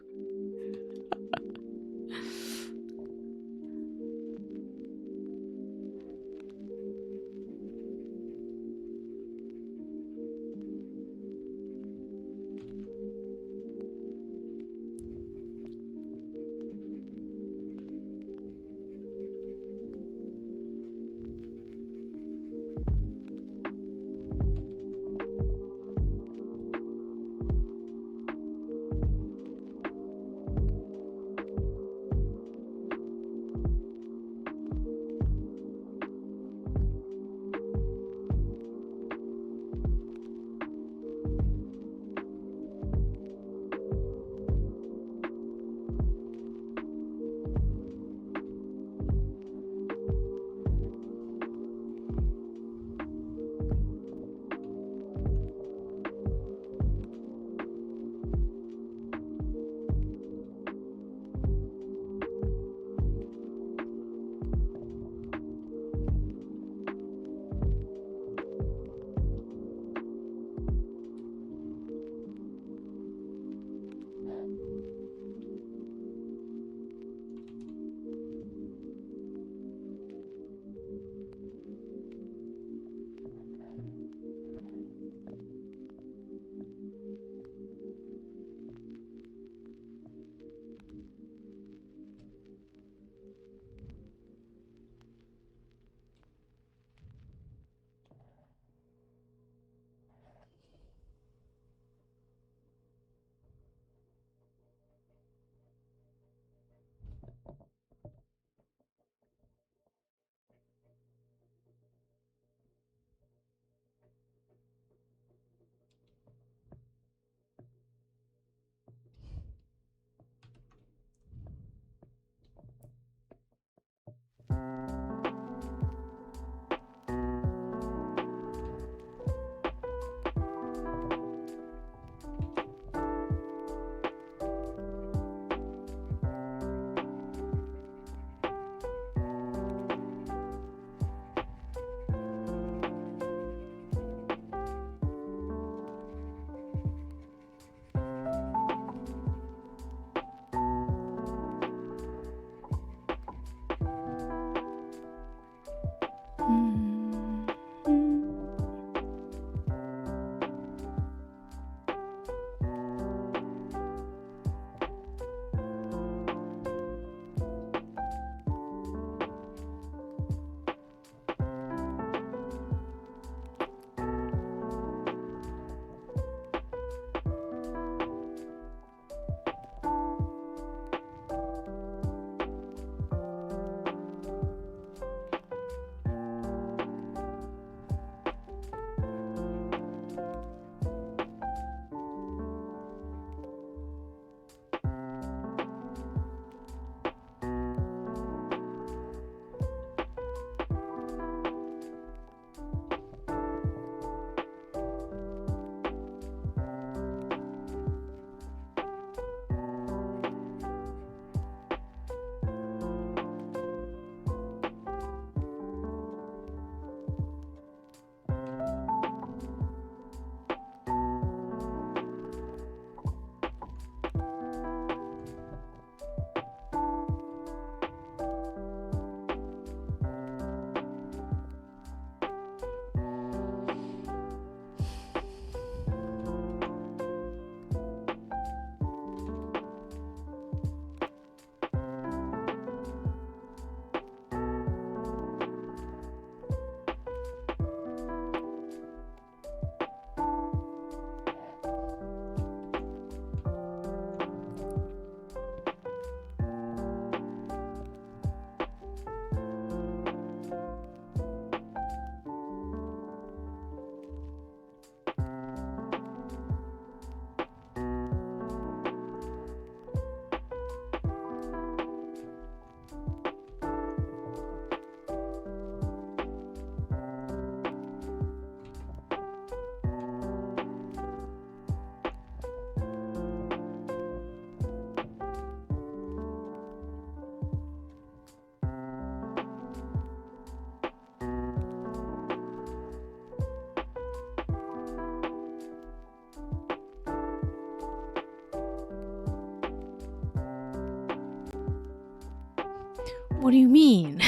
What do you mean?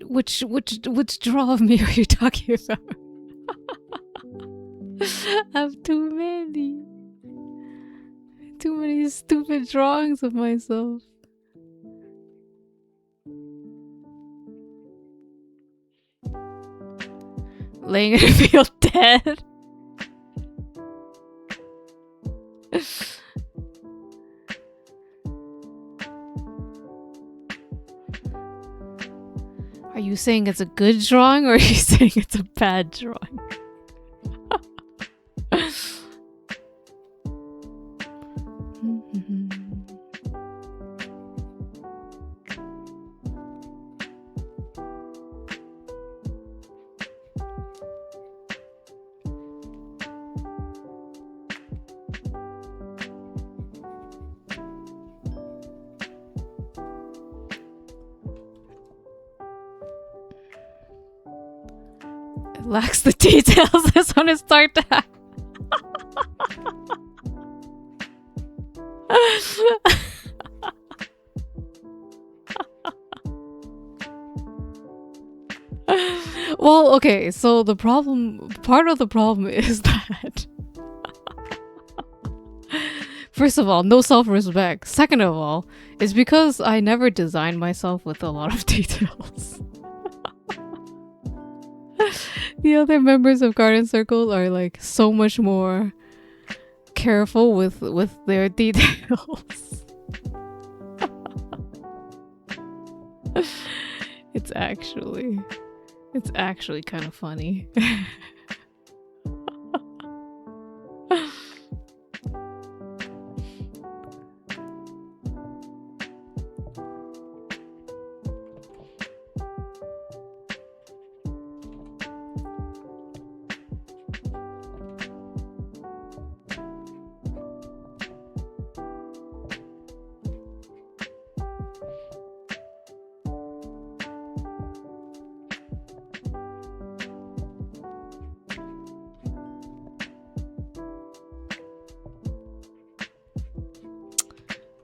Which draw of me are you talking about? I have too many. Too many stupid drawings of myself. Laying in a field dead. Are you saying it's a good drawing or are you saying it's a bad drawing? It lacks the details. This one is start to have. Well, okay, so part of the problem is that first of all, no self-respect. Second of all, it's because I never designed myself with a lot of details. The other members of Garden Circle are like so much more careful with their details. It's actually kind of funny.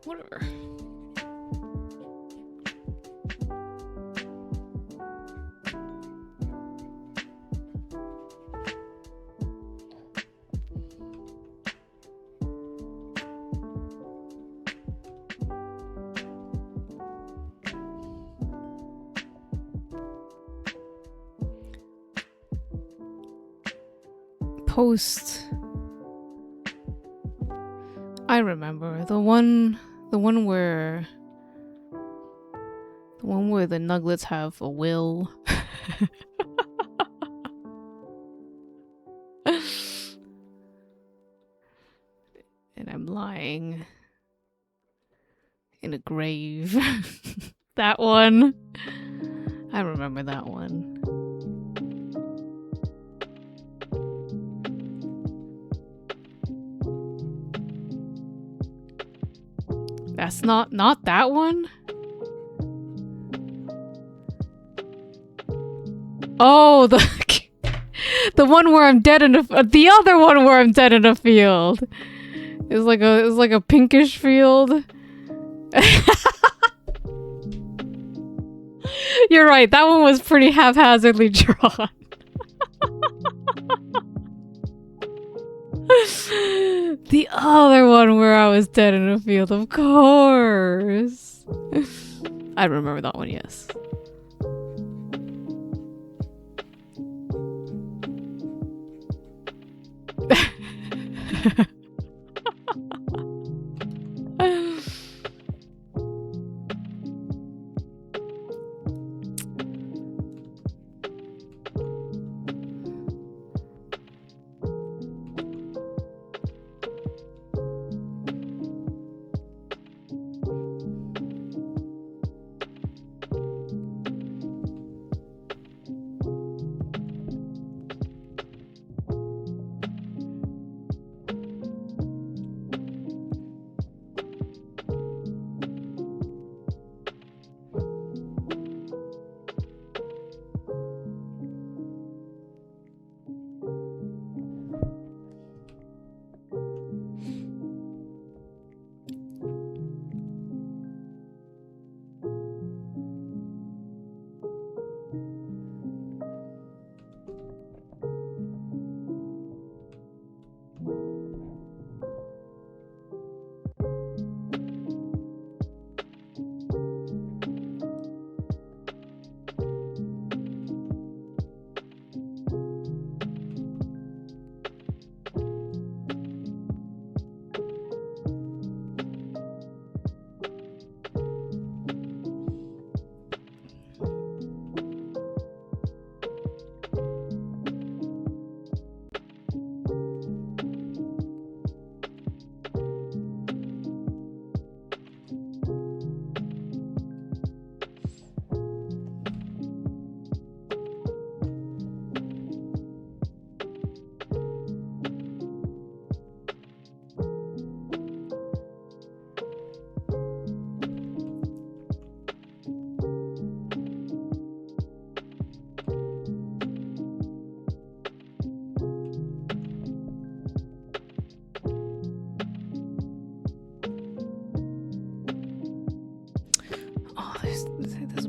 Whatever. Post. I remember the one where the Nuglets have a will. And I'm lying in a grave. That one. I remember that one. That's not that one? Oh, the one where I'm dead in the other one where I'm dead in a field. It's like a pinkish field. You're right, that one was pretty haphazardly drawn. The other one where I was dead in a field, of course. I remember that one, yes.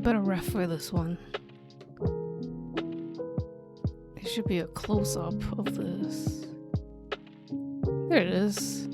better ref for this one. There should be a close-up of this. There it is.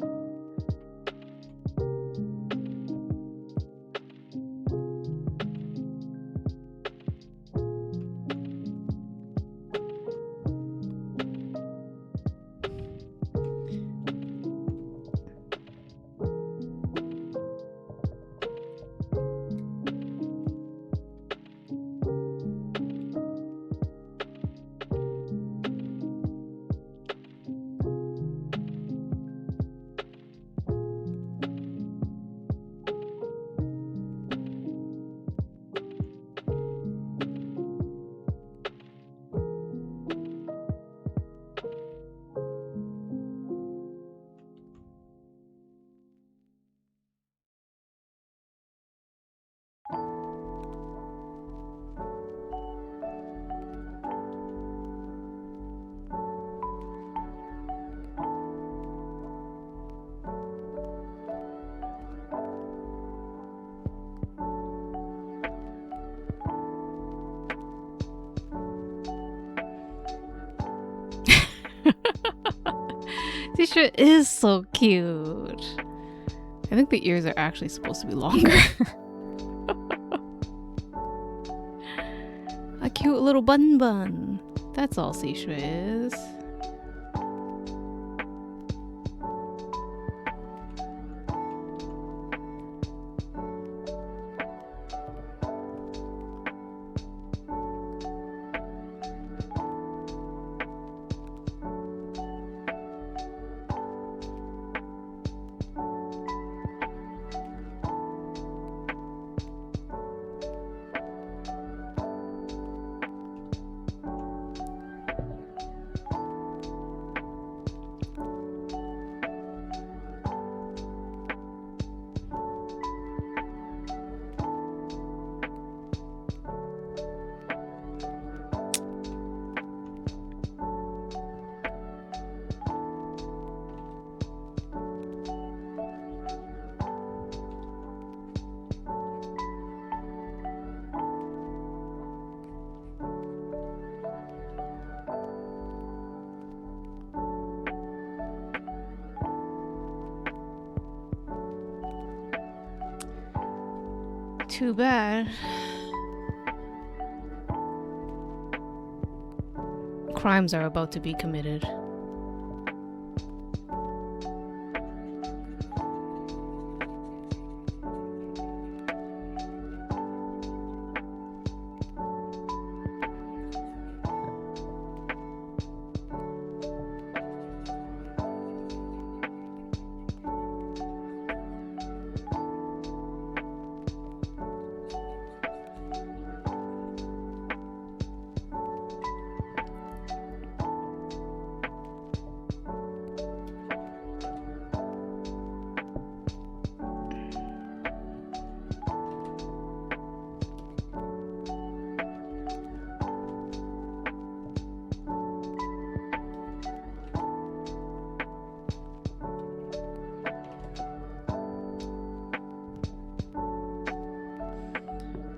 T-shirt is so cute. I think the ears are actually supposed to be longer. A cute little bun. That's all Seisha is. Too bad. Crimes are about to be committed.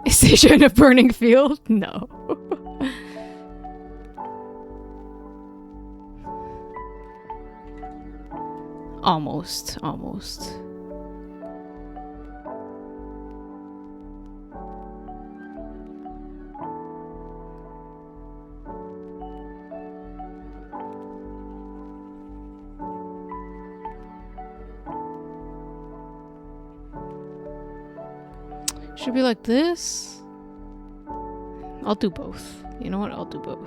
Is Seisha in a burning field? No. Almost. Should be like this. I'll do both. You know what? I'll do both.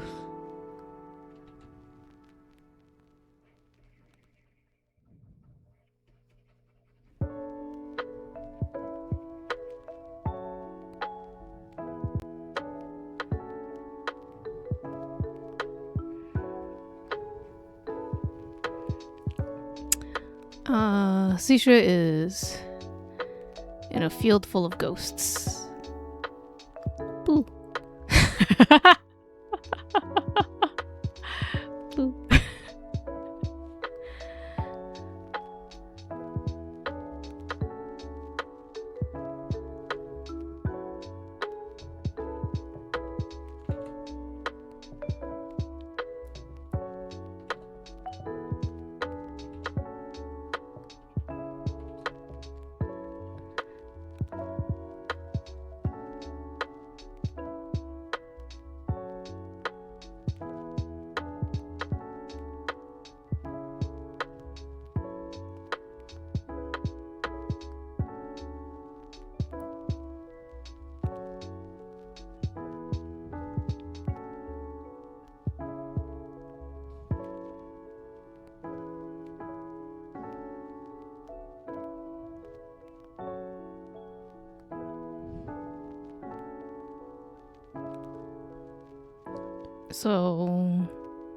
Seisha is in a field full of ghosts. Boo. Boo. So,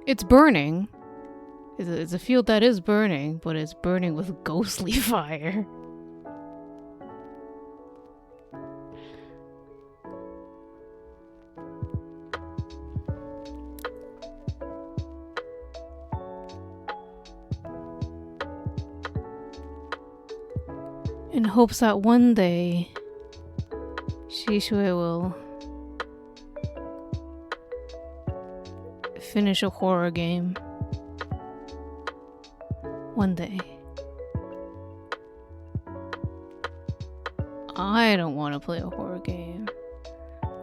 it's burning. It's a field that is burning, but it's burning with ghostly fire. In hopes that one day, Shishui will finish a horror game. One day. I don't want to play a horror game,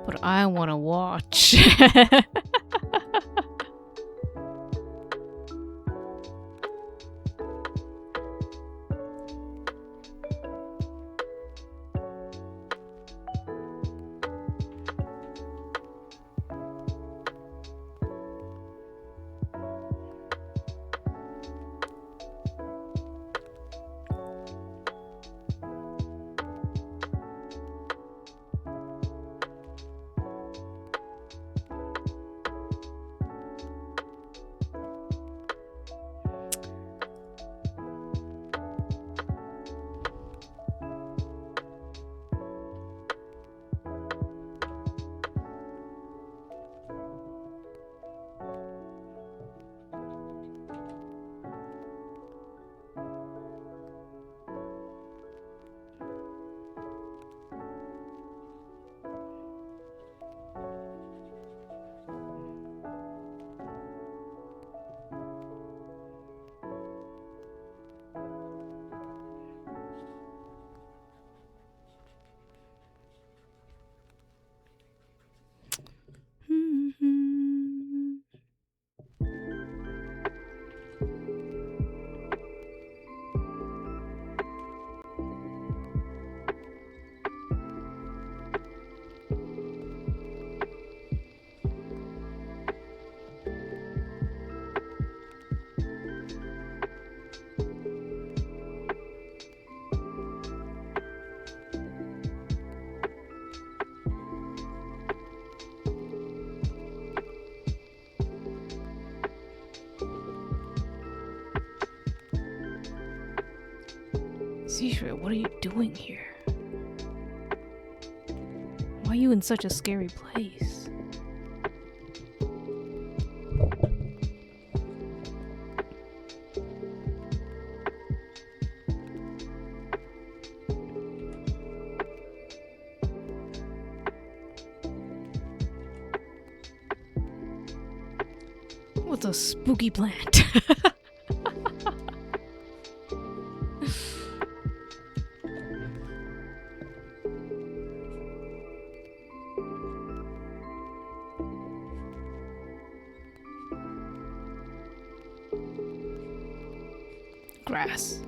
but I want to watch. Seashore, what are you doing here? Why are you in such a scary place? What's a spooky plant? Grass.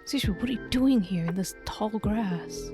Seashore, what are you doing here in this tall grass?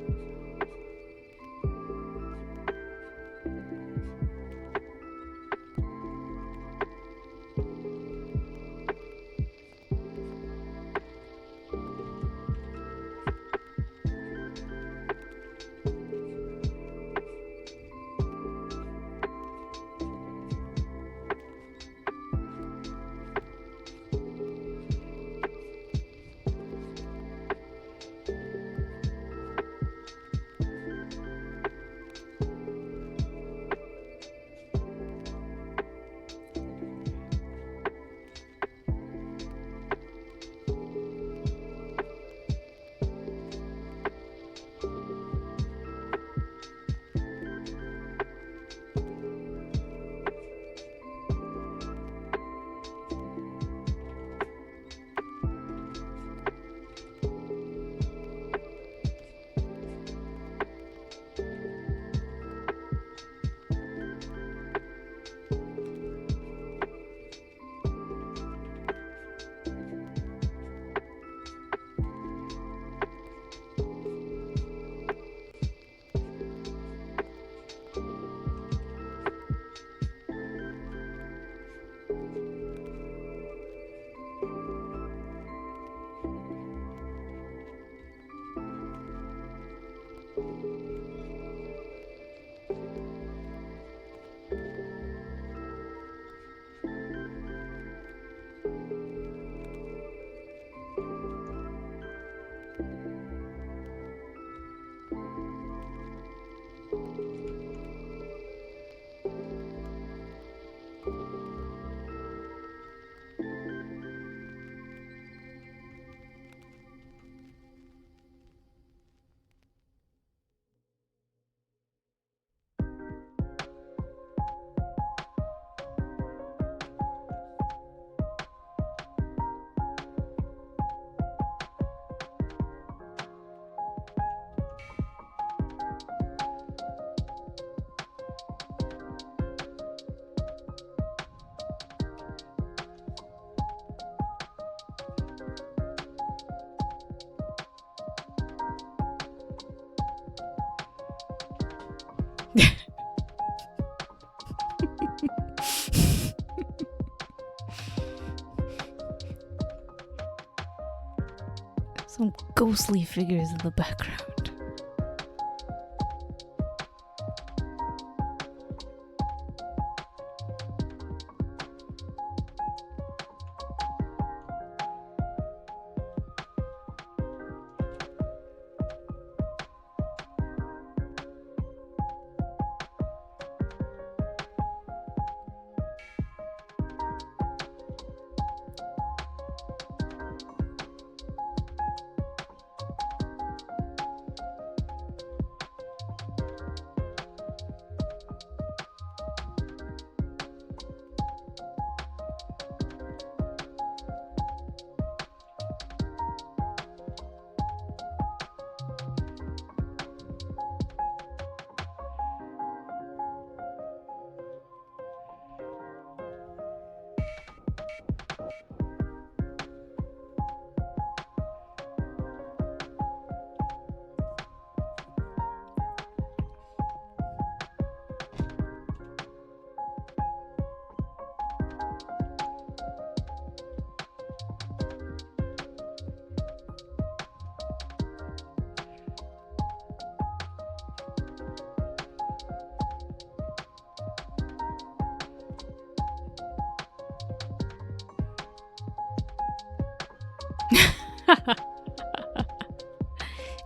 Some ghostly figures in the background.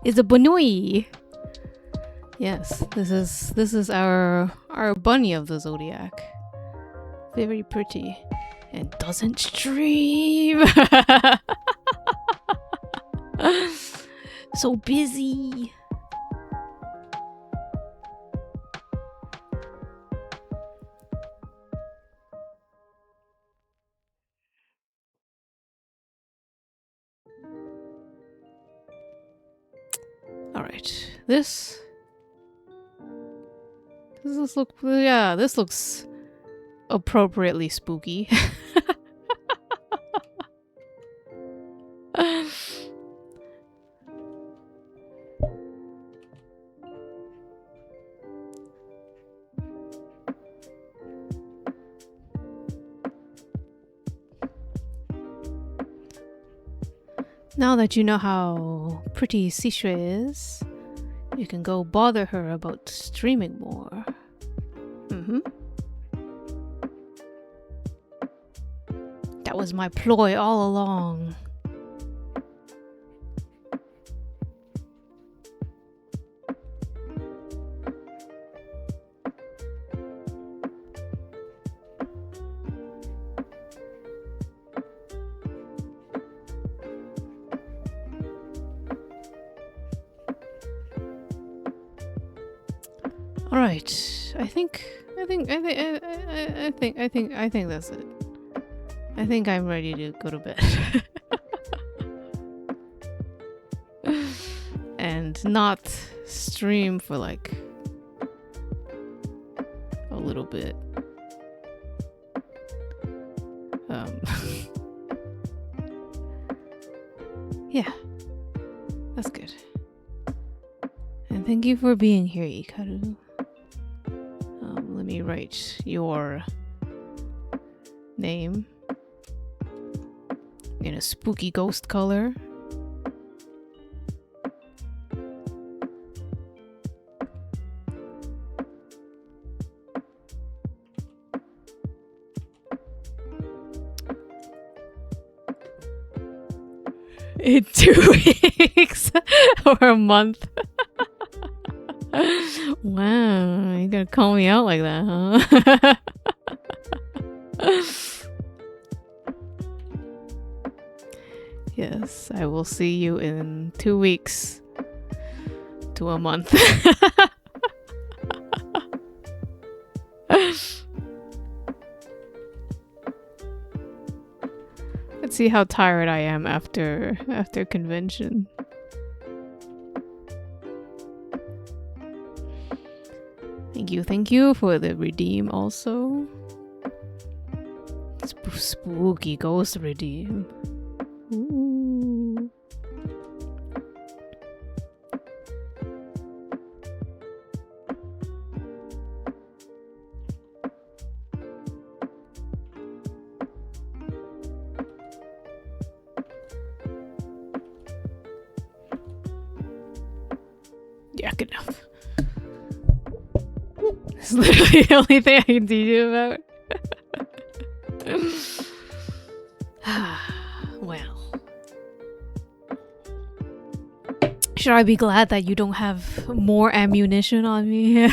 It's a bunny. Yes, this is our bunny of the zodiac. Very pretty and doesn't stream. So busy. All right, this look? Yeah, this looks appropriately spooky. Now that you know how pretty Sishui is, you can go bother her about streaming more. That was my ploy all along. All right, I think that's it. I think I'm ready to go to bed. And not stream for like a little bit. Yeah, that's good. And thank you for being here, Ikaru. Let me write your name in a spooky ghost color. In 2 weeks or a month. Wow, you gotta call me out like that, huh? Yes, I will see you in 2 weeks to a month. Let's see how tired I am after convention. Thank you for the redeem also. Spooky ghost redeem. Ooh. Yeah, good enough. It's literally the only thing I can teach you about. Well. Should I be glad that you don't have more ammunition on me?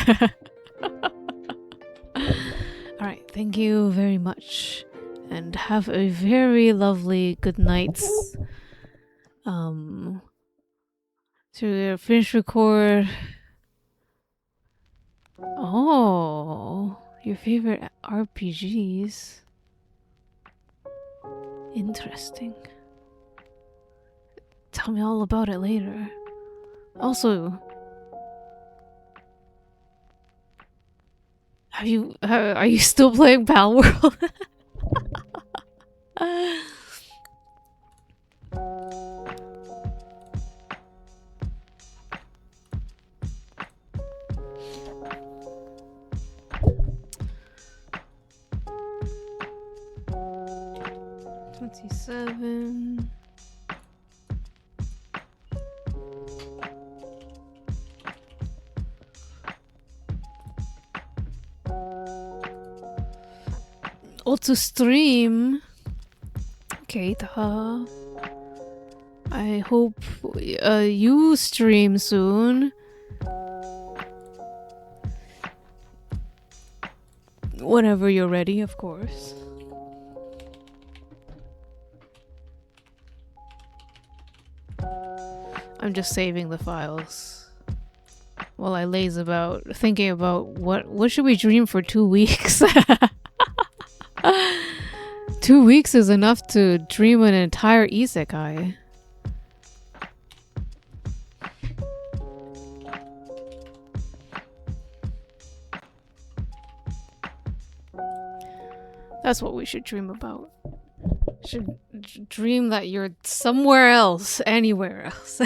Alright, thank you very much. And have a very lovely good night. To finish record. Oh, your favorite RPGs. Interesting. Tell me all about it later. Also, are you still playing Pal World? $27. Oh, to stream. Okay, I hope you stream soon. Whenever you're ready, of course. I'm just saving the files while I laze about, thinking about what should we dream for 2 weeks. 2 weeks is enough to dream an entire isekai. That's what we should dream about. Should dream that you're somewhere else, anywhere else.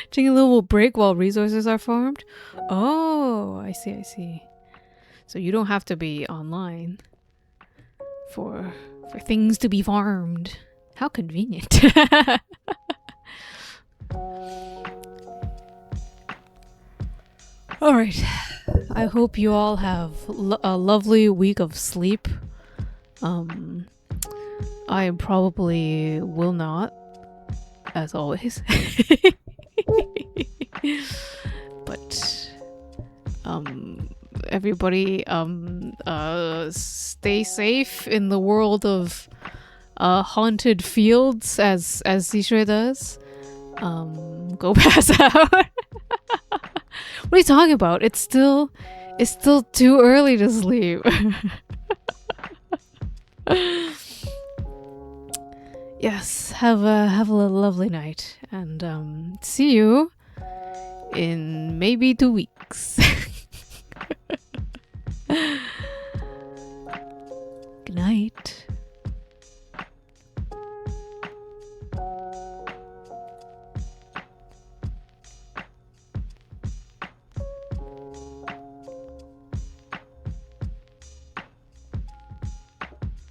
Taking a little break while resources are farmed. Oh, I see. So you don't have to be online for things to be farmed. How convenient. All right. I hope you all have a lovely week of sleep. I probably will not, as always. But everybody stay safe in the world of haunted fields, as Zishui does. Go pass out. What are you talking about? It's still too early to sleep. Yes, have a lovely night, and see you in maybe 2 weeks.